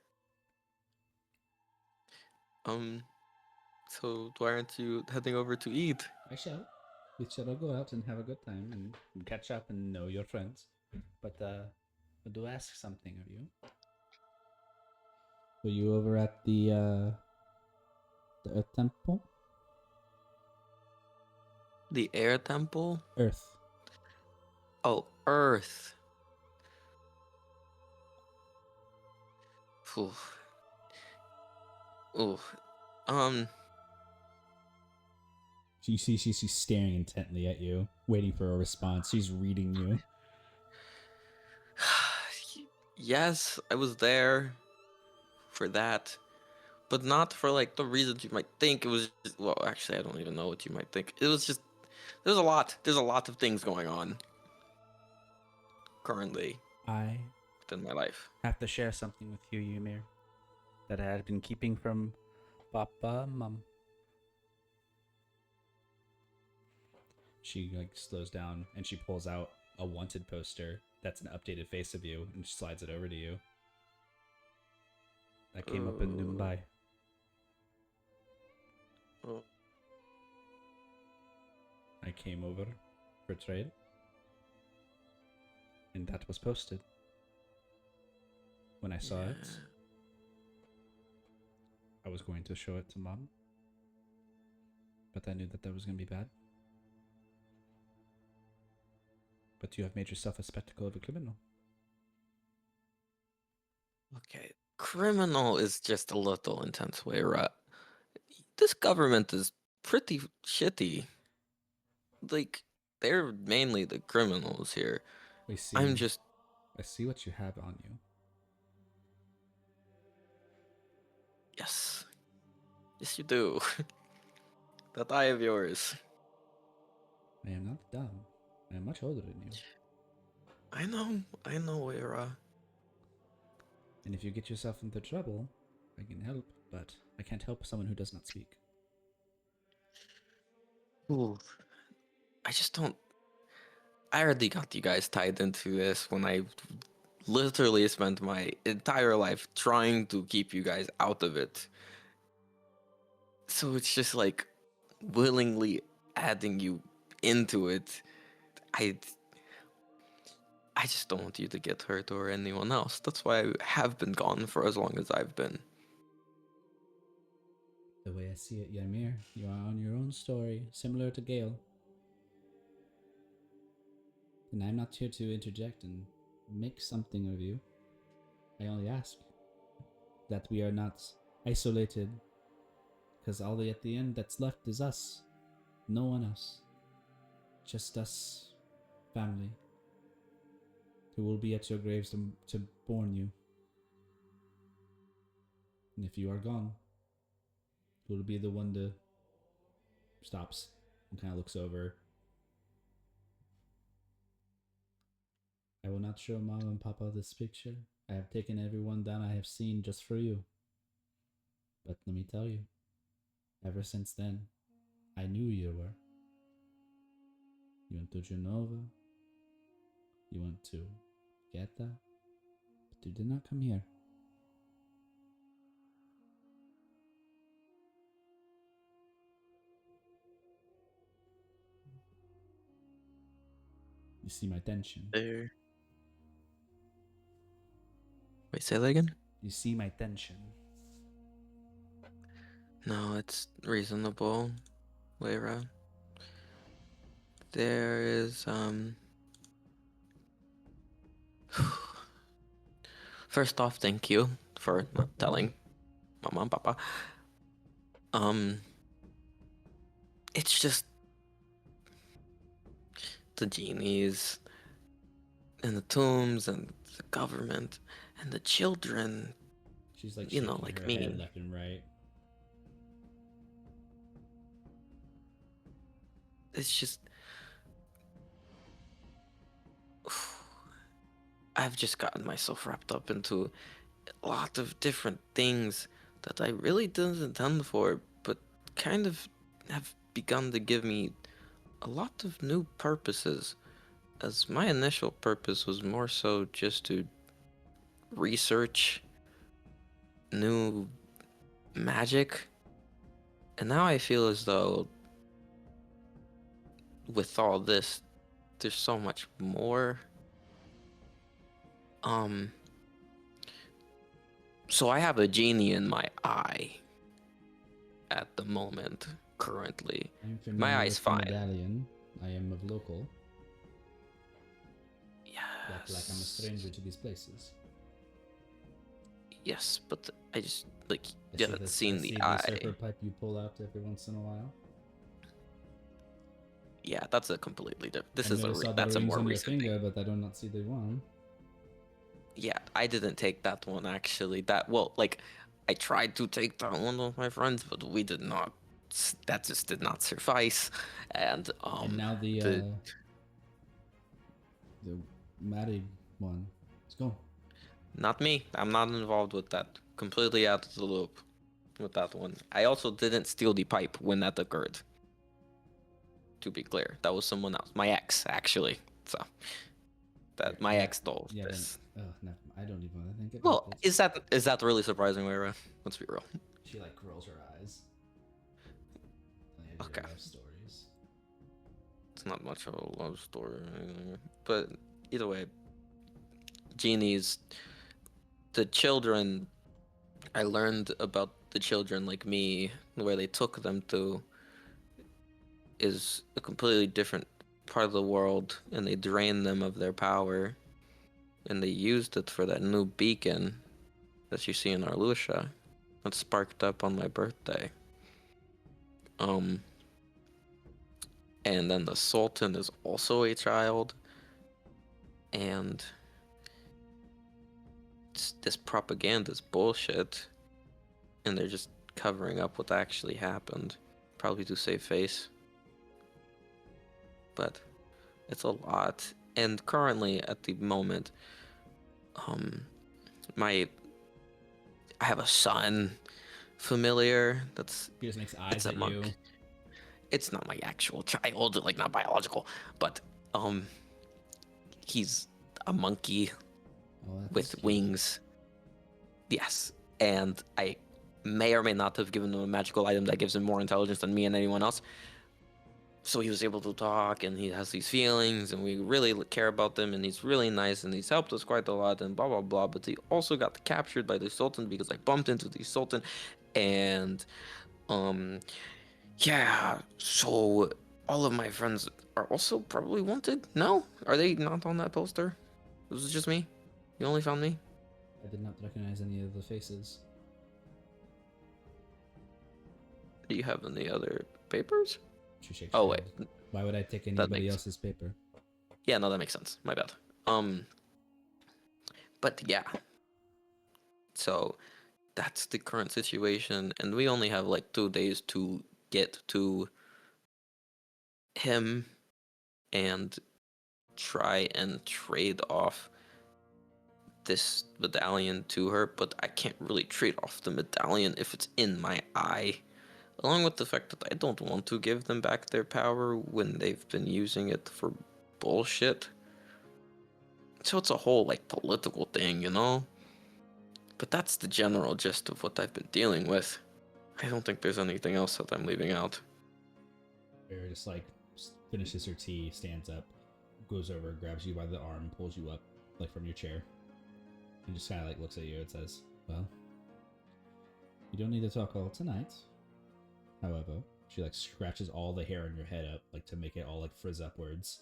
Speaker 1: So why aren't you heading over to eat?
Speaker 6: I shall. We shall all go out and have a good time and catch up and know your friends. But I do ask something of you. Were you over at the Earth Temple?
Speaker 1: The air temple?
Speaker 6: Earth.
Speaker 1: Oh, Earth. Ooh. Ooh.
Speaker 6: You see, she's staring intently at you, waiting for a response. She's reading you.
Speaker 1: Yes, I was there for that, but not for like the reasons you might think. It was just, well, actually, I don't even know what you might think. It was just there's a lot of things going on currently
Speaker 6: I
Speaker 1: within my life.
Speaker 6: have to share something with you, Ymir, that I had been keeping from Papa, Mum. She like slows down and she pulls out a wanted poster that's an updated face of you and she slides it over to you. I came up in Mumbai.
Speaker 1: Oh,
Speaker 6: I came over for trade. And that was posted. When I saw it,
Speaker 1: yeah.
Speaker 6: I was going to show it to Mom. But I knew that was going to be bad. But you have made yourself a spectacle of a criminal.
Speaker 1: Okay, criminal is just a little intense way, right? This government is pretty shitty. Like, they're mainly the criminals here.
Speaker 6: I see. I see what you have on you.
Speaker 1: Yes. Yes, you do. That eye of yours.
Speaker 6: I am not dumb. I am much older than you.
Speaker 1: I know, Era.
Speaker 6: And if you get yourself into trouble, I can help, but I can't help someone who does not speak.
Speaker 1: Ooh. I just don't. I already got you guys tied into this when I literally spent my entire life trying to keep you guys out of it. So it's just like willingly adding you into it. I just don't want you to get hurt or anyone else. That's why I have been gone for as long as I've been.
Speaker 6: The way I see it, Ymir, you are on your own story, similar to Gale. And I'm not here to interject and make something of you. I only ask that we are not isolated, because at the end that's left is us. No one else. Just us, family, who will be at your graves to mourn you. And if you are gone, who will be the one to stops and kind of looks over. I will not show Mom and Papa this picture. I have taken everyone down I have seen just for you. But let me tell you, ever since then, I knew you were. You went to Genova. You went to Geta. But you did not come here. You see my tension.
Speaker 1: There. Wait, say that again?
Speaker 6: You see my tension.
Speaker 1: No, it's reasonable. Lyra. There is, First off, thank you for not telling Mama and Papa. It's just the genies and the tombs and the government and the children.
Speaker 6: She's like,
Speaker 1: You know,
Speaker 6: shaking
Speaker 1: like
Speaker 6: her
Speaker 1: me.
Speaker 6: head left and right.
Speaker 1: It's just I've just gotten myself wrapped up into a lot of different things that I really didn't intend for, but kind of have begun to give me a lot of new purposes. As my initial purpose was more so just to research new magic, and now I feel as though with all this, there's so much more. So I have a genie in my eye at the moment, currently.
Speaker 6: I'm familiar
Speaker 1: My eye's
Speaker 6: with the
Speaker 1: fine.
Speaker 6: medallion. I am of local.
Speaker 1: Yes.
Speaker 6: Like I'm a stranger to these places.
Speaker 1: Yes, but I just, like,
Speaker 6: I
Speaker 1: you haven't seen the eye.
Speaker 6: circle pipe you pull out every once in a while.
Speaker 1: Yeah, that's a completely different. This
Speaker 6: I
Speaker 1: is
Speaker 6: noticed all the
Speaker 1: that's a
Speaker 6: rings
Speaker 1: more
Speaker 6: on your
Speaker 1: recent
Speaker 6: finger,
Speaker 1: thing.
Speaker 6: but I do not see the one.
Speaker 1: Yeah, I didn't take that one actually. I tried to take that one with my friends, but we did not. That just did not suffice. And
Speaker 6: And now the married one. Let's go.
Speaker 1: not me. I'm not involved with that. Completely out of the loop with that one. I also didn't steal the pipe when that occurred. To be clear, that was someone else. My ex, actually. So that my ex stole this.
Speaker 6: Oh, no, I don't even want to think about
Speaker 1: Well,
Speaker 6: this.
Speaker 1: is that really surprising, Lyra? Let's be real.
Speaker 6: She like rolls her eyes.
Speaker 1: Okay.
Speaker 6: Love stories.
Speaker 1: It's not much of a love story, but either way, genies, the children. I learned about the children like me, where they took them to, is a completely different part of the world, and they drained them of their power, and they used it for that new beacon that you see in Arlusha that sparked up on my birthday. And then the Sultan is also a child, and this propaganda is bullshit, and they're just covering up what actually happened, probably to save face. But it's a lot, and currently at the moment, I have a son familiar that's
Speaker 6: He just makes eyes
Speaker 1: it's a
Speaker 6: at
Speaker 1: monk.
Speaker 6: you.
Speaker 1: It's not my actual child, like not biological, but he's a monkey with
Speaker 6: cute.
Speaker 1: wings. Yes, and I may or may not have given him a magical item that gives him more intelligence than me and anyone else. So he was able to talk, and he has these feelings, and we really care about them, and he's really nice, and he's helped us quite a lot, and blah blah blah. But he also got captured by the Sultan because I bumped into the Sultan, and yeah. So all of my friends are also probably wanted. No, are they not on that poster? It was just me. You only found me.
Speaker 6: I did not recognize any of the faces.
Speaker 1: Do you have any other papers?
Speaker 6: She shakes
Speaker 1: Oh
Speaker 6: her
Speaker 1: wait,
Speaker 6: head. Why would I take anybody
Speaker 1: makes-
Speaker 6: else's paper?
Speaker 1: yeah, no, that makes sense. My bad. But yeah. So that's the current situation, and we only have like 2 days to get to him and try and trade off this medallion to her, but I can't really trade off the medallion if it's in my eye. Along with the fact that I don't want to give them back their power when they've been using it for bullshit. So it's a whole like political thing, you know? But that's the general gist of what I've been dealing with. I don't think there's anything else that I'm leaving out.
Speaker 6: Bear just like finishes her tea, stands up, goes over, grabs you by the arm, pulls you up like from your chair, and just kind of like looks at you and says, "Well, you don't need to talk all tonight. However," she like scratches all the hair on your head up like to make it all like frizz upwards,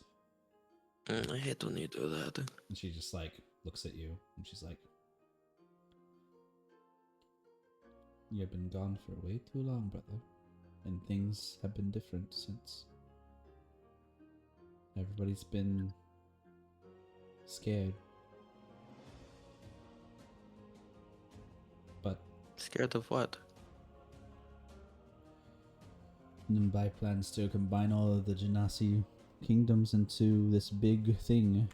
Speaker 1: I hate when you do that.
Speaker 6: and she just like looks at you and she's like, "You've been gone for way too long, brother, and things have been different since. Everybody's been scared. But
Speaker 1: Scared of what?
Speaker 6: Nimbai plans to combine all of the Genasi kingdoms into this big thing."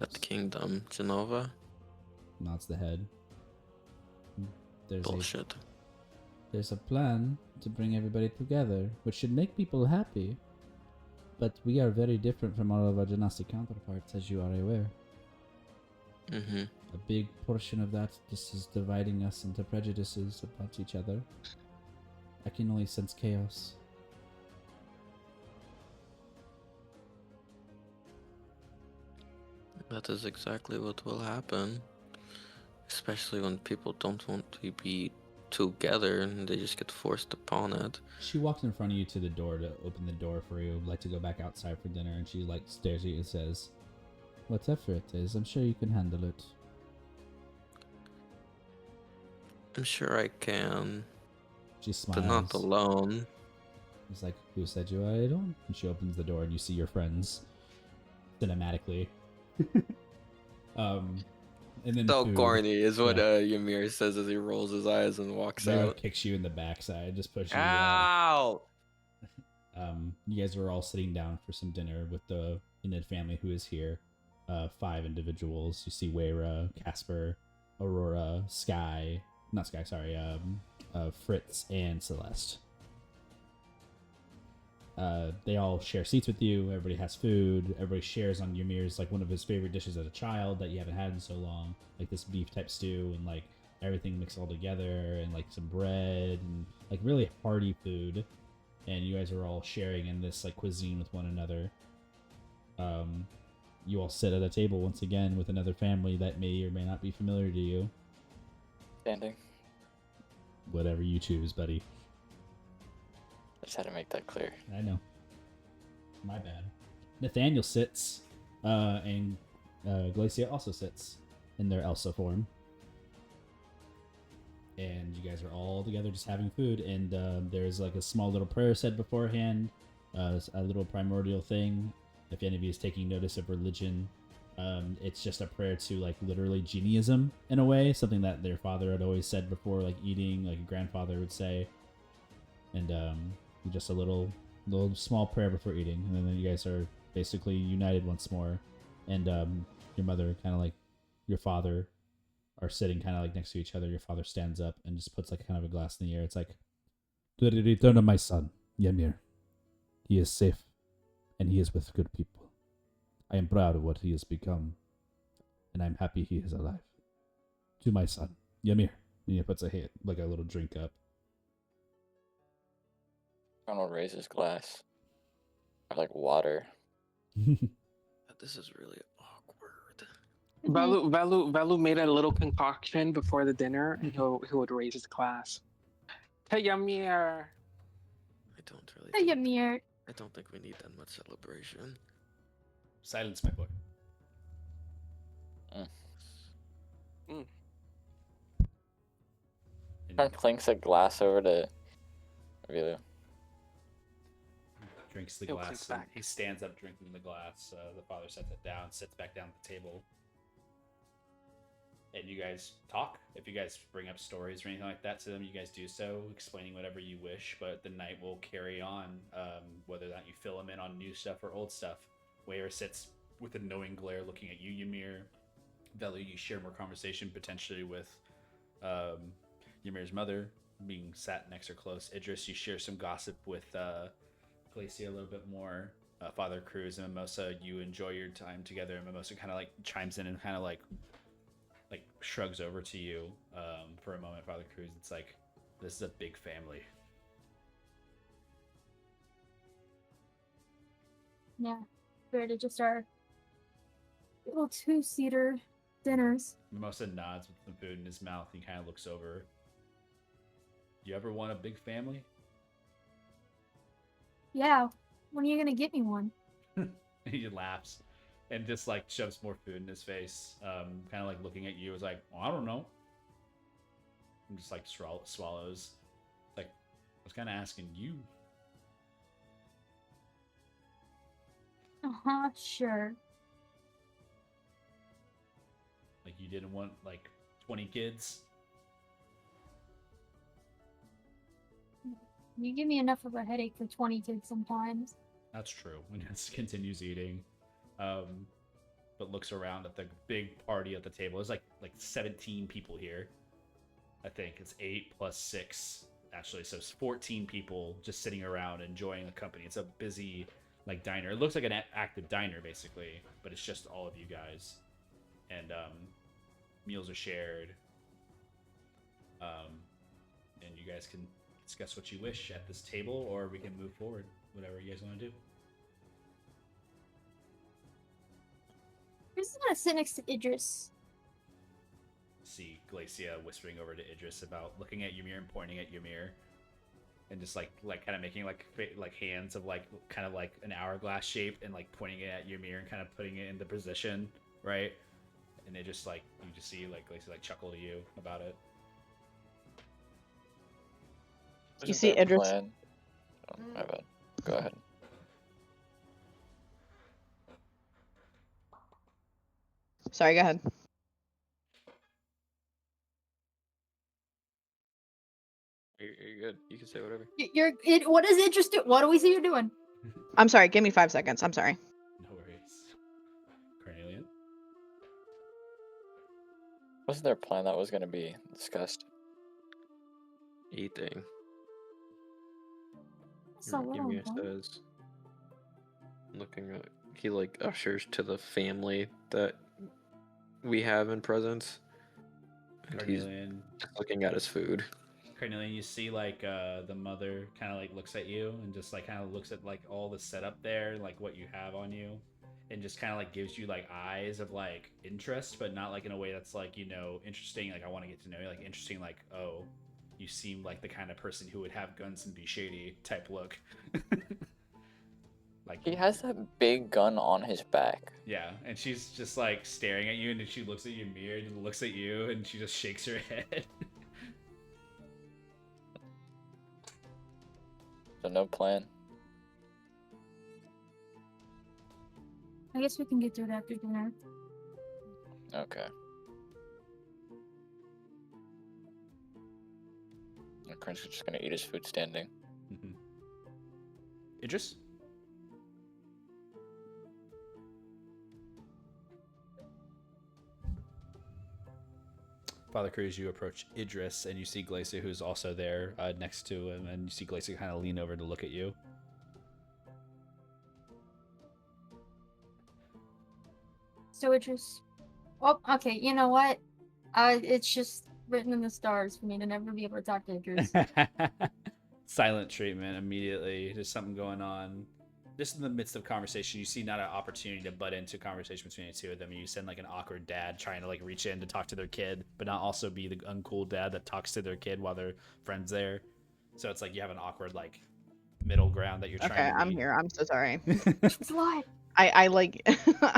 Speaker 1: That kingdom, Genova?
Speaker 6: Nods the head.
Speaker 1: Bullshit.
Speaker 6: There's a plan to bring everybody together, which should make people happy. But we are very different from all of our Genasi counterparts, as you are aware.
Speaker 1: Mm-hmm.
Speaker 6: A big portion of that just is dividing us into prejudices about each other. I can only sense chaos.
Speaker 1: That is exactly what will happen. Especially when people don't want to be together and they just get forced upon it.
Speaker 6: She walks in front of you to the door to open the door for you, like to go back outside for dinner, and she like stares at you and says, "Whatever it is, I'm sure you can handle it."
Speaker 1: I'm sure I can,
Speaker 6: She smiles.
Speaker 1: but not alone.
Speaker 6: He's like, "Who said you I don't?" And she opens the door and you see your friends cinematically. And then
Speaker 1: So
Speaker 6: food.
Speaker 1: corny is what
Speaker 6: Yeah.
Speaker 1: Ymir says as he rolls his eyes and walks
Speaker 6: Mira
Speaker 1: out.
Speaker 6: kicks you in the backside, just pushes you
Speaker 1: Ow!
Speaker 6: out. You guys are all sitting down for some dinner with the Inid family who is here. 5 individuals. You see Weira, Casper, Aurora, Fritz, and Celeste. They all share seats with you. Everybody has food. Everybody shares on Ymir's like one of his favorite dishes as a child that you haven't had in so long, like this beef type stew and like everything mixed all together and like some bread and like really hearty food. And you guys are all sharing in this like cuisine with one another. You all sit at a table once again with another family that may or may not be familiar to you.
Speaker 5: Standing.
Speaker 6: Whatever you choose, buddy.
Speaker 5: Just had to make that clear.
Speaker 6: I know. My bad. Nathaniel sits, and Glacia also sits in their Elsa form. And you guys are all together just having food, and there's like a small little prayer said beforehand, a little primordial thing. If any of you is taking notice of religion, it's just a prayer to like literally genieism in a way, something that their father had always said before, like eating, like a grandfather would say. And just a little small prayer before eating, and then you guys are basically united once more. And your mother, kind of like your father, are sitting kind of like next to each other. Your father stands up and just puts like kind of a glass in the air. It's like, "To the return of my son, Ymir. He is safe, and he is with good people. I am proud of what he has become, and I'm happy he is alive. To my son, Ymir." And he puts a hand, like a little drink up.
Speaker 5: Ronald raises glass. Or like water.
Speaker 1: This is really awkward.
Speaker 7: Valu made a little concoction before the dinner, and he would raise his glass. To Ymir.
Speaker 1: I don't really.
Speaker 3: Hey, Ymir.
Speaker 1: I don't think we need that much celebration.
Speaker 6: Silence, my boy.
Speaker 5: Turn
Speaker 6: And
Speaker 5: clinks a glass over to Avilia.
Speaker 6: drinks the
Speaker 7: He'll
Speaker 6: glass.
Speaker 7: clink
Speaker 6: And
Speaker 7: back.
Speaker 6: he stands up drinking the glass. The father sets it down, sits back down at the table. And you guys talk. If you guys bring up stories or anything like that to them, you guys do so, explaining whatever you wish. But the night will carry on, whether or not you fill them in on new stuff or old stuff. Wayer sits with a knowing glare looking at you, Ymir. Velu, you share more conversation potentially with Ymir's mother, being sat next or close. Idris, you share some gossip with Glacia a little bit more. Father Cruz and Mimosa, you enjoy your time together, and Mimosa kind of like chimes in and kind of like shrugs over to you for a moment. Father Cruz, it's like, this is a big family.
Speaker 3: Yeah, we're to just our little two-seater dinners.
Speaker 6: Mimosa nods with some food in his mouth. He kind of looks over. You ever want a big family?
Speaker 3: Yeah, when are you gonna get me one?
Speaker 6: He laughs and just like shoves more food in his face, kind of like looking at you. Is like, well, I don't know. And just like swallows. Like, I was kind of asking you.
Speaker 3: Sure.
Speaker 6: Like, you didn't want like 20 kids.
Speaker 3: You give me enough of a headache for 20 kids sometimes.
Speaker 6: That's true. And he continues eating, but looks around at the big party at the table. There's like 17 people here. I think it's 8 plus 6 actually, so it's 14 people just sitting around enjoying the company. It's a busy like diner. It looks like an active diner basically, but it's just all of you guys, and meals are shared. And you guys can discuss what you wish at this table, or we can move forward. Whatever you guys want to do.
Speaker 3: Who's gonna sit next to Idris?
Speaker 6: See Glacia whispering over to Idris about looking at Ymir and pointing at Ymir, and just like kind of making like hands of like kind of like an hourglass shape and like pointing it at Ymir and kind of putting it into position, right? And they just like, you just see like Glacia like chuckle to you about it.
Speaker 4: You see Idris.
Speaker 5: Plan? Oh, my bad. Go ahead.
Speaker 4: Sorry, go ahead.
Speaker 1: You're good. You can say whatever.
Speaker 3: What is Idris do? What do we see you doing?
Speaker 4: I'm sorry, give me 5 seconds. I'm sorry.
Speaker 6: No worries. Carnelian?
Speaker 5: Wasn't there a plan that was going to be discussed?
Speaker 1: Eating.
Speaker 3: So what
Speaker 1: Ymir
Speaker 3: on
Speaker 1: says, looking at, he like ushers to the family that we have in presence, and he's
Speaker 6: Carnelian.
Speaker 1: just looking at his food.
Speaker 6: Carnelian, you see like the mother kind of like looks at you and just like kind of looks at like all the setup there, like what you have on you, and just kind of like gives you like eyes of like interest, but not like in a way that's like, you know, interesting, like I want to get to know you, like interesting, like, oh, you seem like the kind of person who would have guns and be shady type look. Like,
Speaker 5: He has that big gun on his back.
Speaker 6: yeah, and she's just like staring at you, and then she looks at your mirror and looks at you, and she just shakes her head.
Speaker 5: So no plan.
Speaker 3: I guess we can get to it after dinner.
Speaker 5: Okay. Prince is just gonna eat his food standing.
Speaker 6: Mm-hmm. Idris? Father Cruz, you approach Idris, and you see Glacia, who's also there next to him, and you see Glacia kind of lean over to look at you.
Speaker 3: So Idris. Oh, okay. You know what? It's just written in the stars for me to never be able to talk to Idris.
Speaker 6: Silent treatment immediately. There's something going on. Just in the midst of conversation, you see not an opportunity to butt into conversation between the two of them. You send like an awkward dad trying to like reach in to talk to their kid, but not also be the uncool dad that talks to their kid while their friend's there. So it's like you have an awkward like middle ground that you're trying
Speaker 4: Okay,
Speaker 6: to
Speaker 4: I'm
Speaker 6: meet.
Speaker 4: here. I'm so sorry.
Speaker 3: What?
Speaker 4: I like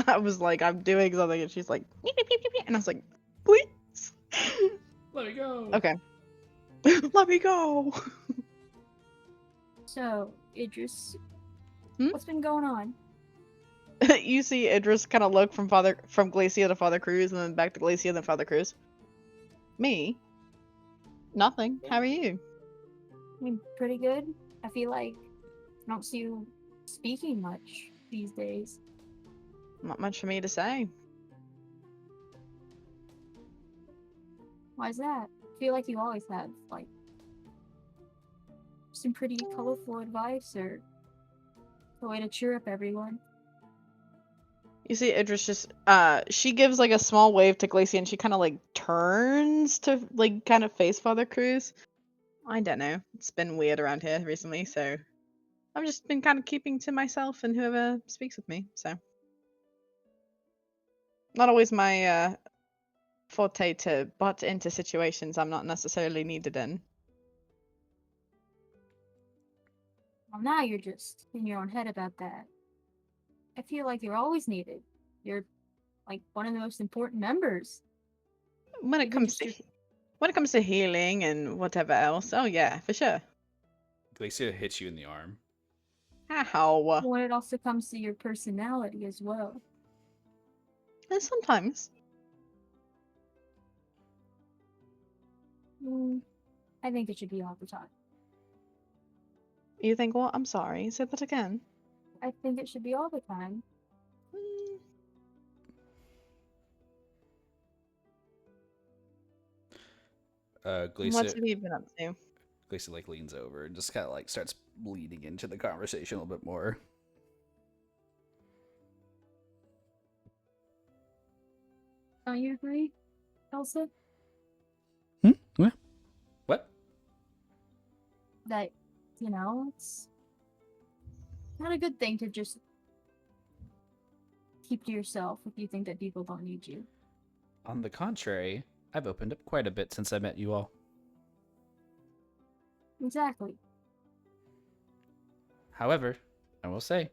Speaker 4: I was like, I'm doing something, and she's like, "Beep, beep, beep, beep, beep," and I was like, please.
Speaker 6: Let me go.
Speaker 4: Okay. Let me go.
Speaker 3: So, Idris,
Speaker 4: Hmm?
Speaker 3: what's been going on?
Speaker 4: You see Idris kind of look from Glacia to Father Cruz and then back to Glacia then Father Cruz. Me? Nothing. How are you?
Speaker 3: I mean, pretty good. I feel like I don't see you speaking much these days.
Speaker 4: Not much for me to say.
Speaker 3: Why is that? I feel like you always have, like, some pretty colorful advice or a way to cheer up everyone.
Speaker 4: You see Idris just she gives like a small wave to Glacia and she kind of like turns to like kind of face Father Cruz. I don't know. It's been weird around here recently, so I've just been kind of keeping to myself and whoever speaks with me. So not always my forte to butt into situations I'm not necessarily needed in.
Speaker 3: Well, now you're just in your own head about that. I feel like you're always needed. You're, like, one of the most important members.
Speaker 4: When it
Speaker 3: Even
Speaker 4: comes
Speaker 3: just
Speaker 4: to when it comes to healing and whatever else, oh yeah, for sure.
Speaker 6: Glacia hits you in the arm.
Speaker 4: Ow.
Speaker 3: when it also comes to your personality as well.
Speaker 4: And sometimes.
Speaker 3: I think it should be all the time.
Speaker 4: You think what? I'm sorry. Say that again.
Speaker 3: I think it should be all the time.
Speaker 6: Glacia,
Speaker 4: What's have you been up to?
Speaker 6: Glacia like leans over and just kind of like starts leading into the conversation a little bit more.
Speaker 3: Don't you agree, Elsa?
Speaker 6: Yeah. What?
Speaker 3: That, it's not a good thing to just keep to yourself if you think that people don't need you.
Speaker 6: On the contrary, I've opened up quite a bit since I met you all.
Speaker 3: Exactly.
Speaker 6: However, I will say,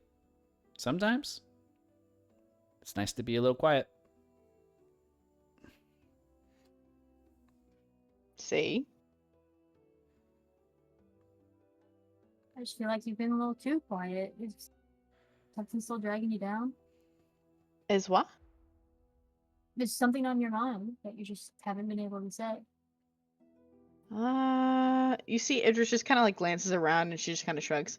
Speaker 6: sometimes it's nice to be a little quiet.
Speaker 4: See?
Speaker 3: I just feel like you've been a little too quiet. Is something still dragging you down?
Speaker 4: Is what?
Speaker 3: There's something on your mind that you just haven't been able to say.
Speaker 4: You see Idris just kind of like glances around and she just kind of shrugs.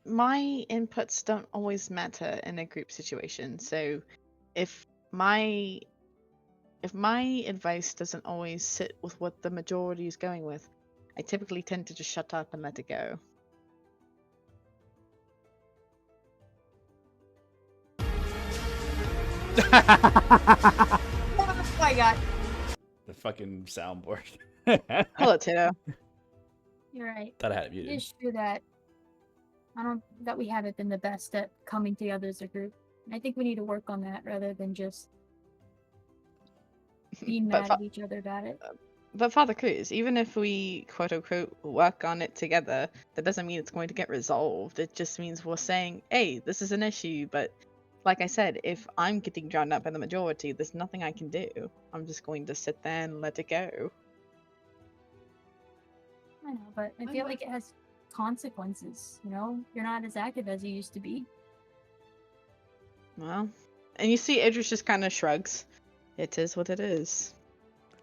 Speaker 4: My inputs don't always matter in a group situation, so if my advice doesn't always sit with what the majority is going with, I typically tend to just shut up and let it go.
Speaker 3: Oh my god.
Speaker 6: The fucking soundboard.
Speaker 4: Hello, Tito.
Speaker 3: You're right.
Speaker 6: Thought I had it
Speaker 3: It
Speaker 6: muted.
Speaker 3: is true that we haven't been the best at coming together as a group. I think we need to work on that rather than just being mad at each other about it.
Speaker 4: But Father Cruz, even if we quote unquote work on it together, that doesn't mean it's going to get resolved. It just means we're saying, hey, this is an issue, but like I said, if I'm getting drowned out by the majority, there's nothing I can do. I'm just going to sit there and let it go.
Speaker 3: I know, but I feel like it has consequences, You're not as active as you used to be.
Speaker 4: Well, and you see Idris just kind of shrugs. It is what it is.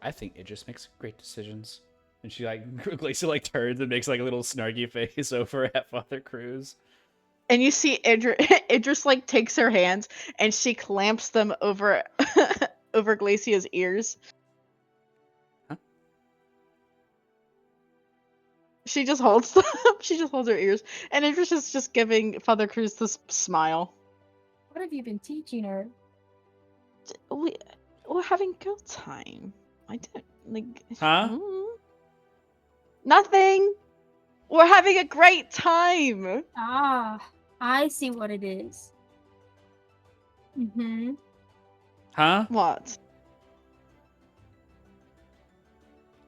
Speaker 6: I think it just makes great decisions. And she Glacia like turns and makes like a little snarky face over at Father Cruz.
Speaker 4: And you see Idris like takes her hands and she clamps them over over Glacia's ears.
Speaker 6: Huh?
Speaker 4: She just holds them. She just holds her ears, and Idris is just giving Father Cruz this smile.
Speaker 3: What have you been teaching her?
Speaker 4: We're having girl time. I don't like.
Speaker 6: Huh?
Speaker 4: Nothing. We're having a great time.
Speaker 3: Ah, I see what it is.
Speaker 6: Huh?
Speaker 4: What?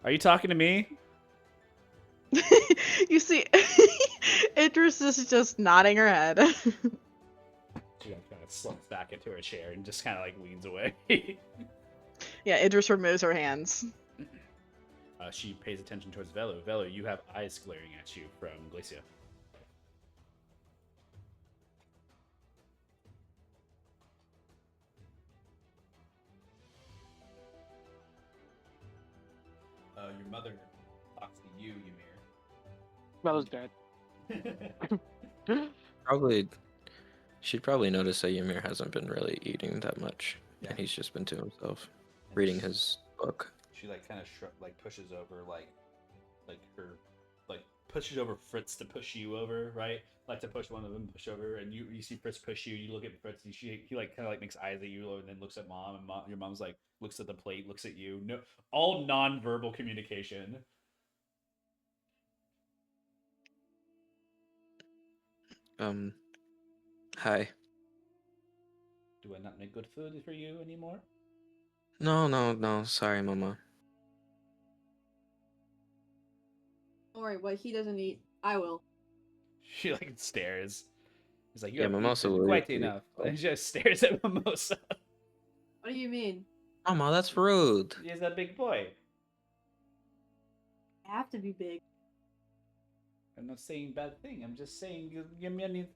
Speaker 6: Are you talking to me?
Speaker 4: You see, Idris is just nodding her head.
Speaker 6: She kind of slumps back into her chair and just kind of like leans away.
Speaker 4: Yeah, Idris removes her hands.
Speaker 6: She pays attention towards Velo. Velo, you have eyes glaring at you from Glacia. Your mother talks to you, Ymir.
Speaker 7: Bella's dead.
Speaker 1: She'd probably notice that Ymir hasn't been really eating that much,
Speaker 6: Yeah.
Speaker 1: and he's just been to himself, reading his book.
Speaker 6: She like kind of pushes over pushes over Fritz to push you over, right? Like to push one of them, push over, and you see Fritz push you. You look at Fritz, and he like kind of like makes eyes at you, and then looks at mom, and your mom's like looks at the plate, looks at you. No, all non-verbal communication.
Speaker 1: Hi.
Speaker 6: Do I not make good food for you anymore?
Speaker 1: No, sorry, Mama.
Speaker 8: Don't worry, what he doesn't eat, I will.
Speaker 6: She like stares. He's like, you
Speaker 1: Yeah,
Speaker 6: have
Speaker 1: Mimosa
Speaker 6: eaten
Speaker 1: will
Speaker 6: quite
Speaker 1: eat you.
Speaker 6: enough. And she just stares at Mimosa.
Speaker 8: What do you mean?
Speaker 1: Mama, that's rude.
Speaker 6: He's a big boy.
Speaker 8: I have to be big.
Speaker 6: I'm not saying bad thing. I'm just saying, you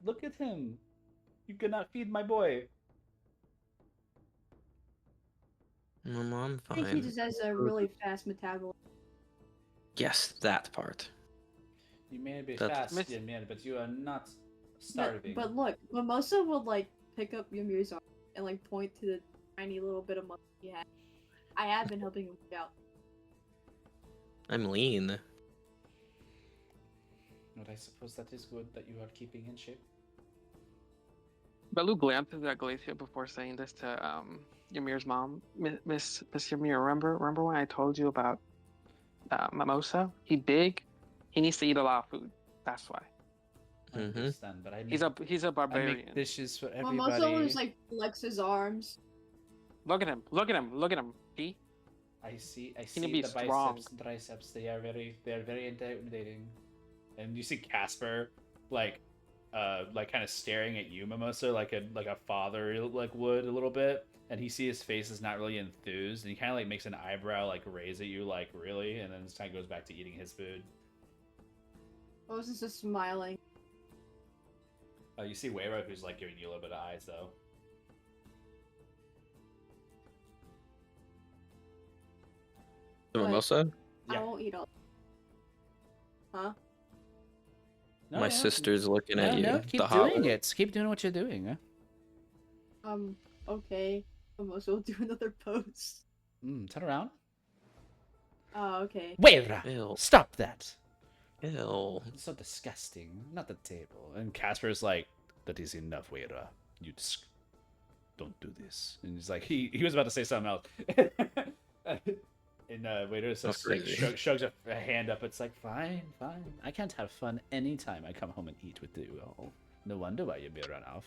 Speaker 6: look at him. You cannot feed my boy.
Speaker 1: Mama, I'm
Speaker 8: I think he
Speaker 1: fine.
Speaker 8: just has a really fast metabolism.
Speaker 1: Yes, that part.
Speaker 6: You may be
Speaker 1: That's-
Speaker 6: fast, Ymir, but you are not starving.
Speaker 8: But look, Mimosa would like pick up Ymir's arm and like point to the tiny little bit of muscle he had. I have been helping him work out.
Speaker 1: I'm lean.
Speaker 6: But I suppose that is good that you are keeping in shape.
Speaker 7: Belu glances at Glacia before saying this to Ymir's mom. Miss Ymir, remember when I told you about Mimosa? He big. He needs to eat a lot of food. That's why.
Speaker 6: I
Speaker 1: Mhm.
Speaker 6: understand, but I make,
Speaker 7: He's a
Speaker 6: I
Speaker 7: barbarian.
Speaker 6: make dishes for everybody.
Speaker 8: Mimosa always like flex his arms.
Speaker 7: Look at him. See?
Speaker 6: I see
Speaker 7: gonna be
Speaker 6: the
Speaker 7: strong.
Speaker 6: biceps and triceps. They are very intimidating. And you see Casper, like kind of staring at you, Mimosa, like a father like would a little bit. And he sees his face is not really enthused, and he kind of like makes an eyebrow like raise at you, like really, and then this time goes back to eating his food.
Speaker 8: Moses just smiling.
Speaker 6: You see Weira, who's like giving you a little bit of eyes though.
Speaker 1: The
Speaker 8: Like-
Speaker 1: mimosa?
Speaker 6: Yeah.
Speaker 8: I won't eat all. Huh?
Speaker 6: No,
Speaker 1: My
Speaker 6: no,
Speaker 1: sister's looking at you.
Speaker 6: keep
Speaker 1: the
Speaker 6: doing
Speaker 1: hot
Speaker 6: it. Keep doing what you're doing. Huh?
Speaker 8: Okay. Mimosa will do another pose.
Speaker 6: Turn around.
Speaker 8: Oh, okay.
Speaker 6: Weira,
Speaker 1: Ew.
Speaker 6: stop that.
Speaker 1: Ew.
Speaker 6: It's so disgusting. Not the table. And Casper's like, that is enough, Weira. You just don't do this. And he's like, he was about to say something else. And Weira
Speaker 1: That's
Speaker 6: just like,
Speaker 1: crazy.
Speaker 6: shrugs a hand up. It's like, fine. I can't have fun anytime I come home and eat with you all. No wonder why you'd be run off.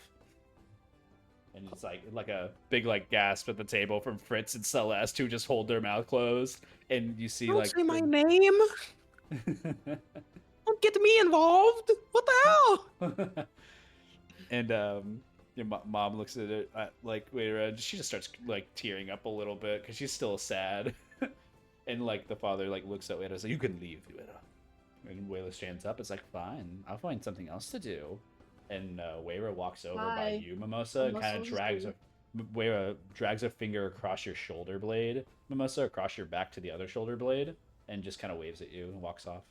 Speaker 6: And it's like a big like gasp at the table from Fritz and Celeste, who just hold their mouth closed. And you see like
Speaker 1: name. Don't get me involved. What the hell?
Speaker 6: And your mom looks at it like Weira, and she just starts like tearing up a little bit because she's still sad. And like the father like looks at Weira and says, "You can leave, Weira." And Weira stands up. It's like, fine, I'll find something else to do. And Weira walks over by
Speaker 8: Bye.
Speaker 6: you, Mimosa, and kind of
Speaker 8: Mimosa's
Speaker 6: Weira drags a finger across your shoulder blade, Mimosa, across your back to the other shoulder blade, and just kind of waves at you and walks off.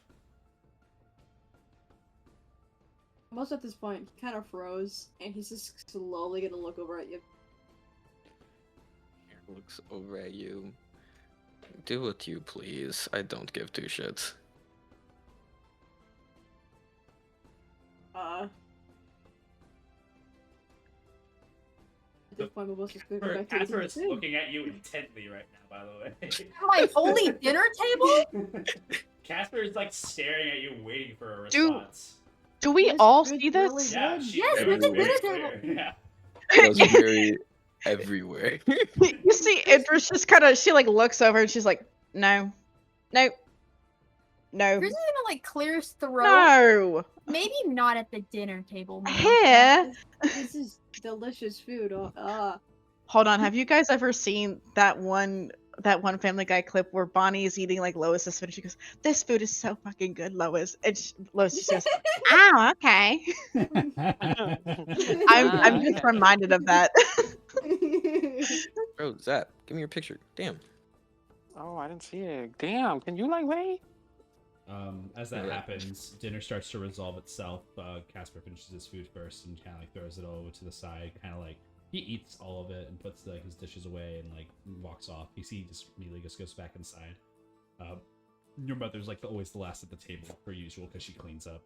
Speaker 8: Most at this point, he kind of froze, and he's just slowly gonna look over at you.
Speaker 1: Looks over at you. Do what you please. I don't give two shits.
Speaker 8: At this point, Mimosa's gonna go back to
Speaker 6: Casper
Speaker 8: eating
Speaker 6: is
Speaker 8: the food.
Speaker 6: looking at you intently right now, by the way.
Speaker 3: My holy dinner table?
Speaker 6: Casper is like staring at you, waiting for a
Speaker 4: Do-
Speaker 6: response.
Speaker 4: Do we
Speaker 8: This
Speaker 4: all
Speaker 8: food's
Speaker 4: see this?
Speaker 8: really
Speaker 6: Yeah,
Speaker 8: good.
Speaker 6: she
Speaker 3: Yes,
Speaker 6: very,
Speaker 3: it's a
Speaker 6: very
Speaker 3: dinner
Speaker 6: clear.
Speaker 3: table.
Speaker 6: Yeah.
Speaker 1: That's very everywhere.
Speaker 4: You see Idris just kind of, she like looks over and she's like, no.
Speaker 3: Chris is gonna like clear his throat.
Speaker 4: No.
Speaker 3: Maybe not at the dinner table. Man.
Speaker 4: Here.
Speaker 8: This is delicious food.
Speaker 4: Hold on. Have you guys ever seen that one Family Guy clip where Bonnie is eating like Lois's food? And she goes, "This food is so fucking good, Lois." And Lois just goes, "Oh, okay." I'm just
Speaker 7: okay.
Speaker 4: reminded of that.
Speaker 1: Bro, Zap, give me your picture. Damn.
Speaker 7: Oh, I didn't see it. Damn, can you like wait?
Speaker 6: As that
Speaker 1: Yeah.
Speaker 6: happens, dinner starts to resolve itself. Casper finishes his food first and kind of like throws it all over to the side. Kind of like he eats all of it and puts like his dishes away and like walks off. You see, he just immediately just goes back inside. Your mother's like always the last at the table, per usual, because she cleans up.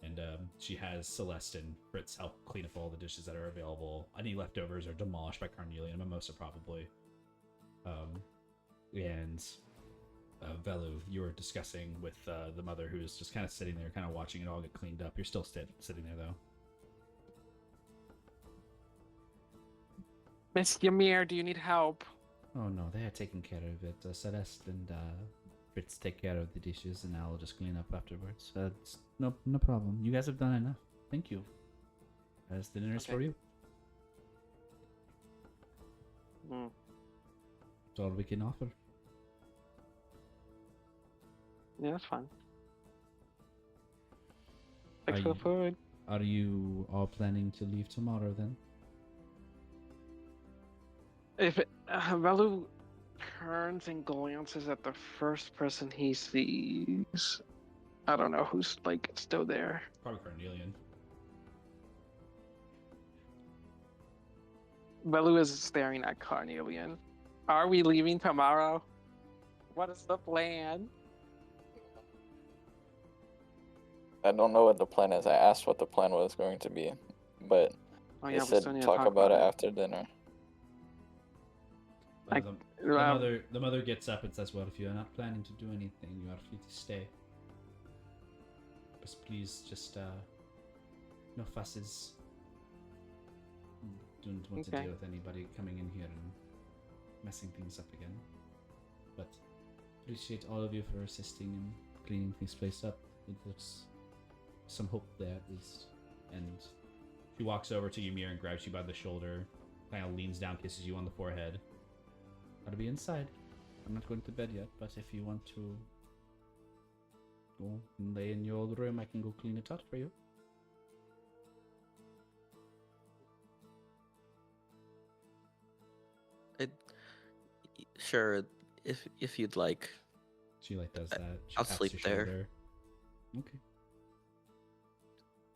Speaker 6: And she has Celeste and Fritz help clean up all the dishes that are available. Any leftovers are demolished by Carnelia and Mimosa, probably. And Velu, you were discussing with the mother, who's just kind of sitting there, kind of watching it all get cleaned up. You're still sitting there, though.
Speaker 7: Miss Ymir, do you need help?
Speaker 6: Oh no, they are taking care of it. Celeste and Fritz take care of the dishes, and I'll just clean up afterwards. It's no problem. You guys have done enough. Thank you. As the dinner is
Speaker 7: Okay.
Speaker 6: for you.
Speaker 7: Hmm.
Speaker 6: That's all we can offer.
Speaker 7: Yeah, that's fine. Thanks
Speaker 6: Are
Speaker 7: for the
Speaker 6: you-
Speaker 7: food.
Speaker 6: Are you all planning to leave tomorrow then?
Speaker 7: If Velu turns and glances at the first person he sees, I don't know who's like still there.
Speaker 6: Probably Carnelian.
Speaker 7: Velu is staring at Carnelian. Are we leaving tomorrow? What is the plan?
Speaker 5: I don't know what the plan is. I asked what the plan was going to be, but
Speaker 7: Oh
Speaker 5: they
Speaker 7: yeah, we
Speaker 5: said
Speaker 7: still need to
Speaker 5: talk
Speaker 7: talk
Speaker 5: about it after dinner.
Speaker 7: Like,
Speaker 6: The mother gets up and says, "Well, if you're not planning to do anything, you are free to stay. But please, just no fusses. Don't want to
Speaker 7: Okay.
Speaker 6: deal with anybody coming in here and messing things up again. But appreciate all of you for assisting in cleaning this place up. It looks some hope there at least." And she walks over to Ymir and grabs you by the shoulder, kind of leans down, kisses you on the forehead. Gotta be inside. I'm not going to bed yet, but if you want to go and lay in your old room, I can go clean it out for you.
Speaker 1: Sure, if you'd like.
Speaker 6: She like does that. She
Speaker 1: I'll
Speaker 6: pats
Speaker 1: sleep
Speaker 6: your
Speaker 1: there.
Speaker 6: shoulder. Okay.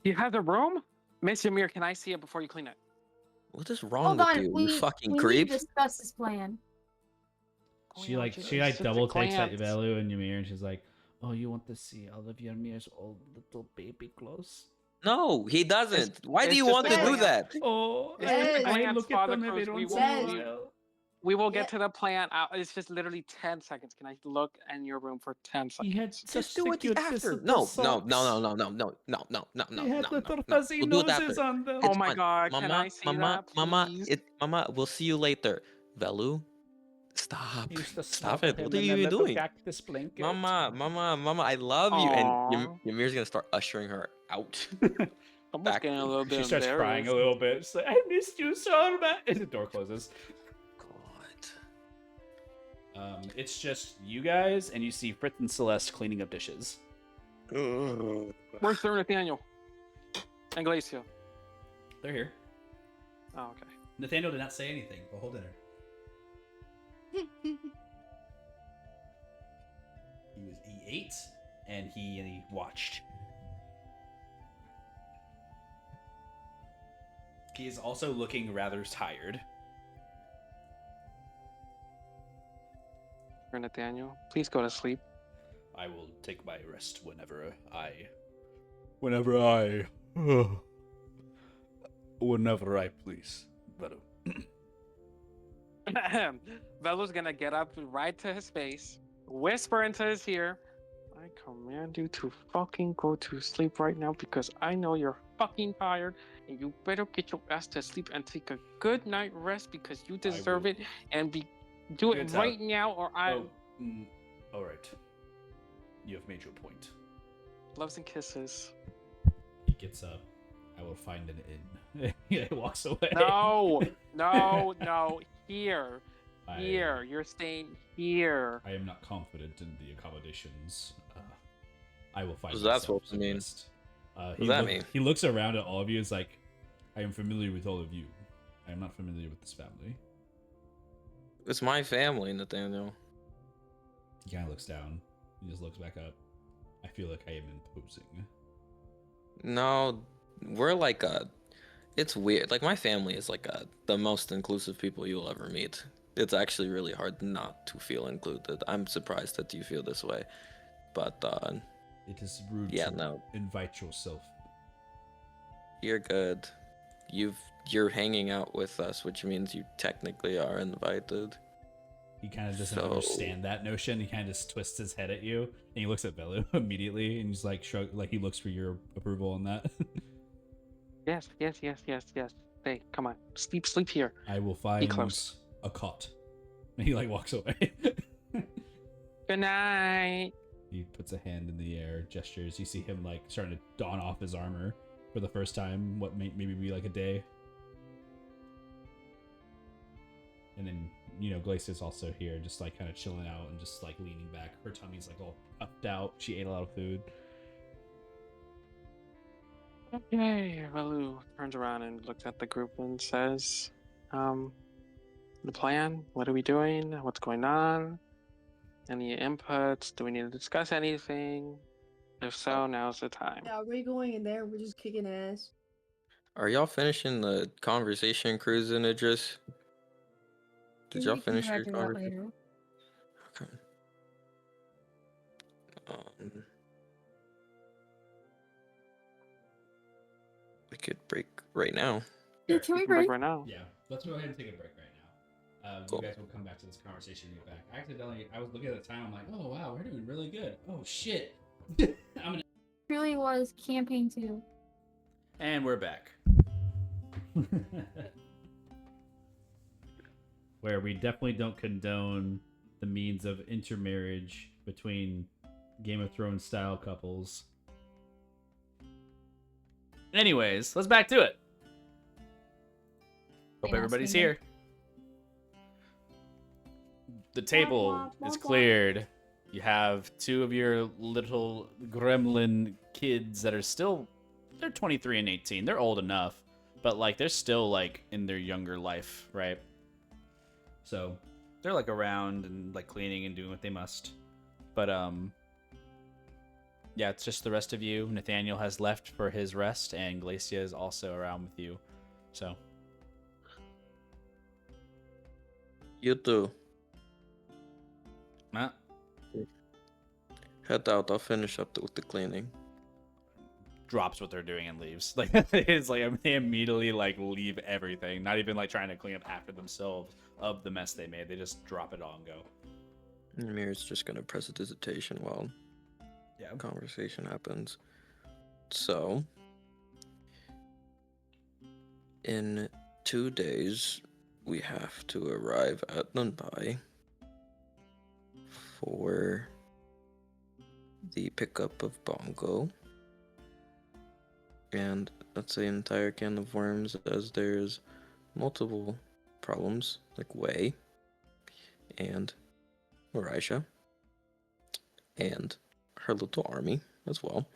Speaker 7: you have the room? Miss Ymir, can I see it before you clean it?
Speaker 1: What is wrong
Speaker 3: Hold
Speaker 1: with
Speaker 3: on,
Speaker 1: you,
Speaker 3: we,
Speaker 1: you fucking
Speaker 3: we
Speaker 1: creep?
Speaker 3: need to discuss this plan.
Speaker 6: She
Speaker 7: Oh,
Speaker 6: like
Speaker 7: just a
Speaker 6: double takes at
Speaker 7: glance.
Speaker 6: Velu and Ymir, and she's like, "Oh, you want to see all of Ymir's old little baby clothes?
Speaker 1: No, he doesn't. Why do
Speaker 7: it's
Speaker 1: you
Speaker 7: just
Speaker 1: want
Speaker 7: a
Speaker 1: to do
Speaker 7: glance.
Speaker 1: that?
Speaker 6: Oh,
Speaker 7: It's just a
Speaker 8: Yes.
Speaker 7: glance,
Speaker 6: look at
Speaker 7: Father
Speaker 6: them every
Speaker 7: Cruz.
Speaker 6: once in
Speaker 8: Yes.
Speaker 6: a while."
Speaker 7: We will
Speaker 8: Yeah.
Speaker 7: get to the plan. It's just literally 10 seconds. Can I look in your room for 10
Speaker 6: He had
Speaker 7: seconds?
Speaker 6: such
Speaker 1: Just do it
Speaker 6: cute
Speaker 1: after.
Speaker 6: little
Speaker 1: No, no,
Speaker 6: socks.
Speaker 1: no, no, no, no, no, no, no, no, no,
Speaker 6: They had
Speaker 1: no,
Speaker 6: little
Speaker 1: no, no.
Speaker 6: fuzzy
Speaker 1: We'll do it
Speaker 6: noses
Speaker 1: after.
Speaker 6: on them.
Speaker 7: Oh
Speaker 1: It's
Speaker 7: my
Speaker 1: fine.
Speaker 7: god,
Speaker 1: Mama,
Speaker 7: can I see
Speaker 1: Mama,
Speaker 7: that,
Speaker 1: Mama,
Speaker 7: please?
Speaker 1: Mama, we'll see you later. Velu, stop.
Speaker 6: He used to
Speaker 1: Stop
Speaker 6: smother
Speaker 1: it. What
Speaker 6: him
Speaker 1: are
Speaker 6: in
Speaker 1: you
Speaker 6: a
Speaker 1: even
Speaker 6: little
Speaker 1: doing?
Speaker 6: cactus blanket.
Speaker 1: Mama, I love you. And
Speaker 7: Aw.
Speaker 1: Ymir's gonna start ushering her out.
Speaker 7: I'm
Speaker 1: Back.
Speaker 7: just getting a little bit
Speaker 6: She starts crying a
Speaker 7: embarrassed.
Speaker 6: little bit. She's like, "I missed you so much." And the door closes.
Speaker 1: God.
Speaker 6: It's just you guys, and you see Fritz and Celeste cleaning up dishes.
Speaker 7: Where's Sir Nathaniel? And Glacia?
Speaker 6: They're here.
Speaker 7: Oh, okay.
Speaker 6: Nathaniel did not say anything the whole dinner. He ate and he watched. He is also looking rather tired.
Speaker 7: Sir Nathaniel, please go to sleep.
Speaker 6: I will take my rest whenever I please. Velu.
Speaker 7: Velu's gonna get up right to his face, whisper into his ear, "I command you to fucking go to sleep right now because I know you're fucking tired and you better get your ass to sleep and take a good night rest because you deserve
Speaker 6: will.
Speaker 7: it and do it
Speaker 6: Good
Speaker 7: right
Speaker 6: time.
Speaker 7: now or I..."
Speaker 6: All right. You have made your point.
Speaker 7: Loves and kisses.
Speaker 6: He gets up. I will find an inn. He walks away.
Speaker 7: No, no. Here.
Speaker 6: I-
Speaker 7: You're staying here.
Speaker 6: I am not confident in the accommodations. I will find
Speaker 1: What's that
Speaker 6: myself
Speaker 1: supposed to mean?
Speaker 6: rest.
Speaker 1: does that mean?
Speaker 6: He looks around at all of you. Is like, I am familiar with all of you. I am not familiar with this family.
Speaker 1: It's my family, Nathaniel.
Speaker 6: He kind of looks down. He just looks back up. I feel like I am imposing.
Speaker 1: No, we're like it's weird. Like, my family is like the most inclusive people you'll ever meet. It's actually really hard not to feel included. I'm surprised that you feel this way. But,
Speaker 6: It is rude
Speaker 1: yeah,
Speaker 6: to
Speaker 1: no.
Speaker 6: invite yourself.
Speaker 1: You're good. You're hanging out with us, which means you technically are invited.
Speaker 6: He kind of doesn't
Speaker 1: So-
Speaker 6: understand that notion. He kind of just twists his head at you, and he looks at Velu immediately, and he's like, shrug, like he looks for your approval on that.
Speaker 7: Yes. Hey, come on. Sleep here.
Speaker 6: I will find
Speaker 7: close.
Speaker 6: a cot. And he like walks away.
Speaker 7: Good night.
Speaker 6: He puts a hand in the air, gestures. You see him like starting to don off his armor for the first time. What maybe be like a day. And then, you know, Glacier's also here, just like kind of chilling out and just like leaning back. Her tummy's like all puffed out. She ate a lot of food.
Speaker 7: Okay, Valu turns around and looks at the group and says, the plan? What are we doing? What's going on? Any inputs? Do we need to discuss anything? If so, now's the time.
Speaker 8: Yeah, we're going in there. We're just kicking ass.
Speaker 1: Are y'all finishing the conversation, Cruz and Idris? Did y'all
Speaker 3: We can
Speaker 1: finish your
Speaker 3: wrap it up
Speaker 1: conversation?
Speaker 3: later.
Speaker 1: Okay. We could break right now.
Speaker 3: Yeah, can we
Speaker 7: You can
Speaker 3: break?
Speaker 7: right now.
Speaker 6: Yeah, let's go ahead and take a break right now.
Speaker 1: Cool.
Speaker 6: You guys will come back to this conversation when you get back. I was looking at the time. I'm like, oh wow, we're doing really good. Oh shit. I'm gonna.
Speaker 3: Really was campaign 2.
Speaker 6: And we're back. Where we definitely don't condone the means of intermarriage between Game of Thrones style couples. Anyways, let's back to it. Hope
Speaker 3: Hey,
Speaker 6: everybody's
Speaker 3: Austin.
Speaker 6: here. The table is cleared. You have two of your little gremlin kids that are still, they're 23 and 18. They're old enough, but like they're still like in their younger life, right? So they're like around and like cleaning and doing what they must. But yeah, it's just the rest of you. Nathaniel has left for his rest, and Glacia is also around with you. So
Speaker 1: You too.
Speaker 6: Matt,
Speaker 1: Head out. I'll finish up with the cleaning.
Speaker 6: drops what they're doing and leaves. Like it's like they immediately like leave everything, not even like trying to clean up after themselves of the mess they made. They just drop it all and go.
Speaker 1: Mir's just gonna press a dissertation while
Speaker 6: Yeah.
Speaker 1: conversation happens. So, in 2 days, we have to arrive at Nunbai for the pickup of Bongo. And that's the entire can of worms, as there's multiple problems, like Wei and Marisha and her little army as well.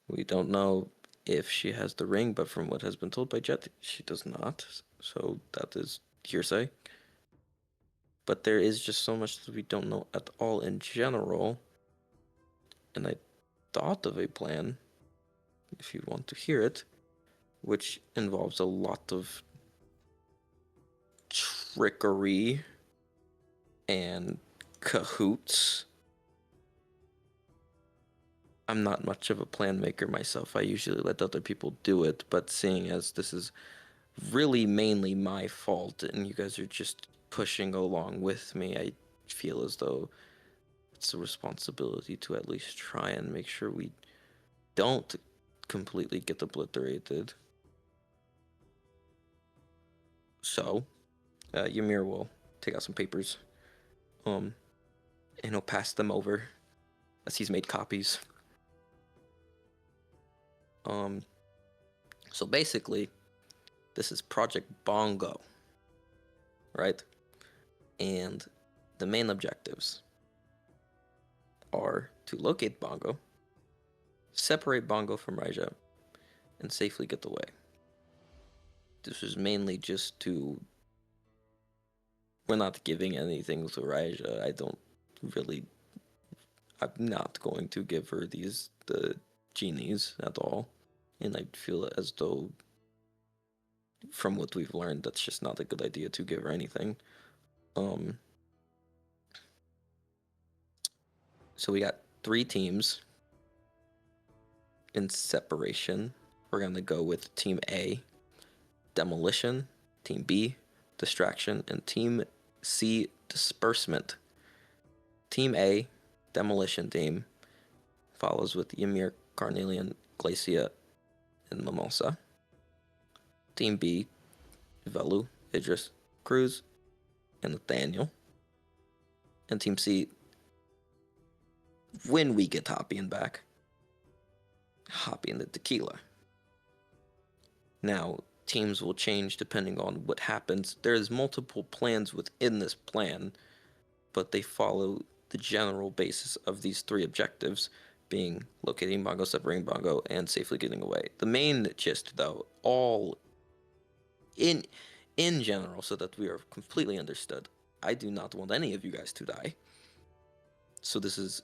Speaker 1: We don't know if she has the ring, but from what has been told by Jet, she does not. So that is hearsay. But there is just so much that we don't know at all in general. And I thought of a plan, if you want to hear it, which involves a lot of trickery and cahoots. I'm not much of a plan maker myself. I usually let other people do it, but seeing as this is really mainly my fault and you guys are just pushing along with me, I feel as though it's a responsibility to at least try and make sure we don't completely get obliterated. So, Ymir will take out some papers, and he'll pass them over as he's made copies. So basically, this is Project Bongo, right? And the main objectives are to locate Bongo, separate Bongo from Raija, and safely get away. This is mainly just to... We're not giving anything to Raija. I'm not going to give her the genies at all. And I feel as though, from what we've learned, that's just not a good idea to give her anything. So we got 3 teams in separation. We're going to go with Team A, Demolition, Team B, Distraction, and Team C, Disbursement. Team A, Demolition team, follows with Ymir, Carnelian, Glacia, and Mimosa. Team B, Velu, Idris, Cruz, and Nathaniel. And Team C, when we get Hoppy and back, Hoppy and the Tequila. Now, teams will change depending on what happens. There's multiple plans within this plan, but they follow the general basis of these 3 objectives, being locating Bongo, separating Bongo, and safely getting away. The main gist, though, all in general, so that we are completely understood, I do not want any of you guys to die. So this is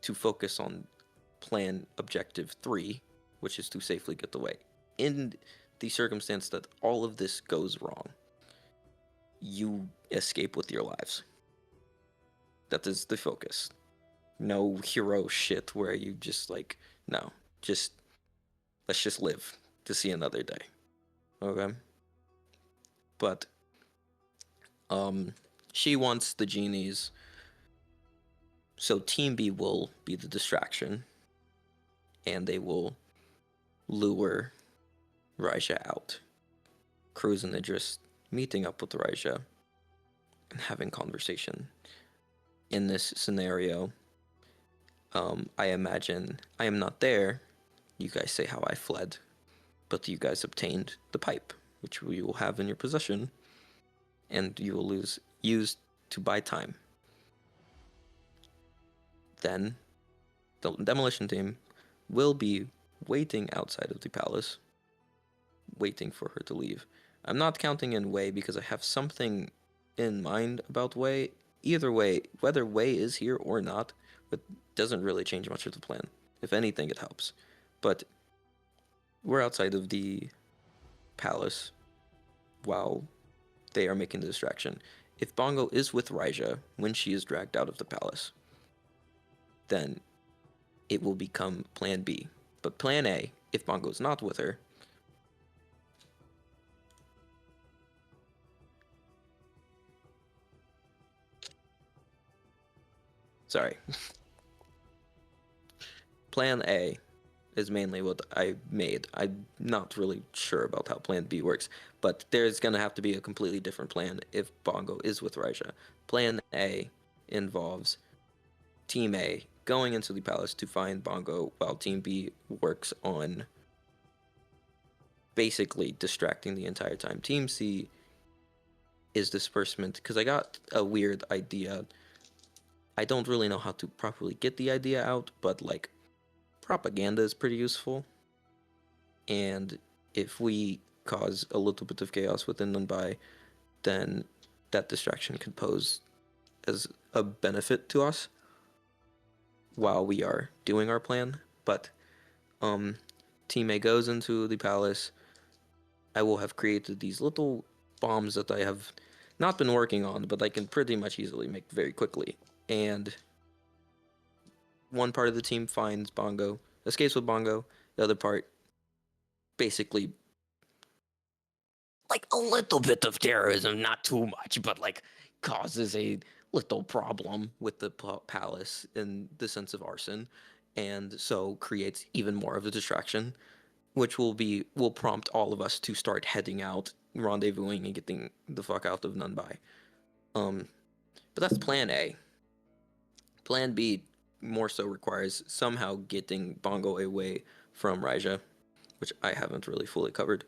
Speaker 1: to focus on plan objective 3, which is to safely get away. In the circumstance that all of this goes wrong, you escape with your lives. That is the focus. No hero shit where you just like, no, just let's just live to see another day. Okay? But she wants the genies. So Team B will be the distraction, and they will lure Raija out. Cruz and Idris meeting up with Raija and having conversation. In this scenario, I imagine I am not there. You guys say how I fled, but you guys obtained the pipe, which you will have in your possession, and you will use to buy time. Then the demolition team will be waiting outside of the palace, waiting for her to leave. I'm not counting in Wei because I have something in mind about Wei. Either way, whether Wei is here or not, it doesn't really change much of the plan. If anything, it helps. But we're outside of the palace while they are making the distraction. If Bongo is with Raija when she is dragged out of the palace, then it will become Plan B. But Plan A, if Bongo is not with her, sorry. Plan A is mainly what I made. I'm not really sure about how Plan B works, but there's going to have to be a completely different plan if Bongo is with Raija. Plan A involves Team A going into the palace to find Bongo, while Team B works on basically distracting the entire time. Team C is disbursement, because I got a weird idea. I don't really know how to properly get the idea out, but like, propaganda is pretty useful. And if we cause a little bit of chaos within Mumbai, then that distraction could pose as a benefit to us while we are doing our plan. But Team A goes into the palace. I will have created these little bombs that I have not been working on, but I can pretty much easily make very quickly. And one part of the team finds Bongo, escapes with Bongo. The other part basically, like, a little bit of terrorism, not too much, but like causes a little problem with the palace in the sense of arson, and so creates even more of a distraction, which will prompt all of us to start heading out, rendezvousing, and getting the fuck out of Mumbai. But that's Plan A. Plan B more so requires somehow getting Bongo away from Raija, which I haven't really fully covered.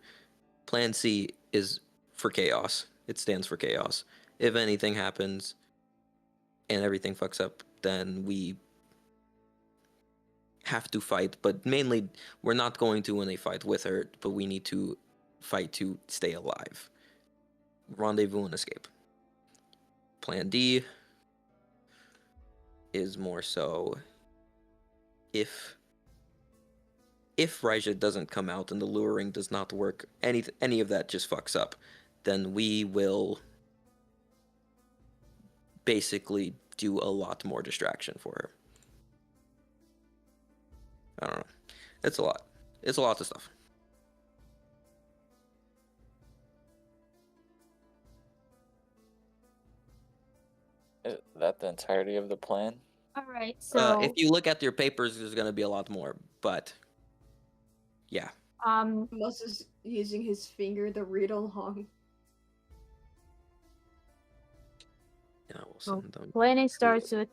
Speaker 1: Plan C is for chaos. It stands for chaos. If anything happens and everything fucks up, then we have to fight. But mainly, we're not going to win a fight with her, but we need to fight to stay alive. Rendezvous and escape. Plan D is more so if Raija doesn't come out and the luring does not work, any of that just fucks up, then we will basically do a lot more distraction for her. I don't know. It's a lot. It's a lot of stuff.
Speaker 5: Is that the entirety of the plan?
Speaker 3: All right, so
Speaker 1: If you look at your papers, there's going to be a lot more, but yeah.
Speaker 8: Mus is using his finger to read along.
Speaker 1: And I will
Speaker 3: so
Speaker 1: send them.
Speaker 3: plan A starts with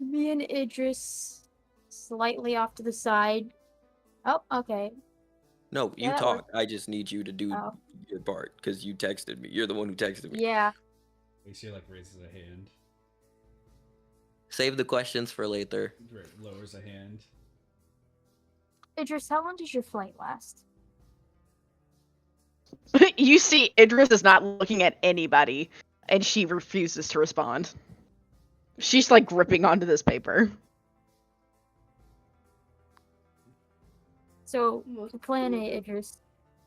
Speaker 3: me and Idris slightly off to the side. Oh, okay.
Speaker 1: No, you
Speaker 3: Yeah, that
Speaker 1: talk.
Speaker 3: works.
Speaker 1: I just need you to do
Speaker 3: Oh.
Speaker 1: your part because you texted me. You're the one who texted me.
Speaker 3: Yeah.
Speaker 6: Runiseer like raises a hand,
Speaker 1: Save the questions for later.
Speaker 6: lowers a hand.
Speaker 3: Idris, how long does your flight last?
Speaker 4: You see, Idris is not looking at anybody, and she refuses to respond. She's like gripping onto this paper.
Speaker 3: So,
Speaker 8: Most
Speaker 3: for plan A,
Speaker 8: absolutely.
Speaker 3: Idris,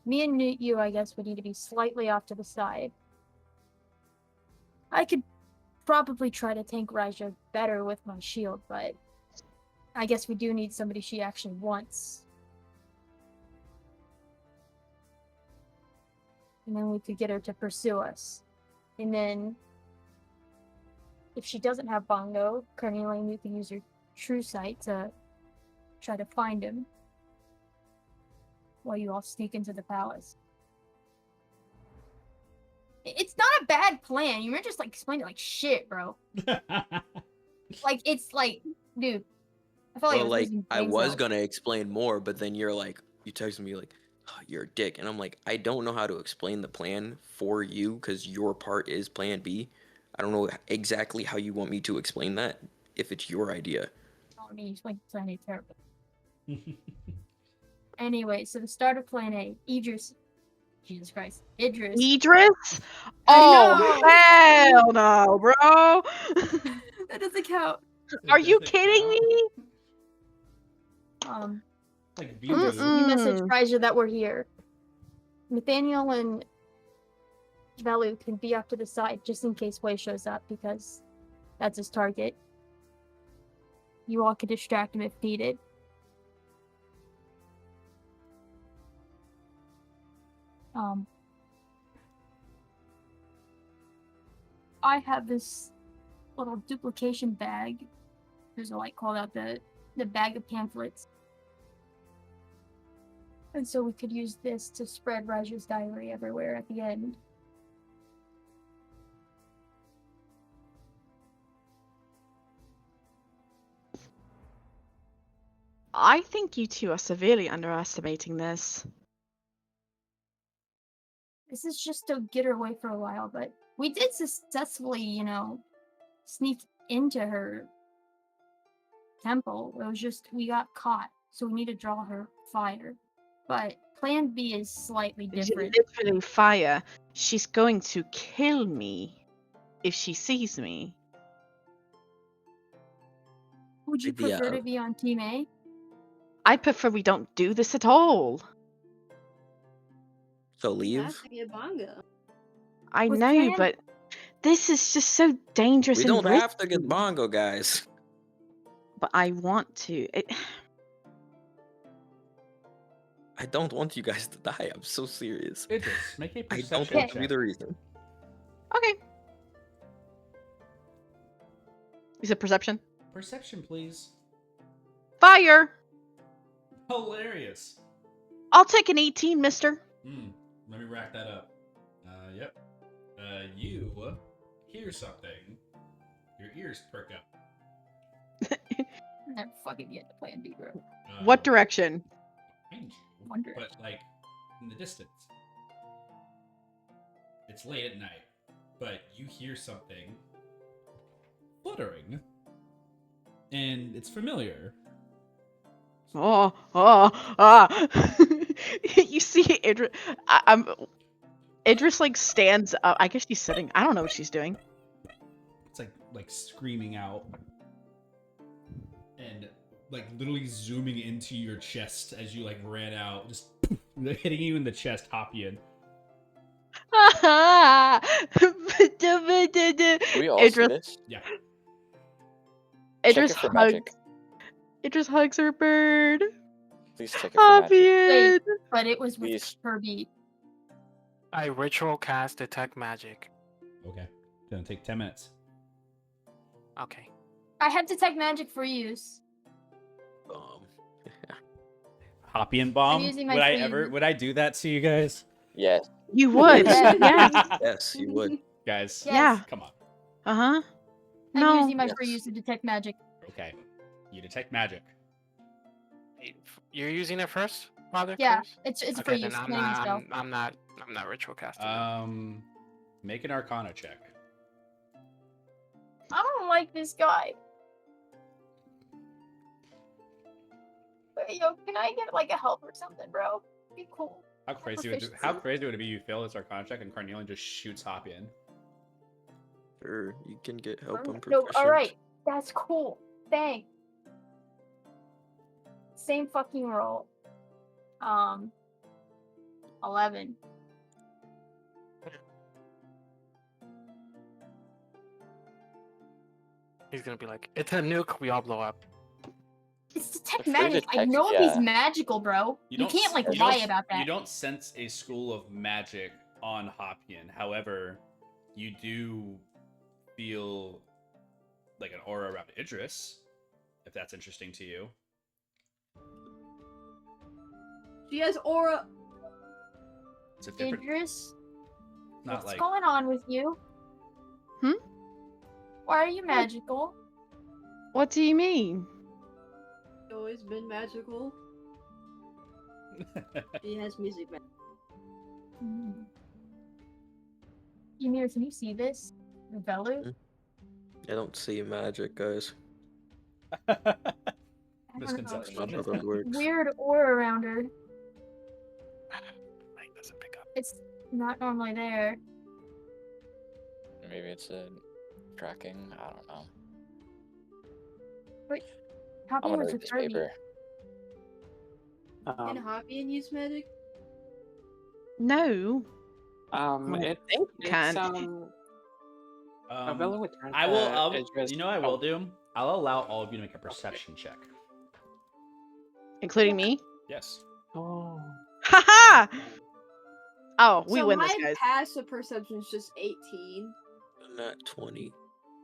Speaker 3: me and you, I guess, would need to be slightly off to the side. I could probably try to tank Raija better with my shield, but I guess we do need somebody she actually wants. And then we could get her to pursue us. And then, if she doesn't have Bongo, Carnelian, you can use your true sight to try to find him while you all sneak into the palace. It's not a bad plan. You're just like explaining it like shit, bro. Like it's like, dude. I felt like I
Speaker 1: Well,
Speaker 3: was
Speaker 1: like
Speaker 3: losing
Speaker 1: I
Speaker 3: brain
Speaker 1: was
Speaker 3: cells.
Speaker 1: gonna explain more, but then you texted me like, oh, you're a dick, and I'm like, I don't know how to explain the plan for you because your part is Plan B. I don't know exactly how you want me to explain that if it's your idea.
Speaker 3: I mean, you explained Plan A terrible. Anyway, so the start of Plan A, Idris. Jesus Christ, Idris.
Speaker 4: Idris?
Speaker 3: I
Speaker 4: Oh, hell no, bro!
Speaker 3: That doesn't count.
Speaker 4: Are you kidding me?
Speaker 6: Like
Speaker 3: You just
Speaker 6: Velu.
Speaker 3: you message
Speaker 4: Mm-mm.
Speaker 3: Raija that we're here. Nathaniel and Velu can be off to the side just in case Way shows up because that's his target. You all can distract him if needed. I have this little duplication bag. There's a light called out the bag of pamphlets. And so we could use this to spread Raja's diary everywhere at the end.
Speaker 4: I think you two are severely underestimating this.
Speaker 3: This is just to get her away for a while, but we did successfully, sneak into her temple. It was just we got caught, so we need to draw her fire. But Plan B is slightly different.
Speaker 4: Literally fire. She's going to kill me if she sees me.
Speaker 3: Would you
Speaker 1: Idea.
Speaker 3: prefer to be on Team A?
Speaker 4: I prefer we don't do this at all.
Speaker 1: So
Speaker 8: You
Speaker 1: leave.
Speaker 8: have to get Bongo.
Speaker 4: I
Speaker 3: With
Speaker 4: know,
Speaker 3: Plan-
Speaker 4: but this is just so dangerous
Speaker 1: We
Speaker 4: and
Speaker 1: don't have to get
Speaker 4: risky.
Speaker 1: Bongo, guys.
Speaker 4: But I want to.
Speaker 1: I don't want you guys to die. I'm so serious.
Speaker 6: Idris, make a
Speaker 1: I
Speaker 6: perception
Speaker 1: don't want to be
Speaker 6: check.
Speaker 1: the reason.
Speaker 4: Okay. Is it perception?
Speaker 6: Perception, please.
Speaker 4: Fire!
Speaker 6: Hilarious.
Speaker 4: I'll take an 18, mister.
Speaker 6: Let me rack that up. Yep. You hear something. Your ears perk up.
Speaker 3: never fucking get to Plan B, bro.
Speaker 4: What direction?
Speaker 6: Behind you,
Speaker 3: One direction.
Speaker 6: but like in the distance. It's late at night, but you hear something fluttering, and it's familiar.
Speaker 4: Oh, you see Idris. Idris like stands up. I guess she's sitting. I don't know what she's doing.
Speaker 6: It's like screaming out, and like literally zooming into your chest as you like ran out, just hitting you in the chest, Hopian.
Speaker 5: We all see
Speaker 4: Idris,
Speaker 5: this.
Speaker 6: Yeah.
Speaker 5: Check
Speaker 4: Idris
Speaker 5: it for
Speaker 4: hugs.
Speaker 5: magic.
Speaker 4: Idris hugs her bird.
Speaker 5: Please check it for magic.
Speaker 4: Hopian.
Speaker 3: But it was with
Speaker 5: Please.
Speaker 3: Kirby.
Speaker 7: I ritual cast detect magic.
Speaker 6: Okay. Gonna take 10 minutes.
Speaker 7: Okay.
Speaker 3: I have detect magic for use.
Speaker 6: Hopian bomb.
Speaker 3: using my
Speaker 6: Would
Speaker 3: freeze.
Speaker 6: I do that to you guys?
Speaker 5: Yes.
Speaker 4: You would.
Speaker 3: Yeah.
Speaker 4: Yeah.
Speaker 1: Yes, you would.
Speaker 6: Guys.
Speaker 3: Yes.
Speaker 4: Yeah.
Speaker 6: Come on.
Speaker 4: Uh-huh.
Speaker 3: I'm
Speaker 4: No.
Speaker 3: using my
Speaker 1: Yes.
Speaker 3: free use to detect magic.
Speaker 6: Okay. You detect magic.
Speaker 7: You're using it first, Father?
Speaker 3: Yeah,
Speaker 7: Chris?
Speaker 3: it's
Speaker 7: Okay,
Speaker 3: free
Speaker 7: then
Speaker 3: use.
Speaker 7: I'm
Speaker 3: Can't use
Speaker 7: not,
Speaker 3: spell.
Speaker 7: I'm not ritual casting.
Speaker 6: Make an Arcana check.
Speaker 3: I don't like this guy. Wait, yo, can I get like a help or something, bro? Be cool.
Speaker 6: How crazy would it be you fail this Arcana check and Carnelian just shoots Hopian?
Speaker 1: Sure, you can get help on
Speaker 3: No,
Speaker 1: proficient.
Speaker 3: alright. That's cool. Thanks. Same fucking roll. 11.
Speaker 7: He's gonna be like, it's a nuke, we all blow up.
Speaker 3: It's detect
Speaker 5: free
Speaker 3: magic. I
Speaker 5: detect,
Speaker 3: know
Speaker 5: yeah.
Speaker 3: he's magical, bro. You
Speaker 6: don't
Speaker 3: can't
Speaker 6: s-
Speaker 3: like
Speaker 6: you
Speaker 3: lie
Speaker 6: don't-
Speaker 3: about that.
Speaker 6: You don't sense a school of magic on Hopian. However, you do feel like an aura around Idris, if that's interesting to you.
Speaker 8: She has aura.
Speaker 6: It's a different.
Speaker 3: Idris,
Speaker 6: Not
Speaker 3: what's
Speaker 6: like
Speaker 3: going on with you?
Speaker 4: Hmm?
Speaker 3: Why are you magical?
Speaker 4: What do you mean?
Speaker 8: She's always been magical. She has music magic.
Speaker 3: Ymir, can you see this? Velu?
Speaker 1: I don't see magic, guys.
Speaker 3: I don't know.
Speaker 6: Misconception.
Speaker 1: Not how that works.
Speaker 3: Weird aura around her.
Speaker 7: Mike doesn't pick up.
Speaker 3: It's not normally there.
Speaker 5: Maybe it's a tracking. I don't know. I'm
Speaker 3: Copy
Speaker 5: gonna
Speaker 3: was
Speaker 5: read
Speaker 3: with
Speaker 5: this
Speaker 3: Kirby.
Speaker 5: paper.
Speaker 8: Can Hopian use magic?
Speaker 4: No.
Speaker 7: It's
Speaker 4: can't.
Speaker 7: Avella would turn
Speaker 6: I will.
Speaker 7: to Idris.
Speaker 6: You know, what I will do. I'll allow all of you to make a perception check.
Speaker 4: Including me?
Speaker 6: Yes.
Speaker 7: Oh.
Speaker 4: Haha! Oh, we
Speaker 8: so
Speaker 4: win
Speaker 8: my
Speaker 4: this, guys.
Speaker 8: passive perception is just 18.
Speaker 1: Not 20.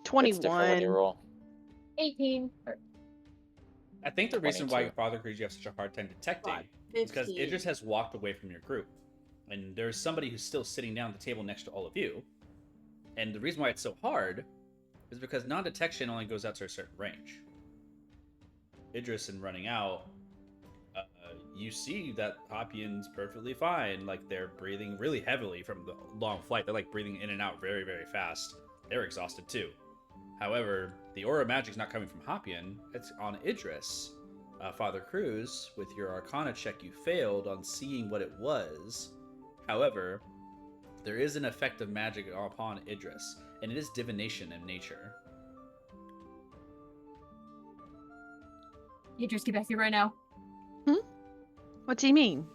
Speaker 5: It's different when you
Speaker 4: 21.
Speaker 5: roll.
Speaker 3: 18.
Speaker 6: I think the reason why
Speaker 5: 22.
Speaker 6: Father Creed you have such a hard time detecting
Speaker 8: Five.
Speaker 6: is because
Speaker 8: 15.
Speaker 6: Idris has walked away from your group, and there's somebody who's still sitting down at the table next to all of you. And the reason why it's so hard is because non-detection only goes out to a certain range. Idris, in running out, you see that Hopian's perfectly fine. Like, they're breathing really heavily from the long flight. They're like breathing in and out very, very fast. They're exhausted too. However, the aura magic's not coming from Hopian. It's on Idris. Father Cruz, with your Arcana check, you failed on seeing what it was. However, there is an effect of magic upon Idris, and it is divination in nature.
Speaker 3: Idris, get back here right now.
Speaker 4: What do you mean?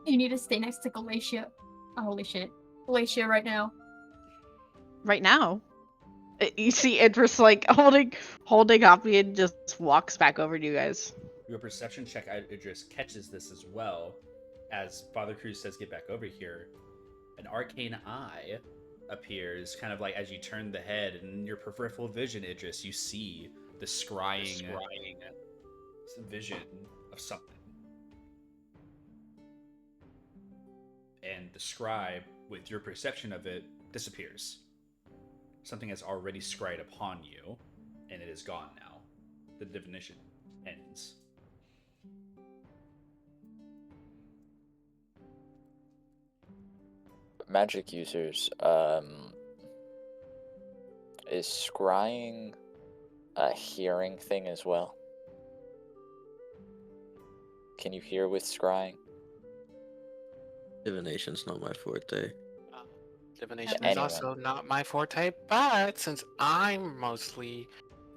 Speaker 3: You need to stay next to Galatia. Oh, holy shit. Galatia right now.
Speaker 4: Right now? You see Idris like holding Hoppy and just walks back over to you guys.
Speaker 6: Your perception check, Idris, catches this as well. As Father Cruz says, get back over here. An arcane eye appears, kind of like as you turn the head, and in your peripheral vision, Idris, you see the scrying vision of something. And the scribe, with your perception of it, disappears. Something has already scried upon you, and it is gone now. the divination ends.
Speaker 5: Magic users, is scrying a hearing thing as well? Can you hear with scrying?
Speaker 1: Divination's not my forte.
Speaker 7: Divination is
Speaker 5: Anyone.
Speaker 7: also not my forte, but since I'm mostly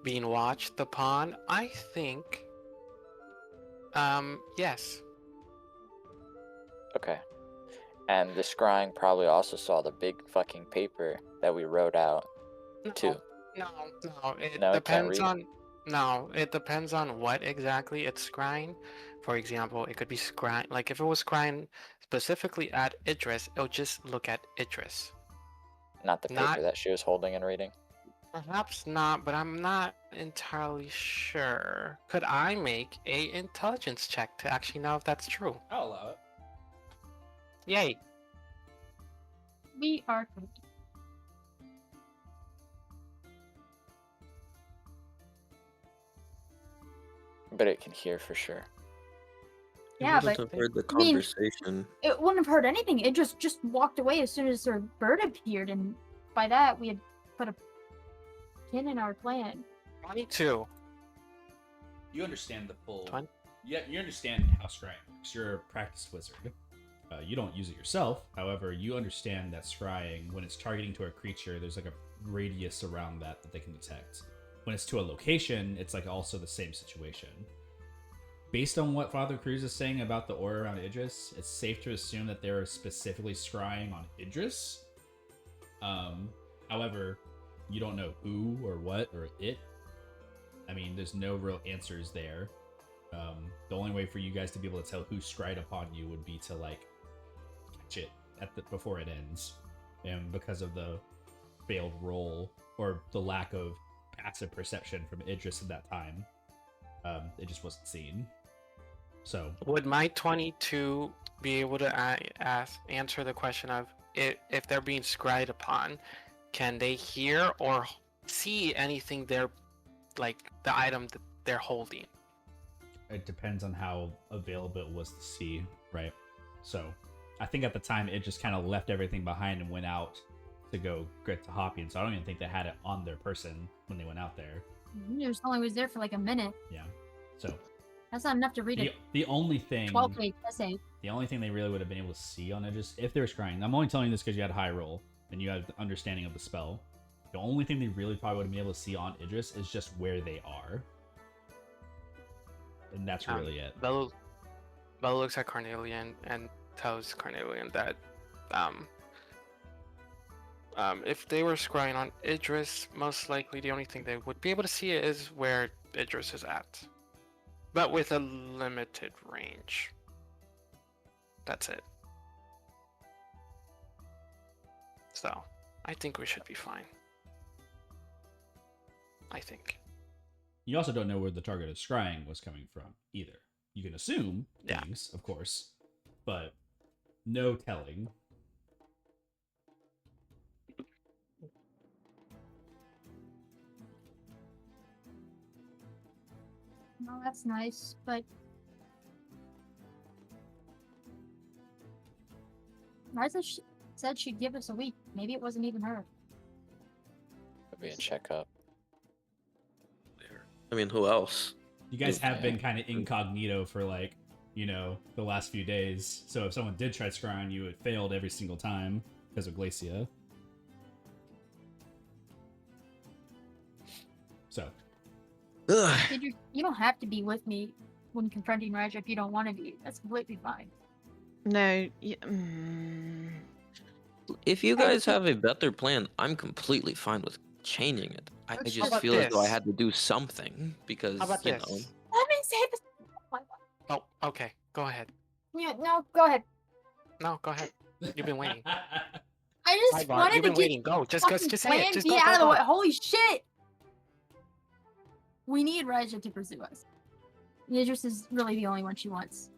Speaker 7: being watched upon, I think, yes.
Speaker 5: Okay. And the scrying probably also saw the big fucking paper that we wrote out, too.
Speaker 7: No, it
Speaker 5: No, it can't
Speaker 7: depends
Speaker 5: read?
Speaker 7: on. No, it depends on what exactly it's scrying. For example, it could be scrying. Like if it was scrying specifically at Idris, it'll just look at Idris.
Speaker 5: Not the paper
Speaker 7: Not
Speaker 5: that she was holding and reading?
Speaker 7: Perhaps not, but I'm not entirely sure. Could I make a intelligence check to actually know if that's true?
Speaker 6: I'll allow it.
Speaker 7: Yay!
Speaker 3: We are good.
Speaker 5: But it can hear for sure.
Speaker 3: Yeah,
Speaker 1: Wouldn't
Speaker 3: but
Speaker 1: have heard the
Speaker 3: I mean-
Speaker 1: conversation.
Speaker 3: it wouldn't have heard anything. It just walked away as soon as her bird appeared, and by that we had put a pin in our plan.
Speaker 7: 22.
Speaker 6: You understand the full.
Speaker 7: Fine.
Speaker 6: Yeah, you understand how scrying works. You're a practiced wizard. You don't use it yourself. However, you understand that scrying, when it's targeting to a creature, there's like a radius around that they can detect. When it's to a location, it's like also the same situation. Based on what Father Cruz is saying about the aura around Idris, it's safe to assume that they're specifically scrying on Idris. However, you don't know who or what or it. I mean, there's no real answers there. The only way for you guys to be able to tell who scryed upon you would be to like catch it before it ends, and because of the failed roll or the lack of passive perception from Idris at that time, it just wasn't seen. So
Speaker 7: Would my 22 be able to answer the question of if they're being scryed upon, can they hear or see anything they're like the item that they're holding?
Speaker 6: it depends on how available it was to see, right? So I think at the time it just kind of left everything behind and went out to go get to Hoppy, so I don't even think they had it on their person when they went out there.
Speaker 3: It only was there for like a minute.
Speaker 6: Yeah. So
Speaker 3: That's not enough to read
Speaker 6: the only thing
Speaker 3: 12-page essay.
Speaker 6: the only thing they really would have been able to see on it is if they were scrying. I'm only telling you this because you had high roll and you had the understanding of the spell. The only thing they really probably would have been able to see on Idris is just where they are. And that's really it.
Speaker 7: Bella looks at Carnelian and tells Carnelian that if they were scrying on Idris, most likely the only thing they would be able to see is where Idris is at. But with a limited range. That's it. So, I think we should be fine. I think.
Speaker 6: You also don't know where the target of scrying was coming from either. You can assume things, of course, but no telling.
Speaker 3: No, that's nice, but Liza said she'd give us a week. Maybe it wasn't even her.
Speaker 5: Maybe a checkup.
Speaker 1: I mean, who else?
Speaker 6: You guys have been kind of incognito for like, the last few days. So if someone did try scrying you, it failed every single time because of Glacia. So.
Speaker 1: Ugh.
Speaker 3: You don't have to be with me when confronting Raja if you don't want to be. That's completely fine.
Speaker 4: No.
Speaker 1: If you guys have a better plan, I'm completely fine with changing it. I
Speaker 7: How
Speaker 1: just
Speaker 7: about
Speaker 1: feel as though I
Speaker 7: this?
Speaker 1: had to do something because,
Speaker 7: How about
Speaker 1: you
Speaker 7: this?
Speaker 1: know.
Speaker 3: Let me say this.
Speaker 7: Oh, okay. Go ahead.
Speaker 3: Yeah, no, go ahead.
Speaker 7: No, go ahead. You've been waiting.
Speaker 3: I just
Speaker 7: Sidebar,
Speaker 3: wanted
Speaker 7: you've
Speaker 3: to
Speaker 7: been
Speaker 3: get
Speaker 7: waiting. Go. Just
Speaker 3: fucking
Speaker 7: say
Speaker 3: plan
Speaker 7: it. Just
Speaker 3: B
Speaker 7: go,
Speaker 3: out of
Speaker 7: go,
Speaker 3: the way.
Speaker 7: go.
Speaker 3: Holy shit! We need Raja to pursue us. Idris is really the only one she wants.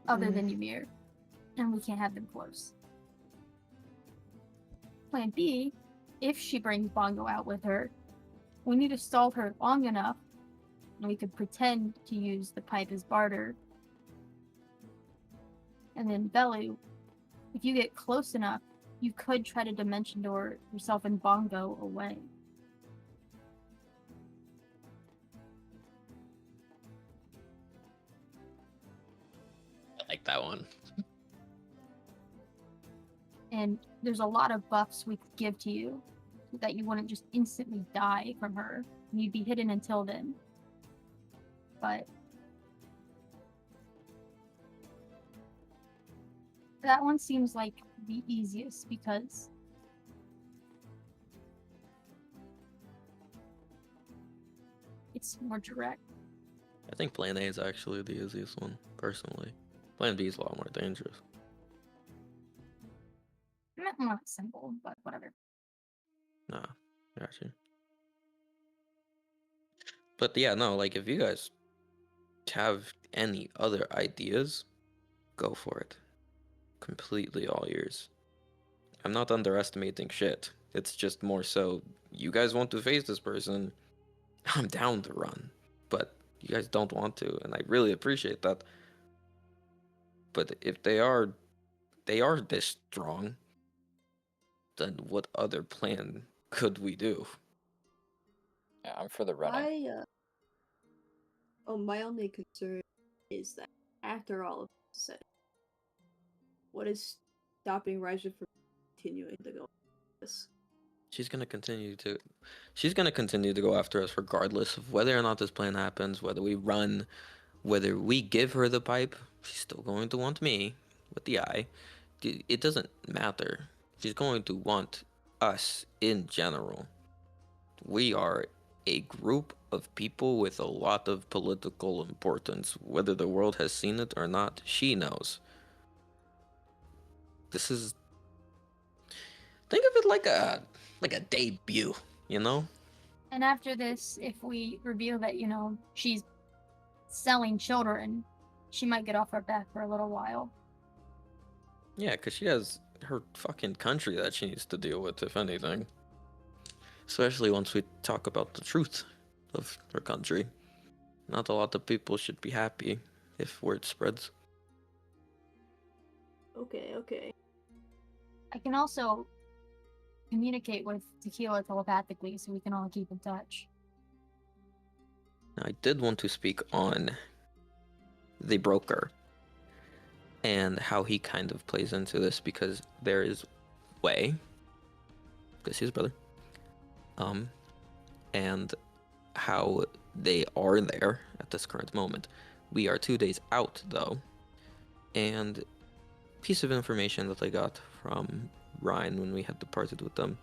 Speaker 3: Other than Ymir. And we can't have them close. Plan B, if she brings Bongo out with her, we need to stall her long enough And we could pretend to use the pipe as barter. And then Belu, if you get close enough, you could try to dimension door yourself and Bongo away.
Speaker 1: I like that one.
Speaker 3: And there's a lot of buffs we could give to you so that you wouldn't just instantly die from her. You'd be hidden until then. But that one seems like the easiest because it's more direct.
Speaker 1: I think Plan A is actually the easiest one, personally. Plan B is a lot more dangerous.
Speaker 3: Not simple, but whatever.
Speaker 1: Nah, gotcha. But yeah, no, like if you guys have any other ideas, go for it. Completely all yours. I'm not underestimating shit. It's just more so you guys want to face this person. I'm down to run, but you guys don't want to, and I really appreciate that. But if they are this strong, then what other plan could we do?
Speaker 5: Yeah, I'm for the running.
Speaker 8: My only concern is that after all of this is said, what is stopping Raja from continuing to go like this?
Speaker 1: She's gonna continue to go after us regardless of whether or not this plan happens, whether we run, whether we give her the pipe. She's still going to want me with the eye. It doesn't matter. She's going to want us in general. We are a group of people with a lot of political importance. Whether the world has seen it or not, she knows. This is, think of it like a debut, you know?
Speaker 3: And after this, if we reveal that, she's selling children, she might get off our back for a little while.
Speaker 1: Yeah, because she has her fucking country that she needs to deal with, if anything. Especially once we talk about the truth of her country. Not a lot of people should be happy if word spreads.
Speaker 8: Okay.
Speaker 3: I can also communicate with Tequila telepathically so we can all keep in touch.
Speaker 1: Now, I did want to speak on the broker and how he kind of plays into this, because there is Wei, because he's his brother, and how they are there at this current moment. We are 2 days out, though, and piece of information that I got from Ryan when we had departed with them,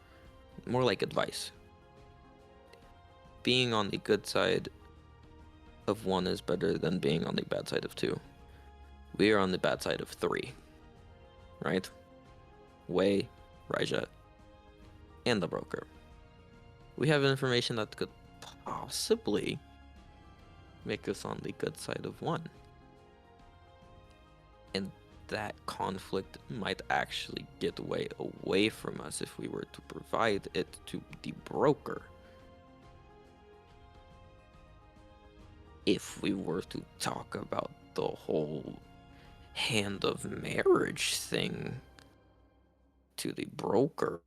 Speaker 1: more like advice. Being on the good side of one is better than being on the bad side of two. We are on the bad side of three, right? Wei, Raja, and the broker. We have information that could possibly make us on the good side of one. And that conflict might actually get away from us if we were to provide it to the broker. If we were to talk about the whole hand of marriage thing to the broker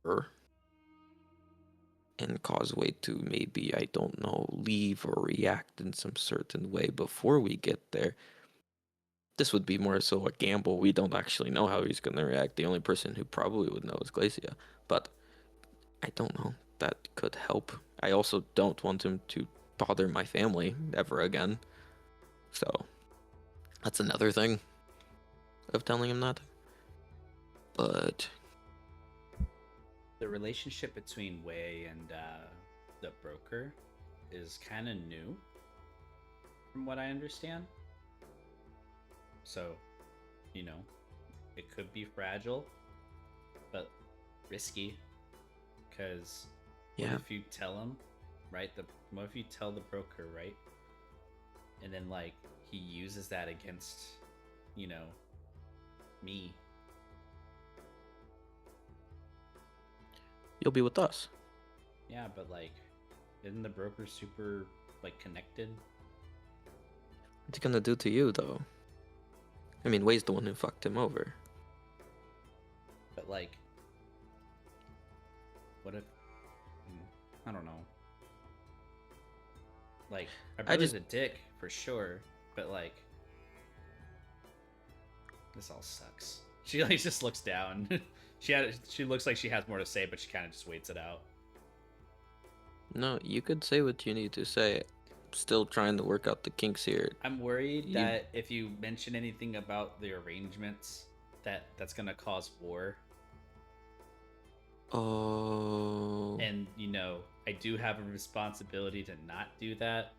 Speaker 1: and cause Wei to maybe, I don't know, leave or react in some certain way before we get there, this would be more so a gamble. We don't actually know how he's going to react. The only person who probably would know is Glacia. But I don't know. That could help. I also don't want him to bother my family ever again. So that's another thing of telling him that. But
Speaker 6: The relationship between Wei and the broker is kind of new, from what I understand. So, it could be fragile, but risky. Because what if you tell him, right? What if you tell the broker, right? And then, he uses that against, me.
Speaker 1: You'll be with us.
Speaker 6: Yeah, but, isn't the broker super, connected
Speaker 1: What's he gonna do to you, though? I mean, Way's the one who fucked him over.
Speaker 6: But like, what if? I don't know. Like, my brother's a dick for sure, but like, this all sucks. She like just looks down. She looks like she has more to say, but she kind of just waits it out.
Speaker 1: No, you could say what you need to say. Still trying to work out the kinks here.
Speaker 6: I'm worried that if you mention anything about the arrangements, that's gonna cause war.
Speaker 1: Oh.
Speaker 6: And you know, I do have a responsibility to not do that.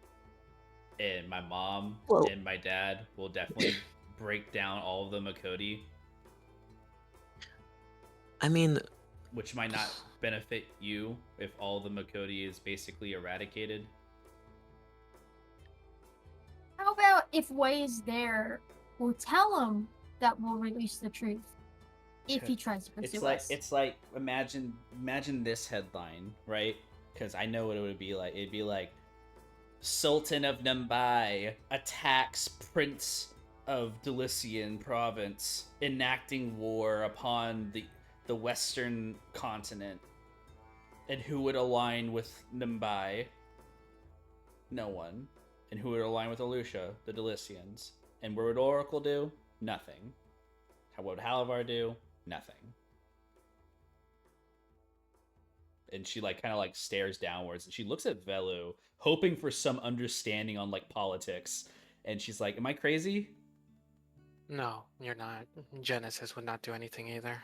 Speaker 6: And my mom and my dad will definitely break down all of the Makoti.
Speaker 1: I mean,
Speaker 6: which might not benefit you if all the Makoti is basically eradicated.
Speaker 3: How about if Wei is there, we'll tell him that we'll release the truth if he tries to pursue us.
Speaker 6: It's like imagine this headline, right? Because I know what it would be like. It'd be like, Sultan of Nambai attacks Prince of Delician province, enacting war upon the western continent. And who would align with Nambai? No one. And who would align with Alusha? The Delicians. And what would Oracle do? Nothing. What would Halavar do? Nothing. And she like kind of like stares downwards, and she looks at Velu, hoping for some understanding on like politics. And she's like, "Am I crazy?"
Speaker 7: No, you're not. Genesis would not do anything either.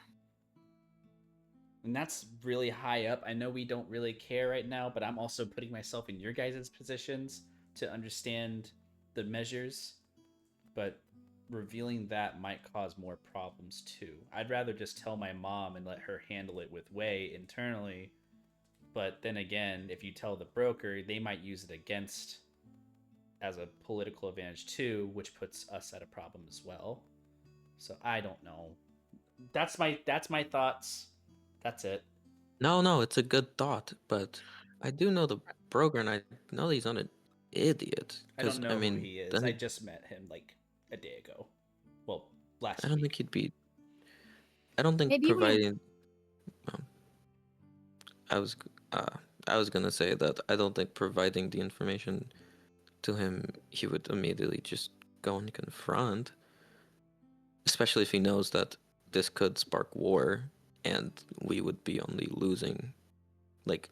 Speaker 6: And that's really high up. I know we don't really care right now, but I'm also putting myself in your guys' positions to understand the measures. But revealing that might cause more problems too. I'd rather just tell my mom and let her handle it with Wei internally. But then again, if you tell the broker, they might use it against as a political advantage too, which puts us at a problem as well. So I don't know. That's my thoughts. That's it.
Speaker 1: No, it's a good thought, but I do know the broker, and I know he's not an idiot.
Speaker 6: I don't know who he is. I
Speaker 1: He,
Speaker 6: just met him like a day ago. Well, last
Speaker 1: I don't
Speaker 6: week.
Speaker 1: think he'd be. I don't think
Speaker 3: Maybe we-
Speaker 1: providing. I was, I was gonna say that I don't think providing the information to him, he would immediately just go and confront. Especially if he knows that this could spark war, and we would be on the losing, like,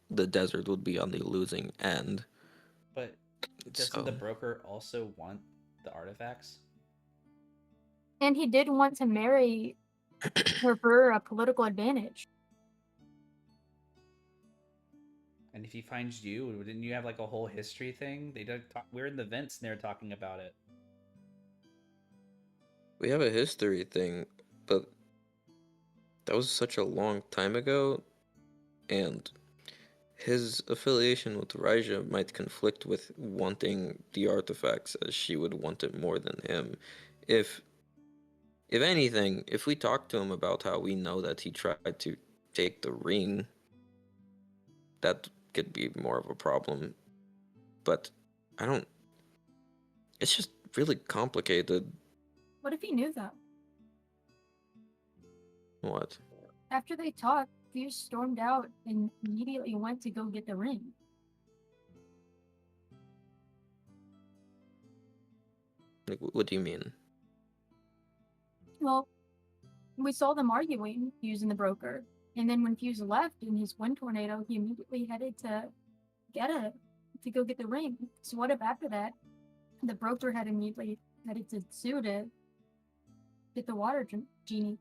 Speaker 1: the desert would be on the losing end.
Speaker 6: But doesn't the broker also want the artifacts?
Speaker 3: And he did want to marry her for a political advantage.
Speaker 6: And if he finds you, didn't you have like a whole history thing? They don't talk, we're in the vents and they're talking about it.
Speaker 1: We have a history thing, but that was such a long time ago, and his affiliation with Raija might conflict with wanting the artifacts, as she would want it more than him. If anything, if we talk to him about how we know that he tried to take the ring, that could be more of a problem. But I don't. It's just really complicated.
Speaker 3: What if he knew that?
Speaker 1: What?
Speaker 3: After they talked, Fuse stormed out and immediately went to go get the ring.
Speaker 1: Like, what do you mean?
Speaker 3: Well, we saw them arguing, Fuse and the broker. And then when Fuse left in his wind tornado, he immediately headed to go get the ring. So what if after that, the broker had immediately headed to Tsu to get the water genie?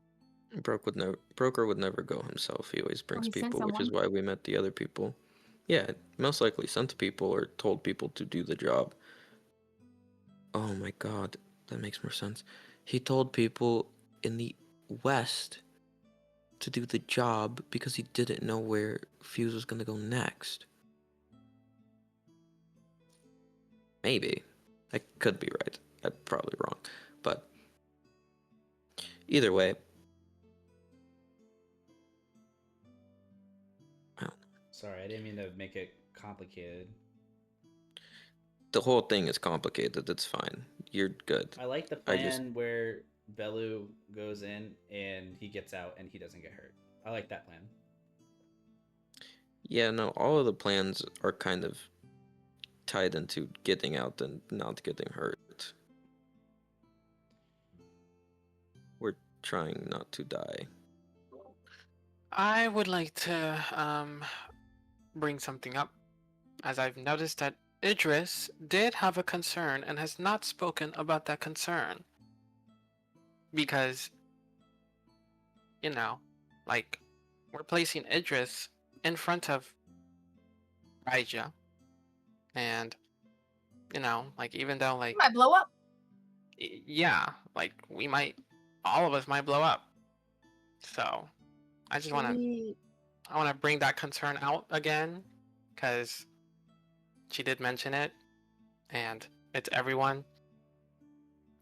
Speaker 1: Broker would never go himself. He always brings
Speaker 3: he sent
Speaker 1: people, which is
Speaker 3: someone?
Speaker 1: why we met the other people. Yeah, most likely sent people or told people to do the job. Oh my god, that makes more sense. He told people in the west to do the job because he didn't know where Fuse was gonna go next. Maybe. I could be right. I'm probably wrong. But either way.
Speaker 6: Sorry, I didn't mean to make it complicated.
Speaker 1: The whole thing is complicated. It's fine. You're good.
Speaker 6: I like the
Speaker 1: I just
Speaker 6: plan where Velu goes in and he gets out and he doesn't get hurt. I like that plan.
Speaker 1: yeah, no, all of the plans are kind of tied into getting out and not getting hurt. We're trying not to die.
Speaker 7: I would like to bring something up, as I've noticed that Idris did have a concern and has not spoken about that concern. Because, you know, like, we're placing Idris in front of Raija. And, you know, like, even though, like,
Speaker 3: Might blow up.
Speaker 7: yeah, like, we might, all of us might blow up. So, I just want to,
Speaker 8: We
Speaker 7: I want to bring that concern out again, because she did mention it, and it's everyone.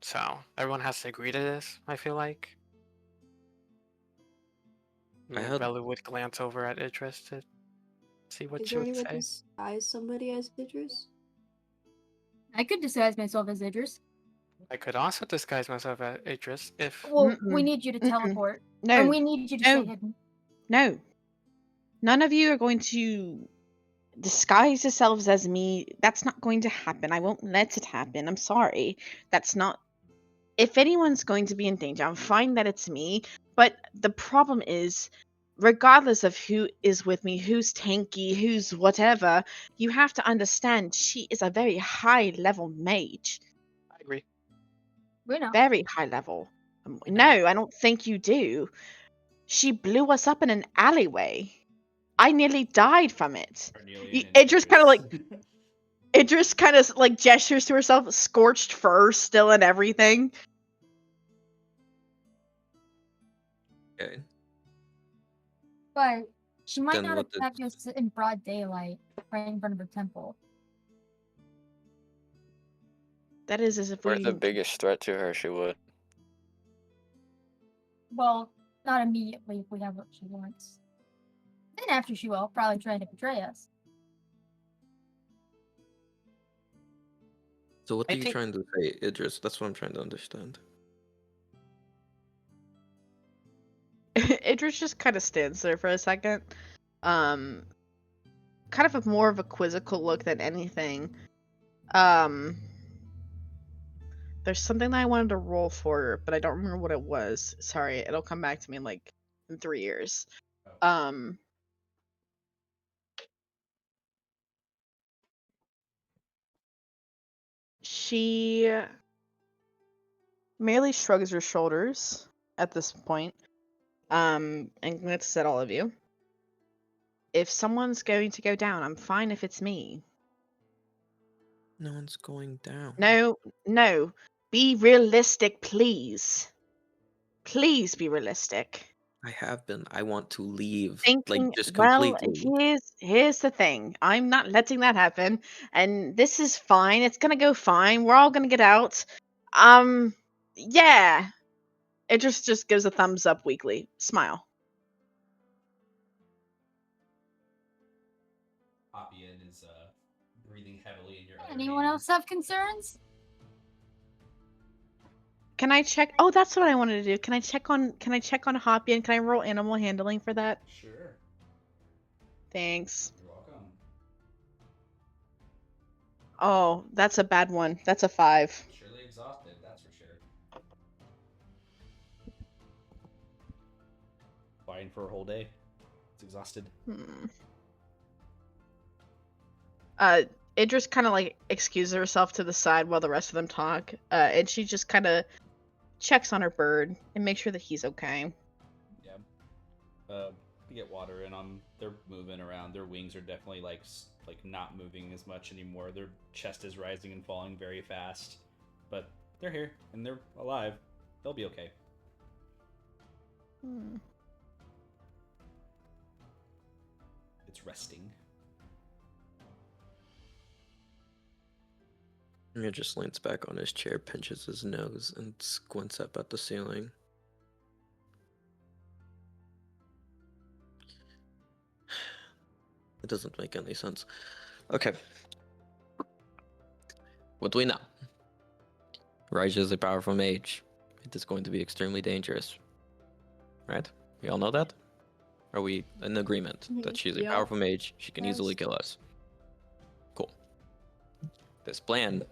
Speaker 7: So, everyone has to agree to this, I feel like.
Speaker 1: I had
Speaker 7: Bella would glance over at Idris to see what
Speaker 8: is
Speaker 7: she
Speaker 8: there
Speaker 7: would
Speaker 8: any way
Speaker 7: say.
Speaker 8: to disguise somebody as Idris?
Speaker 3: I could disguise myself as Idris.
Speaker 7: I could also disguise myself as Idris if.
Speaker 3: Well, we
Speaker 4: Mm-mm.
Speaker 3: need you to
Speaker 4: Mm-mm.
Speaker 3: teleport.
Speaker 4: No.
Speaker 3: And we need you to
Speaker 4: No.
Speaker 3: stay hidden.
Speaker 4: No. None of you are going to disguise yourselves as me. That's not going to happen. I won't let it happen. I'm sorry. That's not. If anyone's going to be in danger, I'm fine that it's me. But the problem is, regardless of who is with me, who's tanky, who's whatever, you have to understand she is a very high level mage.
Speaker 7: I agree.
Speaker 3: We know.
Speaker 4: Very high level.
Speaker 7: I
Speaker 4: No,
Speaker 7: know.
Speaker 4: I don't think you do. She blew us up in an alleyway. I nearly died from it.
Speaker 6: Carnelian and
Speaker 4: It just kind of
Speaker 6: Idris.
Speaker 4: like it just kind of like gestures to herself, scorched fur still and everything.
Speaker 1: okay.
Speaker 3: But she might
Speaker 1: Then
Speaker 3: not
Speaker 1: what did
Speaker 3: attack us in broad daylight, right in front of her temple.
Speaker 4: That is as if
Speaker 5: We're the
Speaker 4: we.
Speaker 5: biggest threat to her, she would.
Speaker 3: Well, not immediately if we have what she wants. Then after she will, probably trying to betray us.
Speaker 1: so what
Speaker 7: I
Speaker 1: are you
Speaker 7: think-
Speaker 1: trying to say, Idris? That's what I'm trying to understand.
Speaker 4: Idris just kind of stands there for a second. Kind of a more of a quizzical look than anything. There's something that I wanted to roll for, but I don't remember what it was. Sorry, it'll come back to me in 3 years. She merely shrugs her shoulders at this point, and glances at all of you. If someone's going to go down, I'm fine if it's me.
Speaker 1: No one's going down.
Speaker 4: No. Be realistic, please. Please be realistic.
Speaker 1: I have been. I want to leave.
Speaker 4: Thinking,
Speaker 1: Like, just
Speaker 4: well,
Speaker 1: completely.
Speaker 4: here's the thing. I'm not letting that happen, and this is fine. It's gonna go fine. We're all gonna get out. Yeah. It just gives a thumbs up weakly. Smile.
Speaker 6: Appian is breathing heavily in your other
Speaker 3: Anyone
Speaker 6: hand.
Speaker 3: else have concerns?
Speaker 4: Can I check? Oh, that's what I wanted to do. Can I check on Hoppy, and can I roll animal handling for that?
Speaker 6: Sure.
Speaker 4: Thanks.
Speaker 6: You're welcome.
Speaker 4: Oh, that's a bad one. That's a 5.
Speaker 6: Surely exhausted, that's for sure. Fighting for a whole day. It's exhausted.
Speaker 4: Idris kind of like excuses herself to the side while the rest of them talk. And she just kind of checks on her bird and makes sure that he's okay.
Speaker 6: Yeah. We get water in them. They're moving around. Their wings are definitely like not moving as much anymore. Their chest is rising and falling very fast. But they're here and they're alive. They'll be okay. It's resting.
Speaker 1: He just leans back on his chair, pinches his nose, and squints up at the ceiling. It doesn't make any sense. Okay. What do we know? Raija is a powerful mage. It is going to be extremely dangerous. Right? We all know that? Are we in agreement that she's a
Speaker 8: Yep.
Speaker 1: powerful mage? She can easily
Speaker 8: Yes.
Speaker 1: kill us. Cool. This plan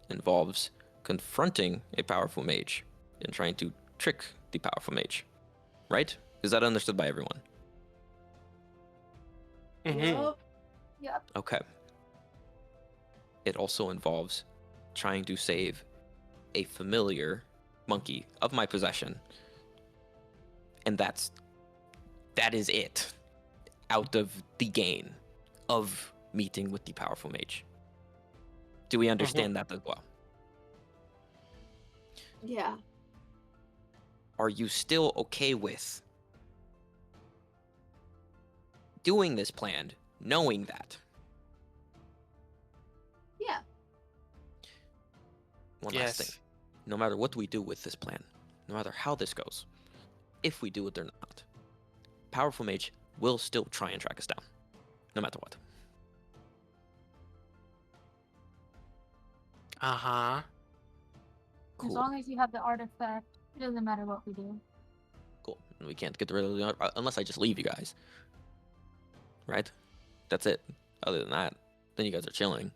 Speaker 1: involves confronting a powerful mage and trying to trick the powerful mage. Right? Is that understood by everyone?
Speaker 8: Yep.
Speaker 3: Yep.
Speaker 1: Okay. It also involves trying to save a familiar monkey of my possession. And that is it. Out of the gain of meeting with the powerful mage. Do we understand that as well?
Speaker 8: Yeah.
Speaker 1: Are you still okay with doing this plan, knowing that?
Speaker 8: Yeah.
Speaker 1: One last thing. No matter what we do with this plan, no matter how this goes, if we do it or not, powerful mage will still try and track us down, no matter what.
Speaker 7: Uh-huh.
Speaker 3: As
Speaker 1: Cool.
Speaker 3: long as you have the artifact, it doesn't matter what we do.
Speaker 1: Cool. We can't get rid of the unless I just leave you guys. Right? That's it. Other than that, then you guys are chilling.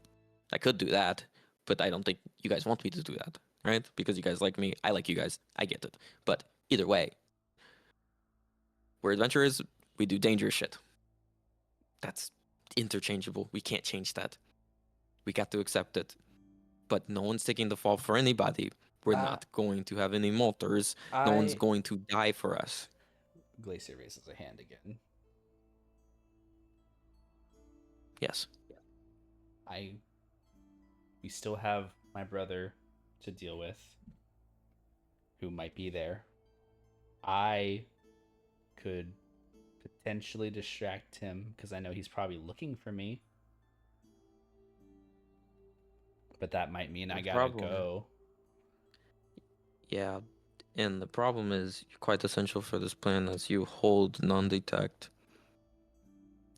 Speaker 1: I could do that, but I don't think you guys want me to do that, right? Because you guys like me, I like you guys, I get it. But either way, we're adventurers, we do dangerous shit. That's interchangeable. We can't change that. We got to accept it. But no one's taking the fall for anybody. We're not going to have any mortars. No one's going to die for us.
Speaker 6: Glacier raises a hand again.
Speaker 1: Yes.
Speaker 6: We still have my brother to deal with, who might be there. I could potentially distract him because I know he's probably looking for me. But that might mean I gotta go.
Speaker 1: Yeah, and the problem is quite essential for this plan as you hold non-detect.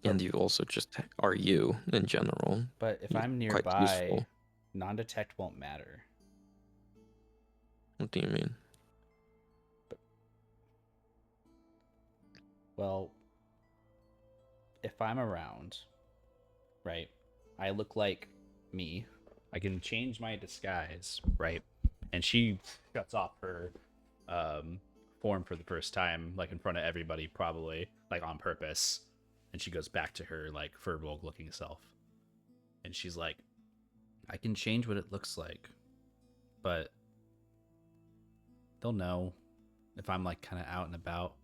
Speaker 1: And you also just are you in general.
Speaker 6: But if
Speaker 1: You're
Speaker 6: I'm
Speaker 1: quite
Speaker 6: nearby,
Speaker 1: useful.
Speaker 6: non-detect won't matter.
Speaker 1: What do you mean?
Speaker 6: Well, if I'm around, right, I look like me. I can change my disguise, right? And she shuts off her form for the first time, like in front of everybody, probably, like on purpose. And she goes back to her, like, Furbolg looking self. And she's like, I can change what it looks like, but they'll know if I'm, like, kind of out and about.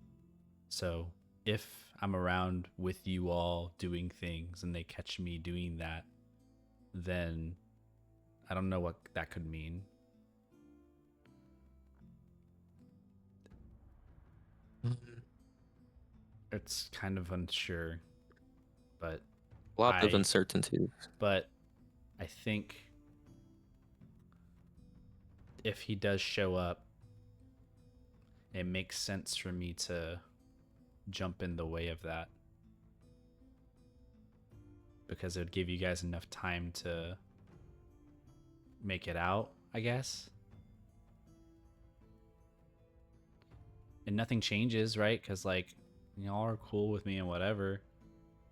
Speaker 6: So if I'm around with you all doing things and they catch me doing that, then I don't know what that could mean. It's kind of unsure, but
Speaker 1: A lot of uncertainty.
Speaker 6: But I think if he does show up, it makes sense for me to jump in the way of that, because it would give you guys enough time to make it out, I guess. And nothing changes, right? Because, like, y'all are cool with me and whatever.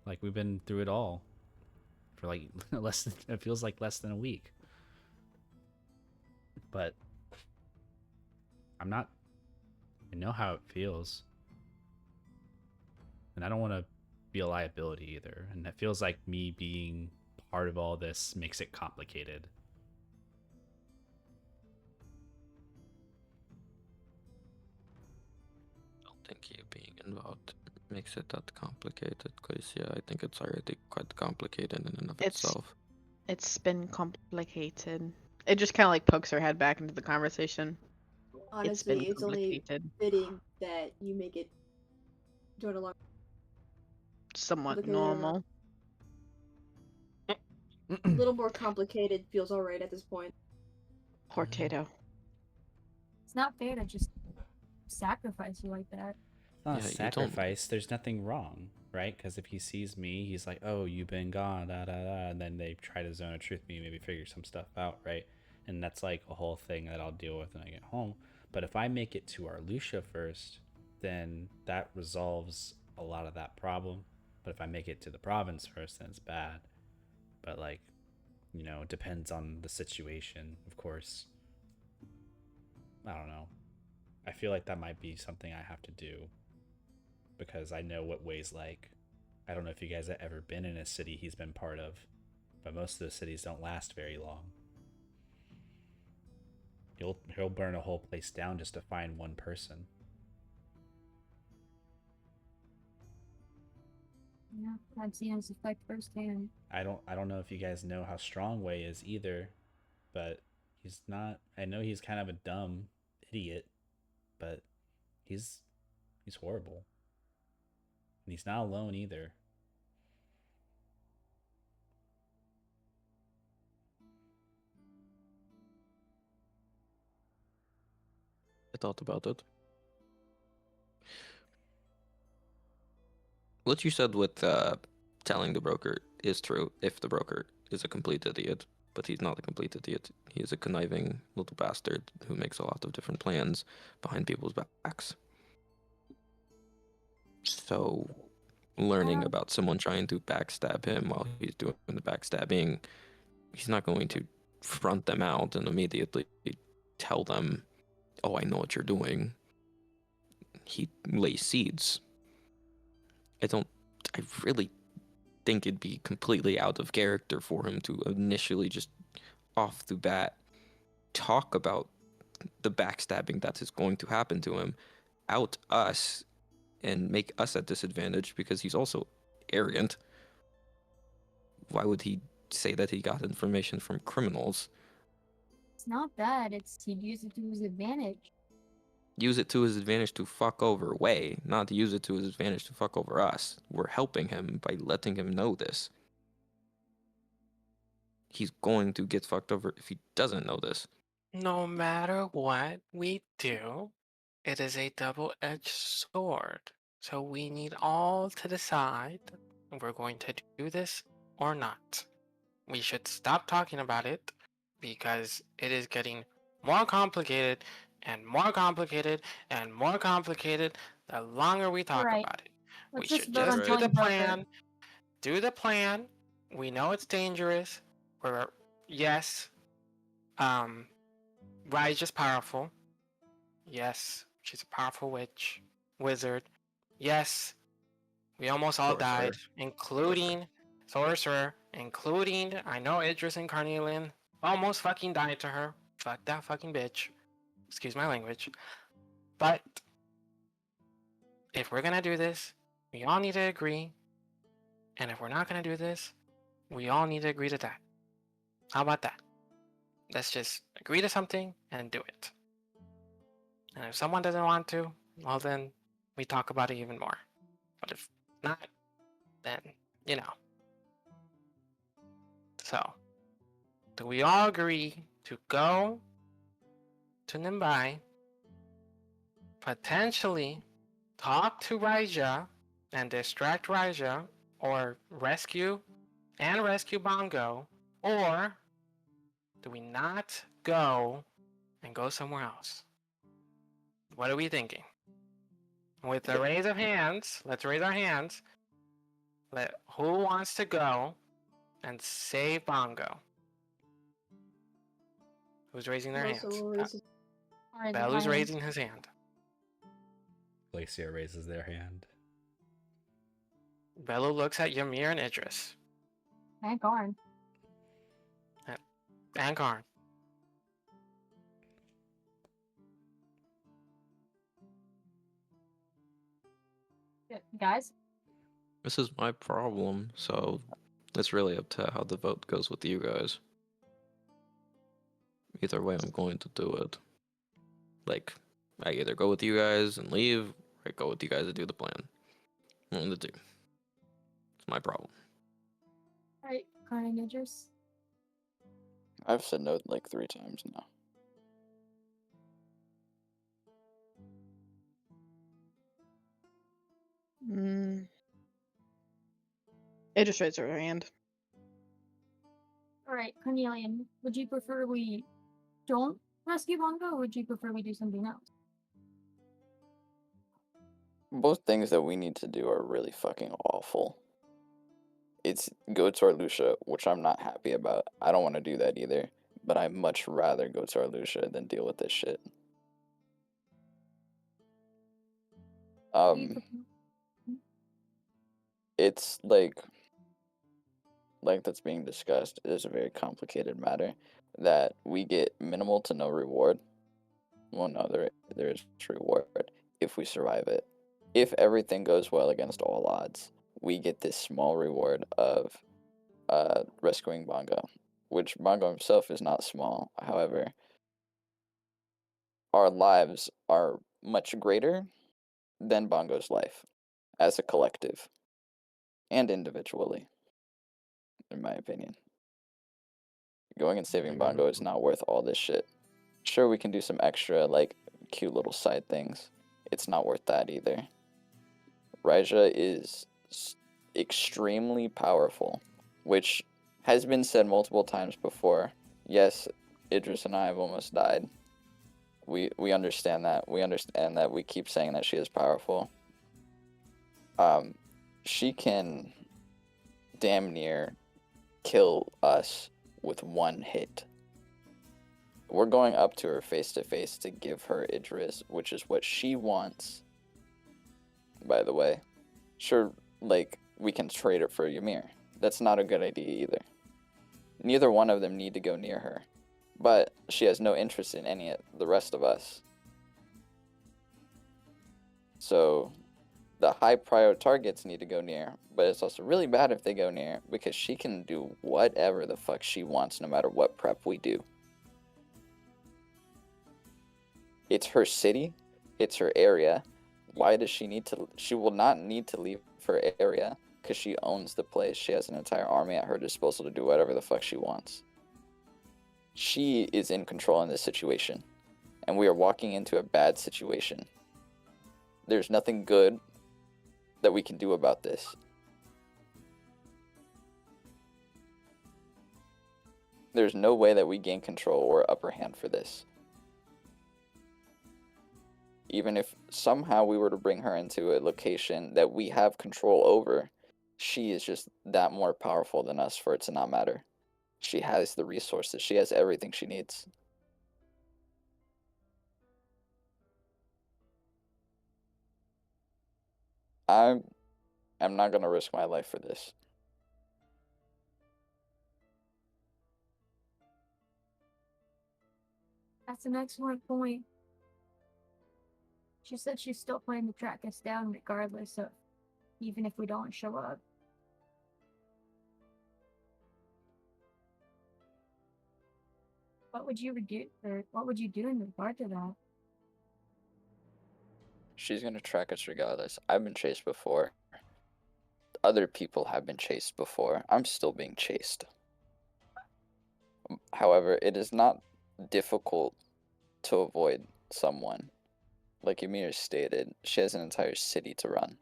Speaker 6: Like, we've been through it all for, like, it feels like less than a week. But I know how it feels. And I don't want to be a liability either. And it feels like me being part of all this makes it complicated.
Speaker 1: I don't think you being involved makes it that complicated, because yeah, I think it's already quite complicated in and of itself.
Speaker 4: It's been complicated. It just kind of like pokes her head back into the conversation.
Speaker 8: Honestly, it's only fitting that you make it join along.
Speaker 4: Somewhat normal.
Speaker 8: A little more complicated feels alright at this point.
Speaker 4: Potato.
Speaker 3: It's not fair to just sacrifice you like that.
Speaker 6: It's not a sacrifice. There's nothing wrong. right? Because if he sees me, he's like, "Oh, you've been gone," da da da, and then they try to zone of truth me, maybe figure some stuff out, right? And that's like a whole thing that I'll deal with when I get home. But if I make it to our Lucia first, then that resolves a lot of that problem. But if I make it to the province first, then it's bad. But like, it depends on the situation, of course. I don't know. I feel like that might be something I have to do because I know what Way's like. I don't know if you guys have ever been in a city he's been part of, but most of those cities don't last very long. He'll burn a whole place down just to find one person.
Speaker 3: Yeah, I've seen his effect firsthand.
Speaker 6: I don't know if you guys know how strong Wei is either, but he's not. I know he's kind of a dumb idiot, but he's horrible. And he's not alone either.
Speaker 1: I thought about it. What you said with telling the broker is true if the broker is a complete idiot, but he's not a complete idiot. He is a conniving little bastard who makes a lot of different plans behind people's backs. So, learning about someone trying to backstab him while he's doing the backstabbing, he's not going to front them out and immediately tell them, "Oh, I know what you're doing." He lays seeds. I really think it'd be completely out of character for him to initially just off the bat talk about the backstabbing that is going to happen to him, out us, and make us at disadvantage because he's also arrogant. Why would he say that he got information from criminals?
Speaker 3: It's not that, it's he'd use it to his advantage.
Speaker 1: Use it to his advantage to fuck over Wei, not to use it to his advantage to fuck over us. We're helping him by letting him know this. He's going to get fucked over if he doesn't know this.
Speaker 7: No matter what we do, it is a double-edged sword. So we need all to decide if we're going to do this or not. We should stop talking about it because it is getting more complicated and more complicated and more complicated the longer we talk
Speaker 3: Right.
Speaker 7: about it.
Speaker 3: Let's
Speaker 7: We
Speaker 3: just
Speaker 7: should
Speaker 3: vote on
Speaker 7: just do
Speaker 3: telling
Speaker 7: the
Speaker 3: the broker.
Speaker 7: plan. Do the plan. We know it's dangerous. Yes, Rai's just powerful. Yes, she's a powerful wizard. Yes, we almost all
Speaker 1: Sorcerer.
Speaker 7: died, including Sorcerer, including, I know Idris and Carnelian almost fucking died to her. Fuck that fucking bitch. Excuse my language. But if we're gonna do this, we all need to agree. And if we're not gonna do this, we all need to agree to that. How about that? Let's just agree to something and do it. And if someone doesn't want to, well then we talk about it even more. But if not, then, you know. So, do we all agree to go to Nimbai, potentially talk to Raija and distract Raija, or rescue Bongo, or do we not go and go somewhere else? What are we thinking? With a raise of hands, let's raise our hands. Who wants to go and save Bongo? Who's raising their
Speaker 8: Melissa
Speaker 7: hands?
Speaker 8: will raise his-
Speaker 3: Alright,
Speaker 7: Belu's
Speaker 3: Ryan.
Speaker 7: raising his hand.
Speaker 6: Glacier raises their hand.
Speaker 7: Belu looks at Ymir and Idris.
Speaker 3: And Garn.
Speaker 7: And Karn.
Speaker 3: Guys,
Speaker 1: This is my problem, so it's really up to how the vote goes with you guys. Either way, I'm going to do it. Like, I either go with you guys and leave, or I go with you guys and do the plan. One of the two. It's my problem.
Speaker 3: alright, Garn and Idris.
Speaker 5: I've said no like 3 times now.
Speaker 4: Mm. It just raises her hand.
Speaker 3: Alright, Cornelian, would you prefer we don't rescue Bongo, or would you prefer we do something else?
Speaker 5: Both things that we need to do are really fucking awful. It's go to Arlucia, which I'm not happy about. I don't want to do that either, but I'd much rather go to Arlucia than deal with this shit.
Speaker 3: What do you prefer?
Speaker 5: It's like that's being discussed, it is a very complicated matter that we get minimal to no reward. Well, no, there is reward if we survive it. If everything goes well against all odds, we get this small reward of rescuing Bongo, which Bongo himself is not small. However, our lives are much greater than Bongo's life as a collective and individually, in my opinion. Going and saving Bongo is not worth all this shit. Sure, we can do some extra, like, cute little side things. It's not worth that either. Raija is extremely powerful, which has been said multiple times before. Yes, Idris and I have almost died. We understand that. We understand that we keep saying that she is powerful. She can damn near kill us with one hit. We're going up to her face to face to give her Idris, which is what she wants. By the way, sure, like, we can trade it for Ymir. That's not a good idea either. Neither one of them need to go near her, but she has no interest in any of the rest of us. So, the high prior targets need to go near, but it's also really bad if they go near, because she can do whatever the fuck she wants no matter what prep we do. It's her city, it's her area. Why does she need to? She will not need to leave her area because she owns the place. She has an entire army at her disposal to do whatever the fuck she wants. She is in control in this situation, and we are walking into a bad situation. There's nothing good that we can do about this. There's no way that we gain control or upper hand for this. Even if somehow we were to bring her into a location that we have control over, she is just that more powerful than us for it to not matter. She has the resources. She has everything she needs. I'm not going to risk my life for this.
Speaker 3: That's an excellent point. She said she's still planning to track us down regardless of even if we don't show up. What would you do, or what would you do in regard to that?
Speaker 5: She's going to track us regardless. I've been chased before. Other people have been chased before. I'm still being chased. However, it is not difficult to avoid someone. Like Ymir stated, she has an entire city to run.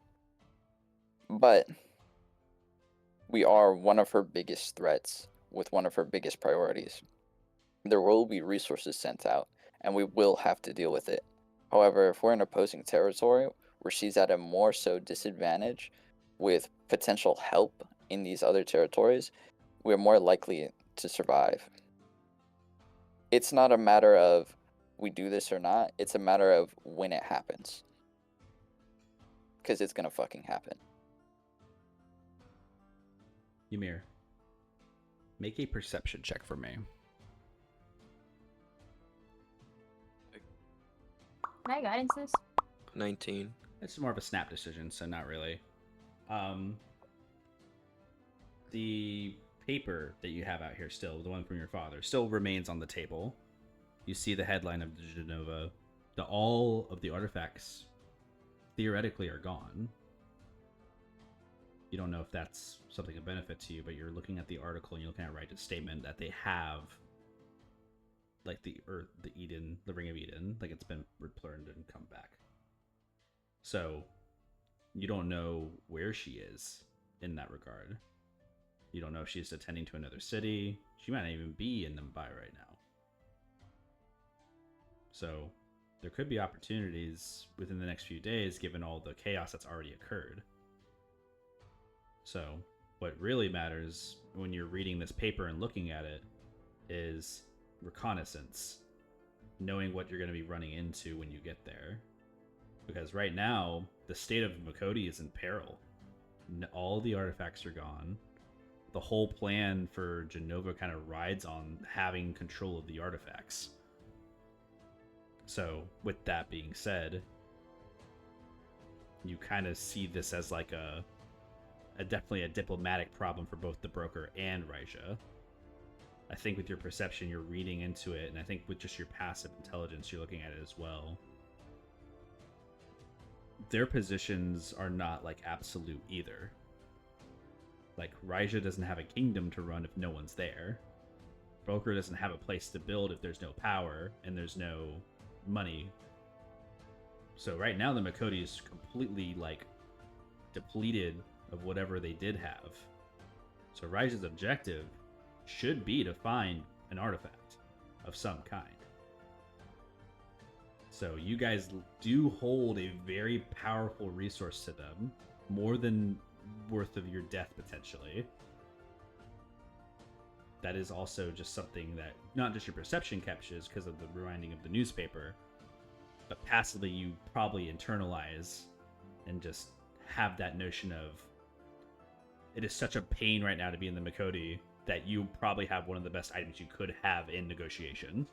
Speaker 5: But we are one of her biggest threats with one of her biggest priorities. There will be resources sent out, and we will have to deal with it. However, if we're in opposing territory where she's at a more so disadvantage with potential help in these other territories, we're more likely to survive. It's not a matter of we do this or not, it's a matter of when it happens. Because it's gonna fucking happen.
Speaker 6: Ymir, make a perception check for me.
Speaker 3: Can I guidance this?
Speaker 1: 19.
Speaker 6: It's more of a snap decision, so not really. The paper that you have out here still, the one from your father, still remains on the table. You see the headline of the Genova. All of the artifacts theoretically are gone. You don't know if that's something of benefit to you, but you're looking at the article and you're looking at Raja's statement that they have, like, the Earth, the Eden, the Ring of Eden, like it's been returned and come back. So you don't know where she is in that regard. You don't know if she's attending to another city. She might not even be in Mumbai right now. So there could be opportunities within the next few days given all the chaos that's already occurred. So what really matters when you're reading this paper and looking at it is reconnaissance, knowing what you're going to be running into when you get there. Because right now, the state of Makoti is in peril. All the artifacts are gone. The whole plan for Genova kind of rides on having control of the artifacts. So, with that being said, you kind of see this as like a definitely a diplomatic problem for both the broker and Raija. I think with your perception, you're reading into it, and I think with just your passive intelligence, you're looking at it as well. Their positions are not like absolute either. Like, Raija doesn't have a kingdom to run if no one's there. Broker doesn't have a place to build if there's no power and there's no money. So right now the Makoti is completely like depleted of whatever they did have. So Raija's objective should be to find an artifact of some kind. So you guys do hold a very powerful resource to them, more than worth of your death potentially. That is also just something that not just your perception captures because of the rewinding of the newspaper, but passively you probably internalize and just have that notion of it is such a pain right now to be in the Makoti that you probably have one of the best items you could have in negotiation.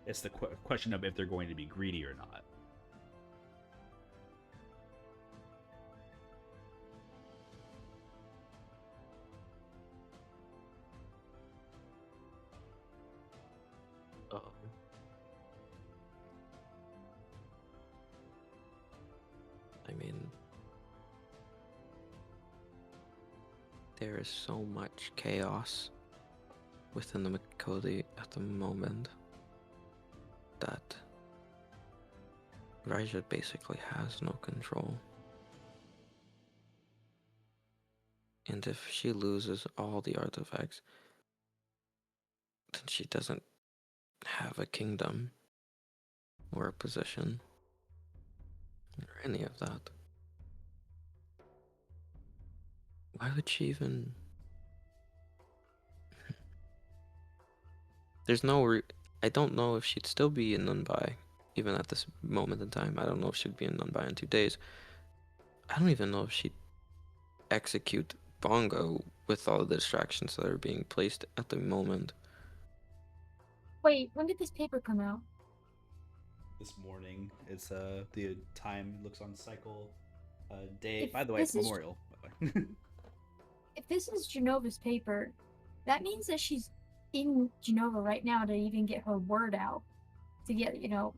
Speaker 6: It's the question of if they're going to be greedy or not.
Speaker 1: I mean, there is so much chaos within the Makoti at the moment that Raija basically has no control. And if she loses all the artifacts, then she doesn't have a kingdom or a position or any of that. Why would she even... There's no... I don't know if she'd still be in Mumbai, even at this moment in time. I don't know if she'd be in Mumbai in 2 days. I don't even know if she'd execute Bongo with all the distractions that are being placed at the moment.
Speaker 3: Wait, when did this paper come out?
Speaker 6: This morning is the time looks on cycle day.
Speaker 3: If
Speaker 6: By the way, it's
Speaker 3: this is-
Speaker 6: Memorial. By the way.
Speaker 3: If this is Genova's paper, that means that she's in Genova right now to even get her word out. To get, you know,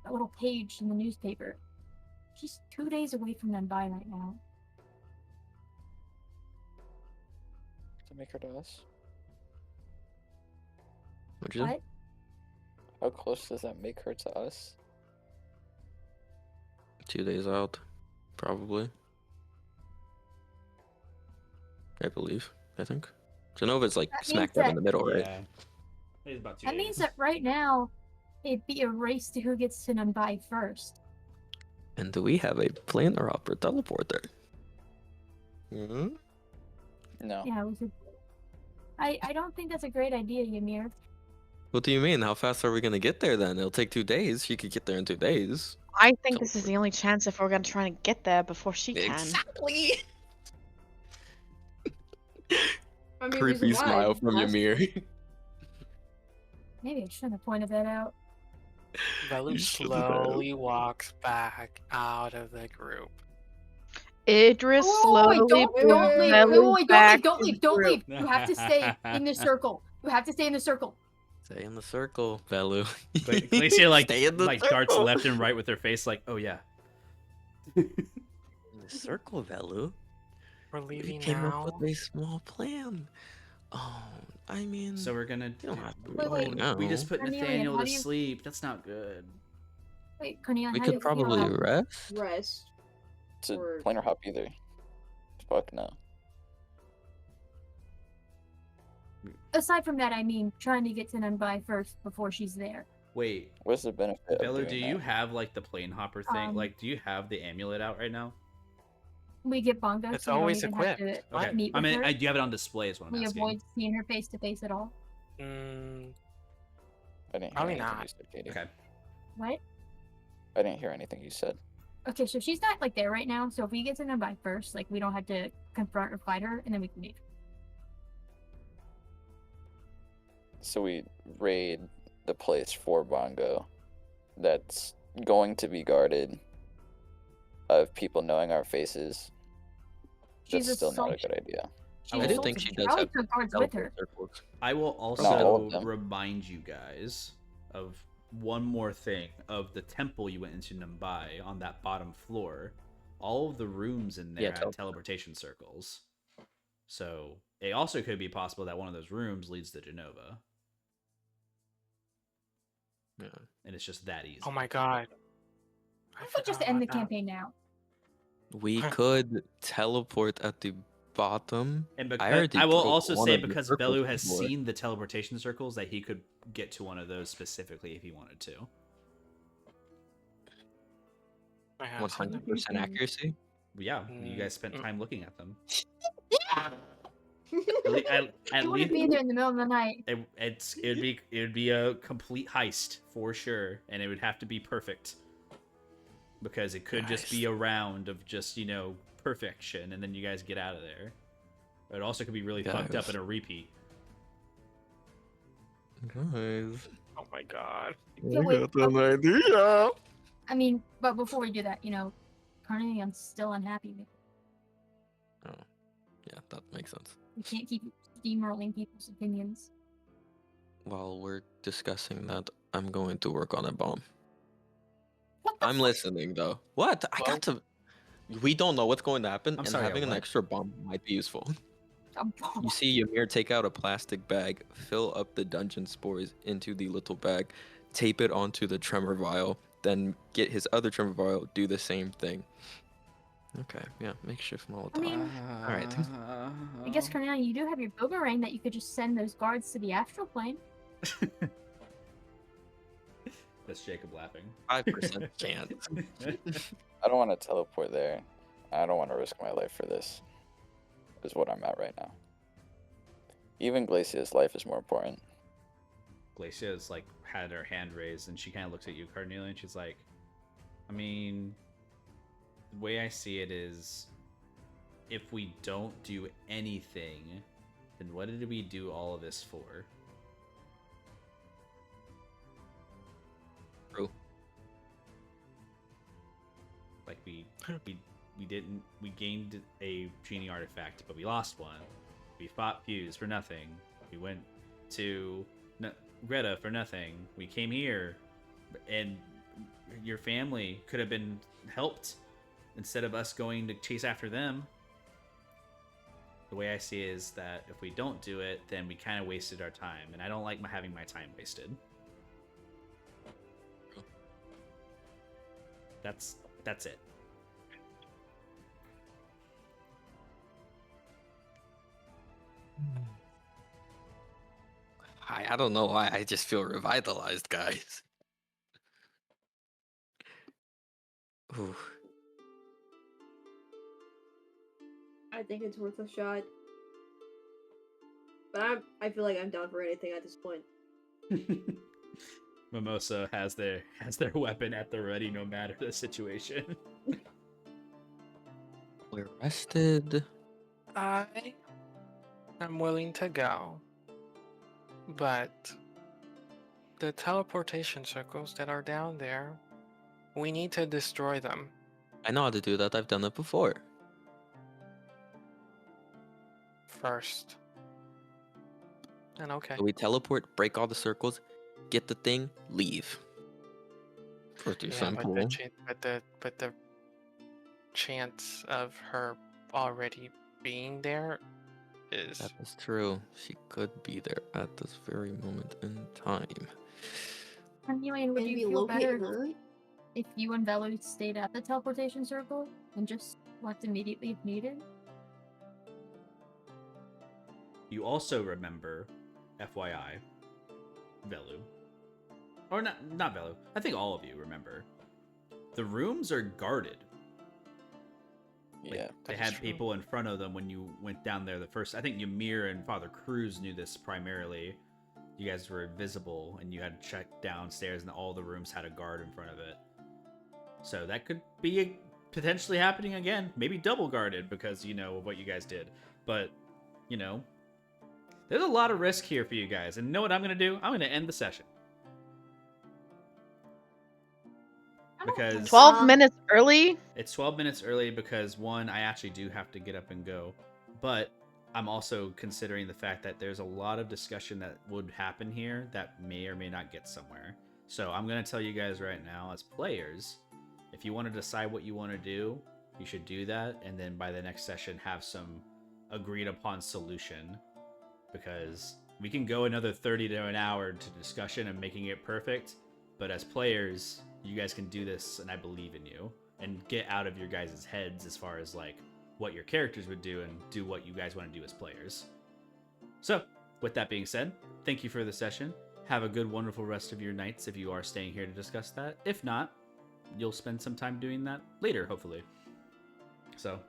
Speaker 3: a little page in the newspaper. She's 2 days away from Mumbai right now.
Speaker 5: To make her to us.
Speaker 1: What'd you say?
Speaker 3: What?
Speaker 5: How close does that make her to us?
Speaker 1: 2 days out, probably. I believe. I think. Genova's like
Speaker 3: That
Speaker 1: smack
Speaker 3: means
Speaker 1: dab
Speaker 3: that-
Speaker 1: in the middle, right?
Speaker 6: Yeah. It's about 2
Speaker 3: That
Speaker 6: days.
Speaker 3: means that right now, it'd be a race to who gets to Mumbai first.
Speaker 1: And do we have a planar opera teleporter? Hmm?
Speaker 5: No.
Speaker 3: Yeah, we could. I don't think that's a great idea, Ymir.
Speaker 1: What do you mean? How fast are we gonna get there then? It'll take 2 days. She could get there in 2 days.
Speaker 4: I think this is the only chance if we're gonna try and get there before she can.
Speaker 1: Exactly.
Speaker 8: I mean,
Speaker 1: Creepy
Speaker 8: reason why,
Speaker 1: smile from
Speaker 8: last-
Speaker 1: Ymir.
Speaker 3: Maybe I shouldn't have pointed that out.
Speaker 7: Velu
Speaker 1: You shouldn't have.
Speaker 7: slowly walks back out of the group.
Speaker 4: Idris
Speaker 3: Oh,
Speaker 4: slowly
Speaker 3: wait, don't
Speaker 4: pulls
Speaker 3: leave!
Speaker 4: Velu
Speaker 3: Wait,
Speaker 4: back
Speaker 3: don't
Speaker 4: to
Speaker 3: leave!
Speaker 4: the
Speaker 3: Don't
Speaker 4: group.
Speaker 3: leave! You have to stay in the circle. You have to stay in the circle.
Speaker 1: Stay in the circle, Velu.
Speaker 6: Glacier like
Speaker 1: Stay in the
Speaker 6: darts
Speaker 1: circle.
Speaker 6: left and right with her face like, oh yeah.
Speaker 1: In the circle, Velu.
Speaker 7: We're
Speaker 1: We
Speaker 7: leaving
Speaker 1: came
Speaker 7: now.
Speaker 1: up with a small plan. Oh, I mean,
Speaker 6: So we're gonna
Speaker 1: you don't have to
Speaker 3: Wait,
Speaker 1: go
Speaker 3: wait.
Speaker 1: now.
Speaker 6: we just put
Speaker 3: Cornelia,
Speaker 6: Nathaniel
Speaker 3: how
Speaker 6: to
Speaker 3: do you-
Speaker 6: sleep. That's not good.
Speaker 3: Wait, Cornelia,
Speaker 1: We
Speaker 3: how do
Speaker 1: could
Speaker 3: you feel
Speaker 1: probably
Speaker 3: about
Speaker 1: rest.
Speaker 8: Rest.
Speaker 5: To
Speaker 8: Or-
Speaker 5: planar hop either. Fuck no.
Speaker 3: aside from that, I mean trying to get to Nanbai first before she's there.
Speaker 6: Wait,
Speaker 5: What's the benefit of
Speaker 6: Bello,
Speaker 5: doing
Speaker 6: do you
Speaker 5: that?
Speaker 6: have like the plane hopper thing?
Speaker 3: Um,
Speaker 6: Like, do you have the amulet out right now?
Speaker 3: We get Bongo,
Speaker 7: It's
Speaker 3: so we don't
Speaker 7: always
Speaker 3: even
Speaker 7: equipped.
Speaker 3: have to
Speaker 7: What?
Speaker 6: Okay.
Speaker 3: meet
Speaker 6: I
Speaker 3: with
Speaker 6: mean,
Speaker 3: her.
Speaker 6: do you have it on display? Is what I'm
Speaker 3: We
Speaker 6: asking.
Speaker 3: avoid seeing her face to face at all.
Speaker 7: Mm,
Speaker 5: I didn't hear
Speaker 7: Probably
Speaker 5: anything
Speaker 7: not.
Speaker 5: you said, Katie.
Speaker 6: Okay.
Speaker 3: What?
Speaker 5: I didn't hear anything you said.
Speaker 3: Okay, so she's not like there right now. So if we get to Nanbai first, like we don't have to confront or fight her, and then we can leave.
Speaker 5: So we raid the place for Bongo that's going to be guarded of people knowing our faces.
Speaker 3: She's
Speaker 5: That's still not a
Speaker 3: assaulted.
Speaker 5: good idea.
Speaker 3: She's
Speaker 1: I do think
Speaker 3: assaulted.
Speaker 1: she
Speaker 3: She
Speaker 1: does
Speaker 3: probably
Speaker 1: have
Speaker 3: took guards with her.
Speaker 1: teleport circles.
Speaker 6: I will
Speaker 5: all
Speaker 6: also
Speaker 5: of them.
Speaker 6: remind you guys of one more thing of the temple you went into Nambai on that bottom floor. All of the rooms in there
Speaker 1: Yeah,
Speaker 6: had teleportation circles. So it also could be possible that one of those rooms leads to Genova.
Speaker 1: Yeah.
Speaker 6: And it's just that easy.
Speaker 7: oh my god.
Speaker 3: I could just end the campaign now.
Speaker 1: We could teleport at the bottom.
Speaker 6: And
Speaker 1: I
Speaker 6: because
Speaker 1: already
Speaker 6: I will
Speaker 1: broke
Speaker 6: also
Speaker 1: one
Speaker 6: say
Speaker 1: of the
Speaker 6: because
Speaker 1: circles
Speaker 6: Bellu has
Speaker 1: before.
Speaker 6: seen the teleportation circles that he could get to one of those specifically if he wanted to.
Speaker 7: I have seen them.
Speaker 1: 100% accuracy.
Speaker 6: But yeah, you guys spent
Speaker 7: Mm.
Speaker 6: time looking at them.
Speaker 3: You
Speaker 6: At
Speaker 3: wouldn't
Speaker 6: least
Speaker 3: be there in the middle of the night.
Speaker 6: it would be a complete heist for sure, and it would have to be perfect because it could just be a round of just perfection, and then you guys get out of there. It also could be really fucked up
Speaker 1: Guys.
Speaker 6: in a repeat.
Speaker 1: Guys,
Speaker 7: Oh my god.
Speaker 3: Yeah, wait,
Speaker 1: an idea.
Speaker 3: I mean, but before we do that, Carnelian's still unhappy.
Speaker 1: Oh, yeah, that makes sense.
Speaker 3: We can't keep steamrolling people's opinions.
Speaker 1: While we're discussing that, I'm going to work on a bomb.
Speaker 3: What the
Speaker 1: I'm listening though. What? I got to. We don't know what's going to happen,
Speaker 6: I'm
Speaker 1: and
Speaker 6: sorry,
Speaker 1: having an
Speaker 6: what?
Speaker 1: extra bomb might be useful.
Speaker 3: A bomb?
Speaker 1: You see Ymir take out a plastic bag, fill up the dungeon spores into the little bag, tape it onto the tremor vial, then get his other tremor vial, do the same thing. Okay, yeah, makeshift Molotov.
Speaker 3: I mean,
Speaker 1: all right.
Speaker 3: I guess Cornelia, you do have your boomerang that you could just send those guards to the astral plane.
Speaker 6: That's Jacob laughing.
Speaker 1: 5% chance.
Speaker 5: I don't want to teleport there. I don't want to risk my life for this. Is what I'm at right now. Even Glacia's life is more important.
Speaker 6: Glacia's like had her hand raised, and she kind of looks at you, Carnelia, and she's like, I mean, the way I see it is, if we don't do anything, then what did we do all of this for?
Speaker 1: True.
Speaker 6: Like we gained a genie artifact, but we lost one. We fought Fuse for nothing. We went to Greta for nothing. We came here, and your family could have been helped instead of us going to chase after them. The way I see it is that if we don't do it, then we kind of wasted our time, and I don't like having my time wasted. That's it.
Speaker 1: I don't know why. I just feel revitalized, guys. Ooh.
Speaker 8: I think it's worth a shot. But I feel like I'm down for anything at this point.
Speaker 6: Mimosa has their weapon at the ready, no matter the situation.
Speaker 1: We're rested.
Speaker 7: I am willing to go. But the teleportation circles that are down there, we need to destroy them.
Speaker 1: I know how to do that. I've done it before.
Speaker 7: First. And okay.
Speaker 1: So we teleport, break all the circles, get the thing, leave. Pretty simple.
Speaker 7: But the chance of her already being there is
Speaker 1: That is true. She could be there at this very moment in time.
Speaker 3: Cornelia, would
Speaker 8: Maybe
Speaker 3: you feel
Speaker 8: locate
Speaker 3: better?
Speaker 8: her?
Speaker 3: if you and Velu stayed at the teleportation circle and just left immediately if needed.
Speaker 6: You also remember, FYI, Velu. Or not Velu. I think all of you remember. The rooms are guarded. Like,
Speaker 5: Yeah,
Speaker 6: they
Speaker 5: that is
Speaker 6: had
Speaker 5: true.
Speaker 6: people in front of them when you went down there the first. I think Ymir and Father Cruz knew this primarily. You guys were invisible, and you had to check downstairs, and all the rooms had a guard in front of it. So that could be potentially happening again. Maybe double guarded because, of what you guys did. But, there's a lot of risk here for you guys. And you know what I'm going to do? I'm going to end the session. Because
Speaker 4: 12 minutes early?
Speaker 6: it's 12 minutes early because, one, I actually do have to get up and go. But I'm also considering the fact that there's a lot of discussion that would happen here that may or may not get somewhere. So I'm going to tell you guys right now, as players, if you want to decide what you want to do, you should do that. And then by the next session, have some agreed upon solution. Because we can go another 30 to an hour to discussion and making it perfect. But as players, you guys can do this, and I believe in you. And get out of your guys' heads as far as, like, what your characters would do and do what you guys want to do as players. So, with that being said, thank you for the session. Have a good, wonderful rest of your nights if you are staying here to discuss that. If not, you'll spend some time doing that later, hopefully. So,